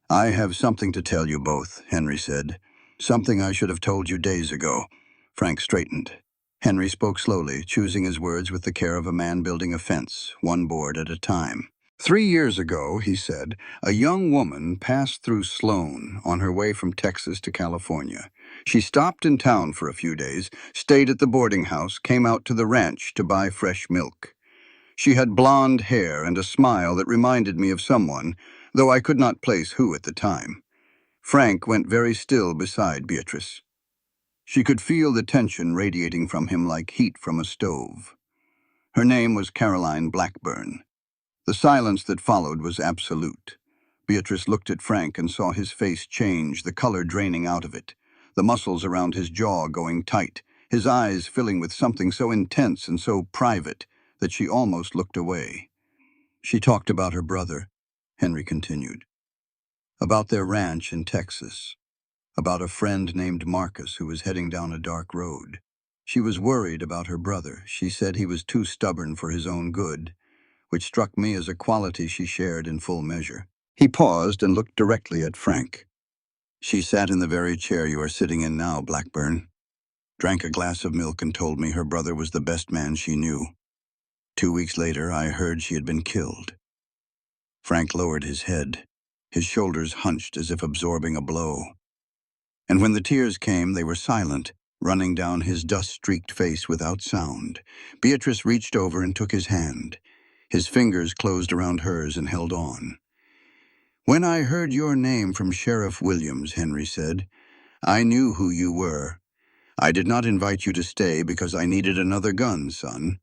"I have something to tell you both," Henry said. "Something I should have told you days ago." Frank straightened. Henry spoke slowly, choosing his words with the care of a man building a fence, one board at a time. "3 years ago," he said, "a young woman passed through Sloan on her way from Texas to California. She stopped in town for a few days, stayed at the boarding house, came out to the ranch to buy fresh milk. She had blonde hair and a smile that reminded me of someone, though I could not place who at the time." Frank went very still beside Beatrice. She could feel the tension radiating from him like heat from a stove. Her name was Caroline Blackburn. The silence that followed was absolute. Beatrice looked at Frank and saw his face change, the color draining out of it, the muscles around his jaw going tight, his eyes filling with something so intense and so private that she almost looked away. "She talked about her brother," Henry continued, "about their ranch in Texas, about a friend named Marcus who was heading down a dark road. She was worried about her brother. She said he was too stubborn for his own good, which struck me as a quality she shared in full measure." He paused and looked directly at Frank. "She sat in the very chair you are sitting in now, Blackburn. Drank a glass of milk and told me her brother was the best man she knew. 2 weeks later, I heard she had been killed." Frank lowered his head, his shoulders hunched as if absorbing a blow. And when the tears came, they were silent, running down his dust-streaked face without sound. Beatrice reached over and took his hand. His fingers closed around hers and held on. "When I heard your name from Sheriff Williams," Henry said, "I knew who you were. I did not invite you to stay because I needed another gun, son.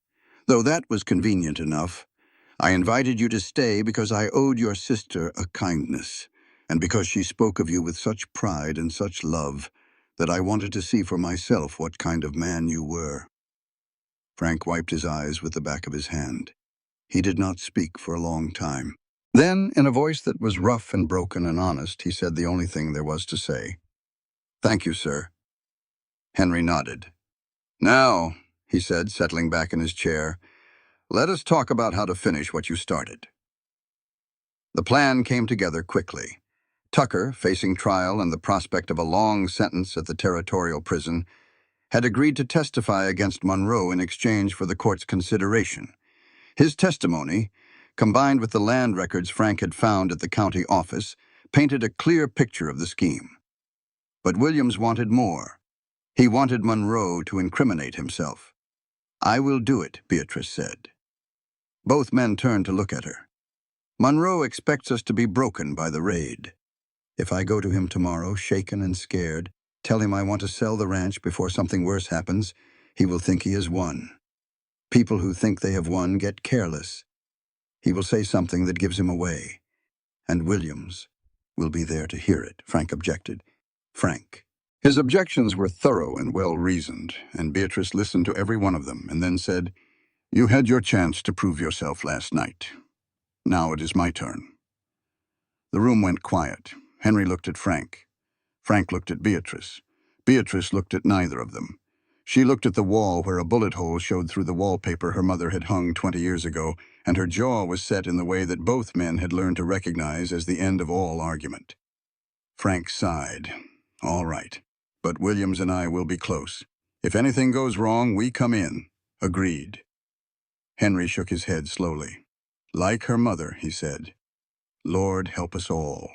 Though that was convenient enough. I invited you to stay because I owed your sister a kindness, and because she spoke of you with such pride and such love that I wanted to see for myself what kind of man you were." Frank wiped his eyes with the back of his hand. He did not speak for a long time. Then, in a voice that was rough and broken and honest, he said the only thing there was to say. "Thank you, sir." Henry nodded. "Now," he said, settling back in his chair, "let us talk about how to finish what you started." The plan came together quickly. Tucker, facing trial and the prospect of a long sentence at the territorial prison, had agreed to testify against Monroe in exchange for the court's consideration. His testimony, combined with the land records Frank had found at the county office, painted a clear picture of the scheme. But Williams wanted more. He wanted Monroe to incriminate himself. "I will do it," Beatrice said. Both men turned to look at her. "Monroe expects us to be broken by the raid. If I go to him tomorrow, shaken and scared, tell him I want to sell the ranch before something worse happens, he will think he has won. People who think they have won get careless. He will say something that gives him away. And Williams will be there to hear it," Frank objected. Frank. His objections were thorough and well-reasoned, and Beatrice listened to every one of them and then said, "You had your chance to prove yourself last night. Now it is my turn." The room went quiet. Henry looked at Frank. Frank looked at Beatrice. Beatrice looked at neither of them. She looked at the wall where a bullet hole showed through the wallpaper her mother had hung 20 years ago, and her jaw was set in the way that both men had learned to recognize as the end of all argument. Frank sighed. "All right, but Williams and I will be close. If anything goes wrong, we come in." "Agreed." Henry shook his head slowly. "Like her mother," he said. "Lord help us all."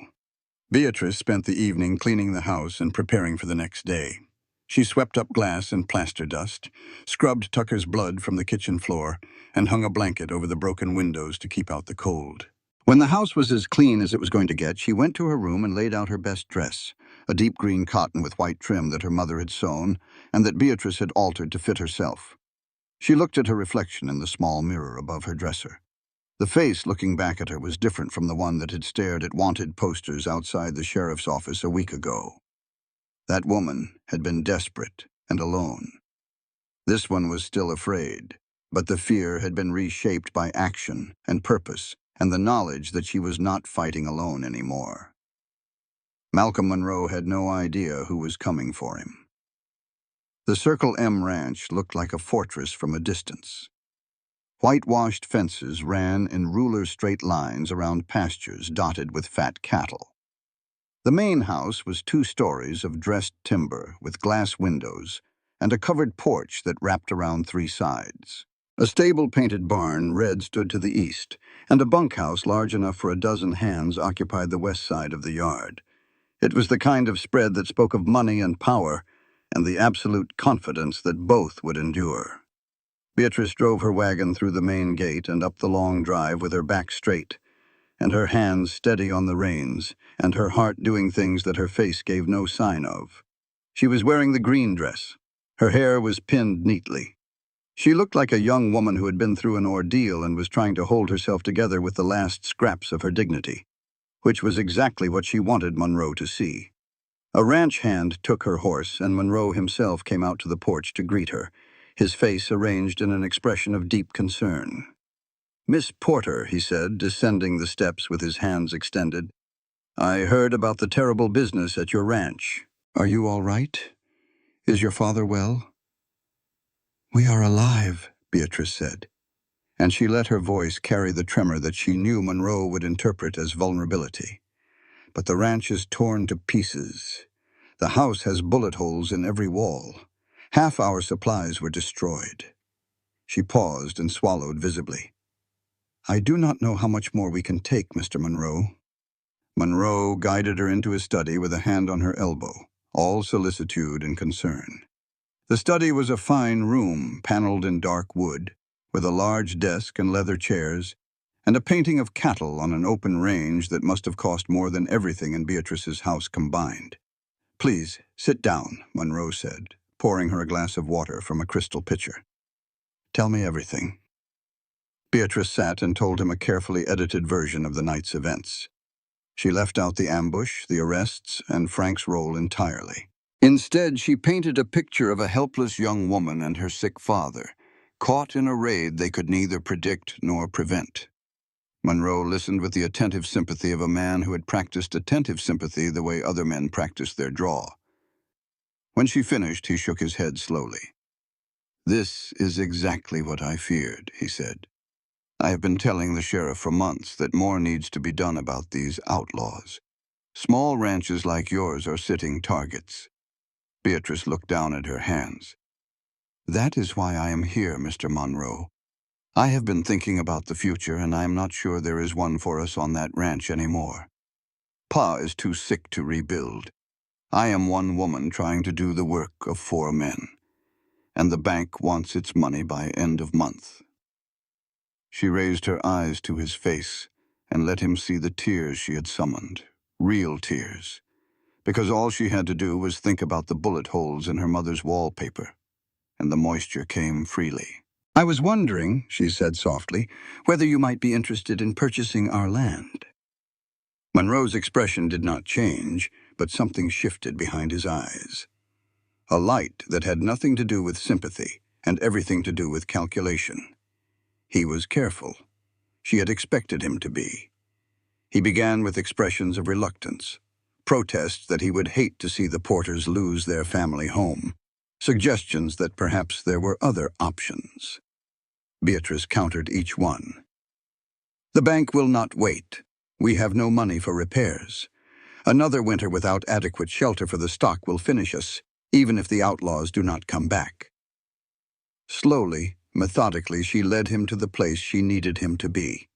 Beatrice spent the evening cleaning the house and preparing for the next day. She swept up glass and plaster dust, scrubbed Tucker's blood from the kitchen floor, and hung a blanket over the broken windows to keep out the cold. When the house was as clean as it was going to get, she went to her room and laid out her best dress, a deep green cotton with white trim that her mother had sewn and that Beatrice had altered to fit herself. She looked at her reflection in the small mirror above her dresser. The face looking back at her was different from the one that had stared at wanted posters outside the sheriff's office a week ago. That woman had been desperate and alone. This one was still afraid, but the fear had been reshaped by action and purpose and the knowledge that she was not fighting alone anymore. Malcolm Monroe had no idea who was coming for him. The Circle M Ranch looked like a fortress from a distance. Whitewashed fences ran in ruler-straight lines around pastures dotted with fat cattle. The main house was 2 stories of dressed timber with glass windows and a covered porch that wrapped around 3 sides. A stable-painted barn red stood to the east, and a bunkhouse large enough for 12 hands occupied the west side of the yard. It was the kind of spread that spoke of money and power and the absolute confidence that both would endure. Beatrice drove her wagon through the main gate and up the long drive with her back straight, and her hands steady on the reins, and her heart doing things that her face gave no sign of. She was wearing the green dress. Her hair was pinned neatly. She looked like a young woman who had been through an ordeal and was trying to hold herself together with the last scraps of her dignity, which was exactly what she wanted Monroe to see. A ranch hand took her horse, and Monroe himself came out to the porch to greet her, his face arranged in an expression of deep concern. "Miss Porter," he said, descending the steps with his hands extended, "I heard about the terrible business at your ranch. Are you all right? Is your father well?" "We are alive," Beatrice said, and she let her voice carry the tremor that she knew Monroe would interpret as vulnerability. "But the ranch is torn to pieces. The house has bullet holes in every wall. Half our supplies were destroyed." She paused and swallowed visibly. "I do not know how much more we can take, Mr. Monroe." Monroe guided her into his study with a hand on her elbow, all solicitude and concern. The study was a fine room, paneled in dark wood, with a large desk and leather chairs, and a painting of cattle on an open range that must have cost more than everything in Beatrice's house combined. "Please, sit down," Monroe said, pouring her a glass of water from a crystal pitcher. "Tell me everything." Beatrice sat and told him a carefully edited version of the night's events. She left out the ambush, the arrests, and Frank's role entirely. Instead, she painted a picture of a helpless young woman and her sick father, caught in a raid they could neither predict nor prevent. Monroe listened with the attentive sympathy of a man who had practiced attentive sympathy the way other men practiced their draw. When she finished, he shook his head slowly. "This is exactly what I feared," he said. "I have been telling the sheriff for months that more needs to be done about these outlaws. Small ranches like yours are sitting targets. Beatrice looked down at her hands. That is why I am here, Mr. Monroe. I have been thinking about the future, and I am not sure there is one for us on that ranch anymore. Pa is too sick to rebuild. I am one woman trying to do the work of 4 men, and the bank wants its money by end of month. She raised her eyes to his face and let him see the tears she had summoned, real tears, because all she had to do was think about the bullet holes in her mother's wallpaper, and the moisture came freely. I was wondering, she said softly, whether you might be interested in purchasing our land. Monroe's expression did not change, but something shifted behind his eyes. A light that had nothing to do with sympathy and everything to do with calculation. He was careful. She had expected him to be. He began with expressions of reluctance, protests that he would hate to see the Porters lose their family home, suggestions that perhaps there were other options. Beatrice countered each one. The bank will not wait. We have no money for repairs. Another winter without adequate shelter for the stock will finish us, even if the outlaws do not come back. Slowly, methodically, she led him to the place she needed him to be.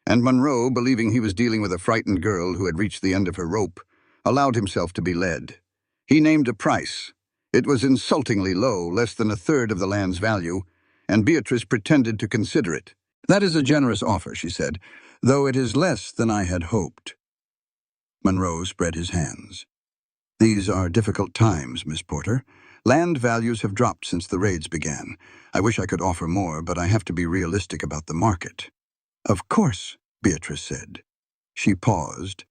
And Monroe, believing he was dealing with a frightened girl who had reached the end of her rope, allowed himself to be led. He named a price. It was insultingly low, less than a third of the land's value, and Beatrice pretended to consider it. That is a generous offer, she said, though it is less than I had hoped. Monroe spread his hands. These are difficult times, Miss Porter. Land values have dropped since the raids began. I wish I could offer more, but I have to be realistic about the market. Of course, Beatrice said. She paused,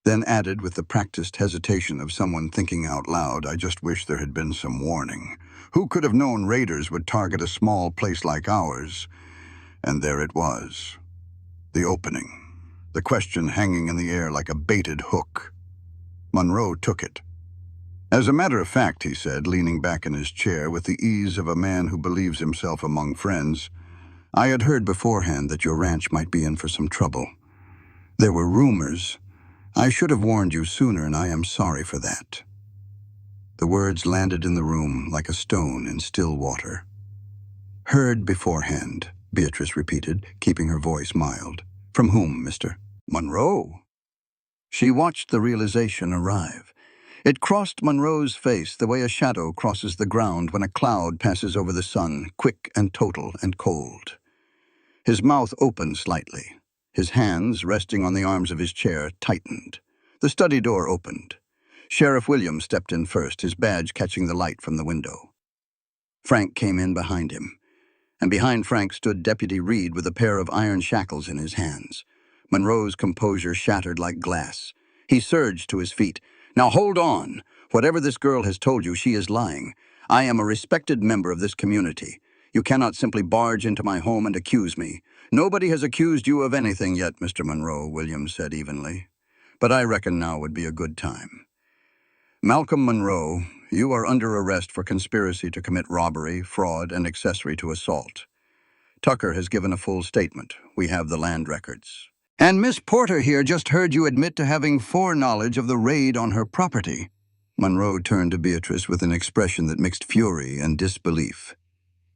then added with the practiced hesitation of someone thinking out loud, I just wish there had been some warning. Who could have known raiders would target a small place like ours? And there it was. The opening. The question hanging in the air like a baited hook. Monroe took it. As a matter of fact, he said, leaning back in his chair with the ease of a man who believes himself among friends, I had heard beforehand that your ranch might be in for some trouble. There were rumors. I should have warned you sooner, and I am sorry for that. The words landed in the room like a stone in still water. Heard beforehand, Beatrice repeated, keeping her voice mild. From whom, Mr. Monroe? She watched the realization arrive. It crossed Monroe's face the way a shadow crosses the ground when a cloud passes over the sun, quick and total and cold. His mouth opened slightly. His hands, resting on the arms of his chair, tightened. The study door opened. Sheriff Williams stepped in first, his badge catching the light from the window. Frank came in behind him, and behind Frank stood Deputy Reed with a pair of iron shackles in his hands. Monroe's composure shattered like glass. He surged to his feet. Now hold on. Whatever this girl has told you, she is lying. I am a respected member of this community. You cannot simply barge into my home and accuse me. Nobody has accused you of anything yet, Mr. Monroe, Williams said evenly. But I reckon now would be a good time. Malcolm Monroe, you are under arrest for conspiracy to commit robbery, fraud, and accessory to assault. Tucker has given a full statement. We have the land records. And Miss Porter here just heard you admit to having foreknowledge of the raid on her property. Monroe turned to Beatrice with an expression that mixed fury and disbelief.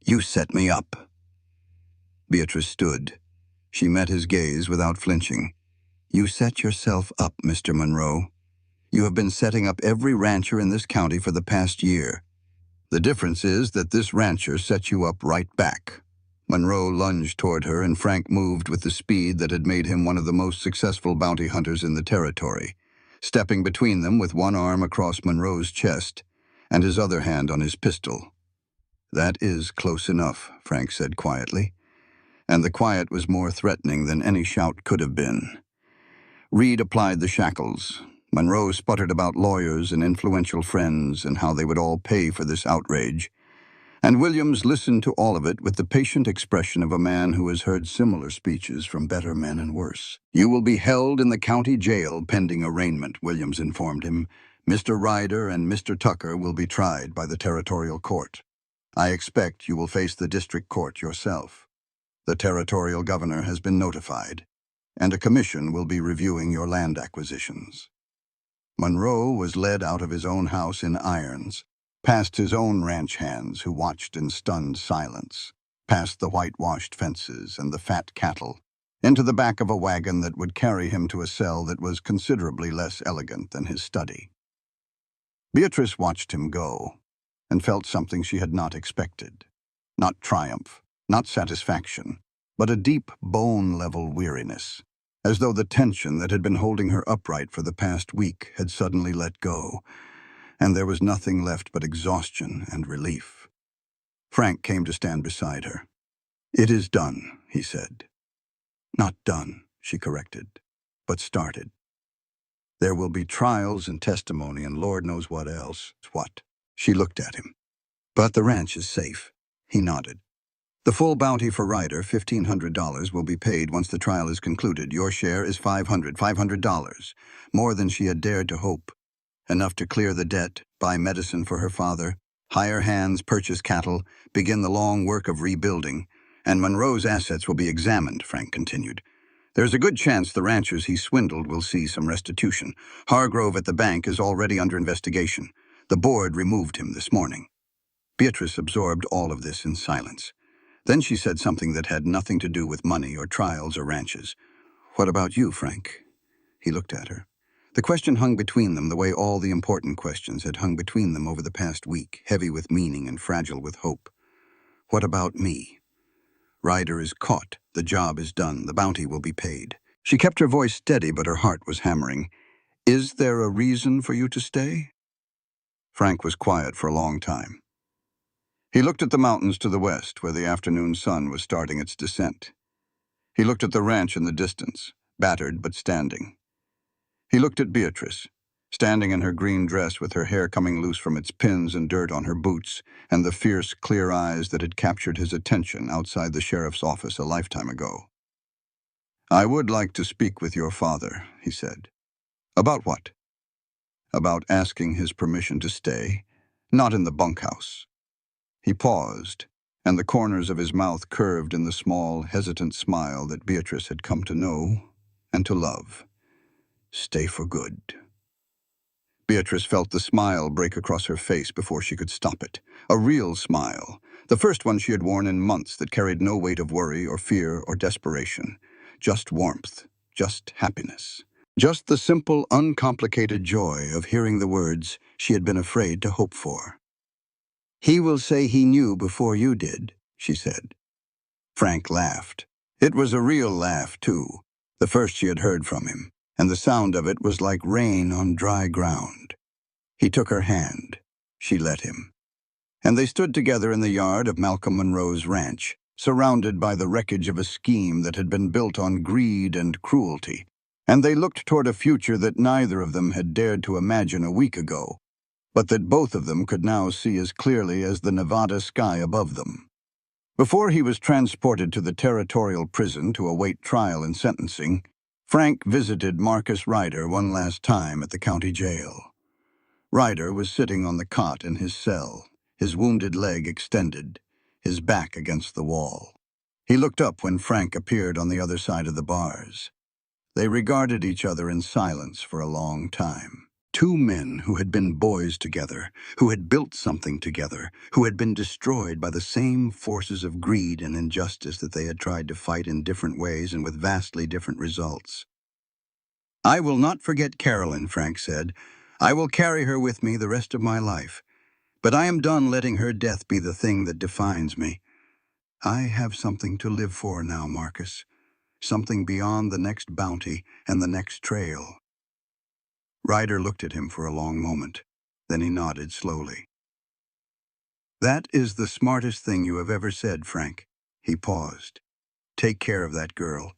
You set me up. Beatrice stood. She met his gaze without flinching. You set yourself up, Mr. Monroe. You have been setting up every rancher in this county for the past year. The difference is that this rancher set you up right back. Monroe lunged toward her, and Frank moved with the speed that had made him one of the most successful bounty hunters in the territory, stepping between them with one arm across Monroe's chest and his other hand on his pistol. That is close enough, Frank said quietly, and the quiet was more threatening than any shout could have been. Reed applied the shackles. Monroe sputtered about lawyers and influential friends and how they would all pay for this outrage, and Williams listened to all of it with the patient expression of a man who has heard similar speeches from better men and worse. You will be held in the county jail pending arraignment, Williams informed him. Mr. Ryder and Mr. Tucker will be tried by the territorial court. I expect you will face the district court yourself. The territorial governor has been notified, and a commission will be reviewing your land acquisitions. Monroe was led out of his own house in irons, past his own ranch hands who watched in stunned silence, past the whitewashed fences and the fat cattle, into the back of a wagon that would carry him to a cell that was considerably less elegant than his study. Beatrice watched him go and felt something she had not expected. Not triumph, not satisfaction, but a deep bone-level weariness, as though the tension that had been holding her upright for the past week had suddenly let go, and there was nothing left but exhaustion and relief. Frank came to stand beside her. "It is done," he said. "Not done," she corrected, "but started. There will be trials and testimony and Lord knows what else." "What?" She looked at him. "But the ranch is safe." He nodded. "The full bounty for Ryder, $1,500, will be paid once the trial is concluded. Your share is $500, more than she had dared to hope. Enough to clear the debt, buy medicine for her father, hire hands, purchase cattle, begin the long work of rebuilding. And Monroe's assets will be examined," Frank continued. "There's a good chance the ranchers he swindled will see some restitution. Hargrove at the bank is already under investigation. The board removed him this morning." Beatrice absorbed all of this in silence. Then she said something that had nothing to do with money or trials or ranches. "What about you, Frank?" He looked at her. The question hung between them the way all the important questions had hung between them over the past week, heavy with meaning and fragile with hope. "What about me? Ryder is caught. The job is done. The bounty will be paid." She kept her voice steady, but her heart was hammering. "Is there a reason for you to stay?" Frank was quiet for a long time. He looked at the mountains to the west, where the afternoon sun was starting its descent. He looked at the ranch in the distance, battered but standing. He looked at Beatrice, standing in her green dress with her hair coming loose from its pins and dirt on her boots, and the fierce, clear eyes that had captured his attention outside the sheriff's office a lifetime ago. "I would like to speak with your father," he said. "About what?" "About asking his permission to stay, not in the bunkhouse." He paused, and the corners of his mouth curved in the small, hesitant smile that Beatrice had come to know and to love. "Stay for good." Beatrice felt the smile break across her face before she could stop it. A real smile, the first one she had worn in months, that carried no weight of worry or fear or desperation. Just warmth, just happiness. Just the simple, uncomplicated joy of hearing the words she had been afraid to hope for. "He will say he knew before you did," she said. Frank laughed. It was a real laugh, too, the first she had heard from him, and the sound of it was like rain on dry ground. He took her hand. She let him. And they stood together in the yard of Malcolm Monroe's ranch, surrounded by the wreckage of a scheme that had been built on greed and cruelty, and they looked toward a future that neither of them had dared to imagine a week ago, but that both of them could now see as clearly as the Nevada sky above them. Before he was transported to the territorial prison to await trial and sentencing, Frank visited Marcus Ryder one last time at the county jail. Ryder was sitting on the cot in his cell, his wounded leg extended, his back against the wall. He looked up when Frank appeared on the other side of the bars. They regarded each other in silence for a long time. Two men who had been boys together, who had built something together, who had been destroyed by the same forces of greed and injustice that they had tried to fight in different ways and with vastly different results. "I will not forget Carolyn," Frank said. "I will carry her with me the rest of my life. But I am done letting her death be the thing that defines me. I have something to live for now, Marcus. Something beyond the next bounty and the next trail." Ryder looked at him for a long moment. Then he nodded slowly. "That is the smartest thing you have ever said, Frank." He paused. "Take care of that girl.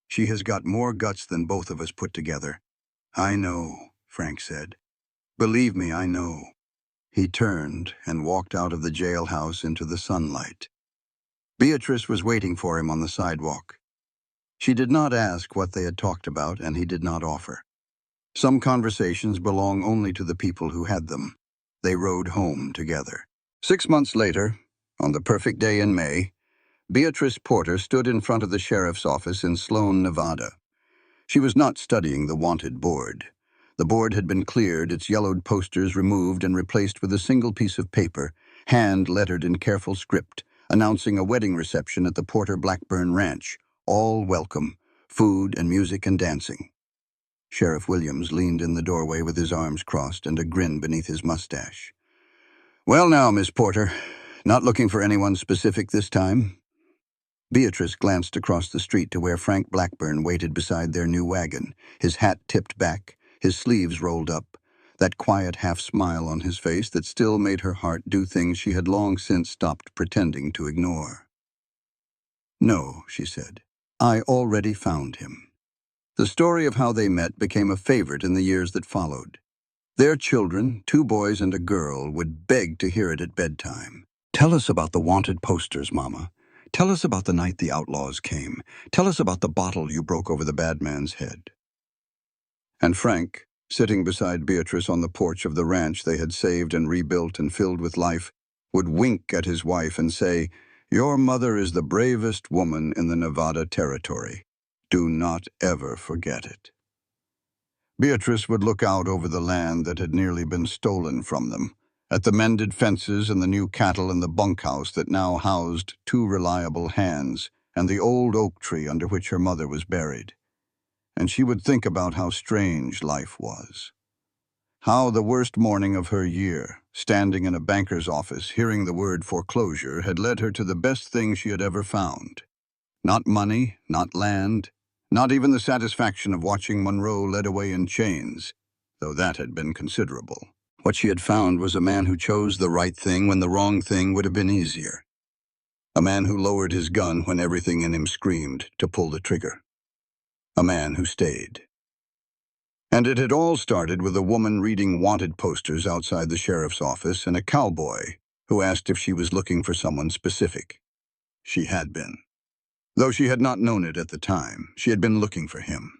She has got more guts than both of us put together." "I know," Frank said. "Believe me, I know." He turned and walked out of the jailhouse into the sunlight. Beatrice was waiting for him on the sidewalk. She did not ask what they had talked about, and he did not offer. Some conversations belong only to the people who had them. They rode home together. 6 months later, on the perfect day in May, Beatrice Porter stood in front of the sheriff's office in Sloan, Nevada. She was not studying the wanted board. The board had been cleared, its yellowed posters removed and replaced with a single piece of paper, hand-lettered in careful script, announcing a wedding reception at the Porter Blackburn Ranch. All welcome, food and music and dancing. Sheriff Williams leaned in the doorway with his arms crossed and a grin beneath his mustache. "Well now, Miss Porter, not looking for anyone specific this time?" Beatrice glanced across the street to where Frank Blackburn waited beside their new wagon, his hat tipped back, his sleeves rolled up, that quiet half-smile on his face that still made her heart do things she had long since stopped pretending to ignore. "No," she said. "I already found him." The story of how they met became a favorite in the years that followed. Their children, 2 boys and a girl, would beg to hear it at bedtime. "Tell us about the wanted posters, Mama. Tell us about the night the outlaws came. Tell us about the bottle you broke over the bad man's head." And Frank, sitting beside Beatrice on the porch of the ranch they had saved and rebuilt and filled with life, would wink at his wife and say, "Your mother is the bravest woman in the Nevada Territory. Do not ever forget it." Beatrice would look out over the land that had nearly been stolen from them, at the mended fences and the new cattle in the bunkhouse that now housed 2 reliable hands, and the old oak tree under which her mother was buried. And she would think about how strange life was. How the worst morning of her year, standing in a banker's office, hearing the word foreclosure, had led her to the best thing she had ever found. Not money, not land, not even the satisfaction of watching Monroe led away in chains, though that had been considerable. What she had found was a man who chose the right thing when the wrong thing would have been easier. A man who lowered his gun when everything in him screamed to pull the trigger. A man who stayed. And it had all started with a woman reading wanted posters outside the sheriff's office and a cowboy who asked if she was looking for someone specific. She had been. Though she had not known it at the time, she had been looking for him.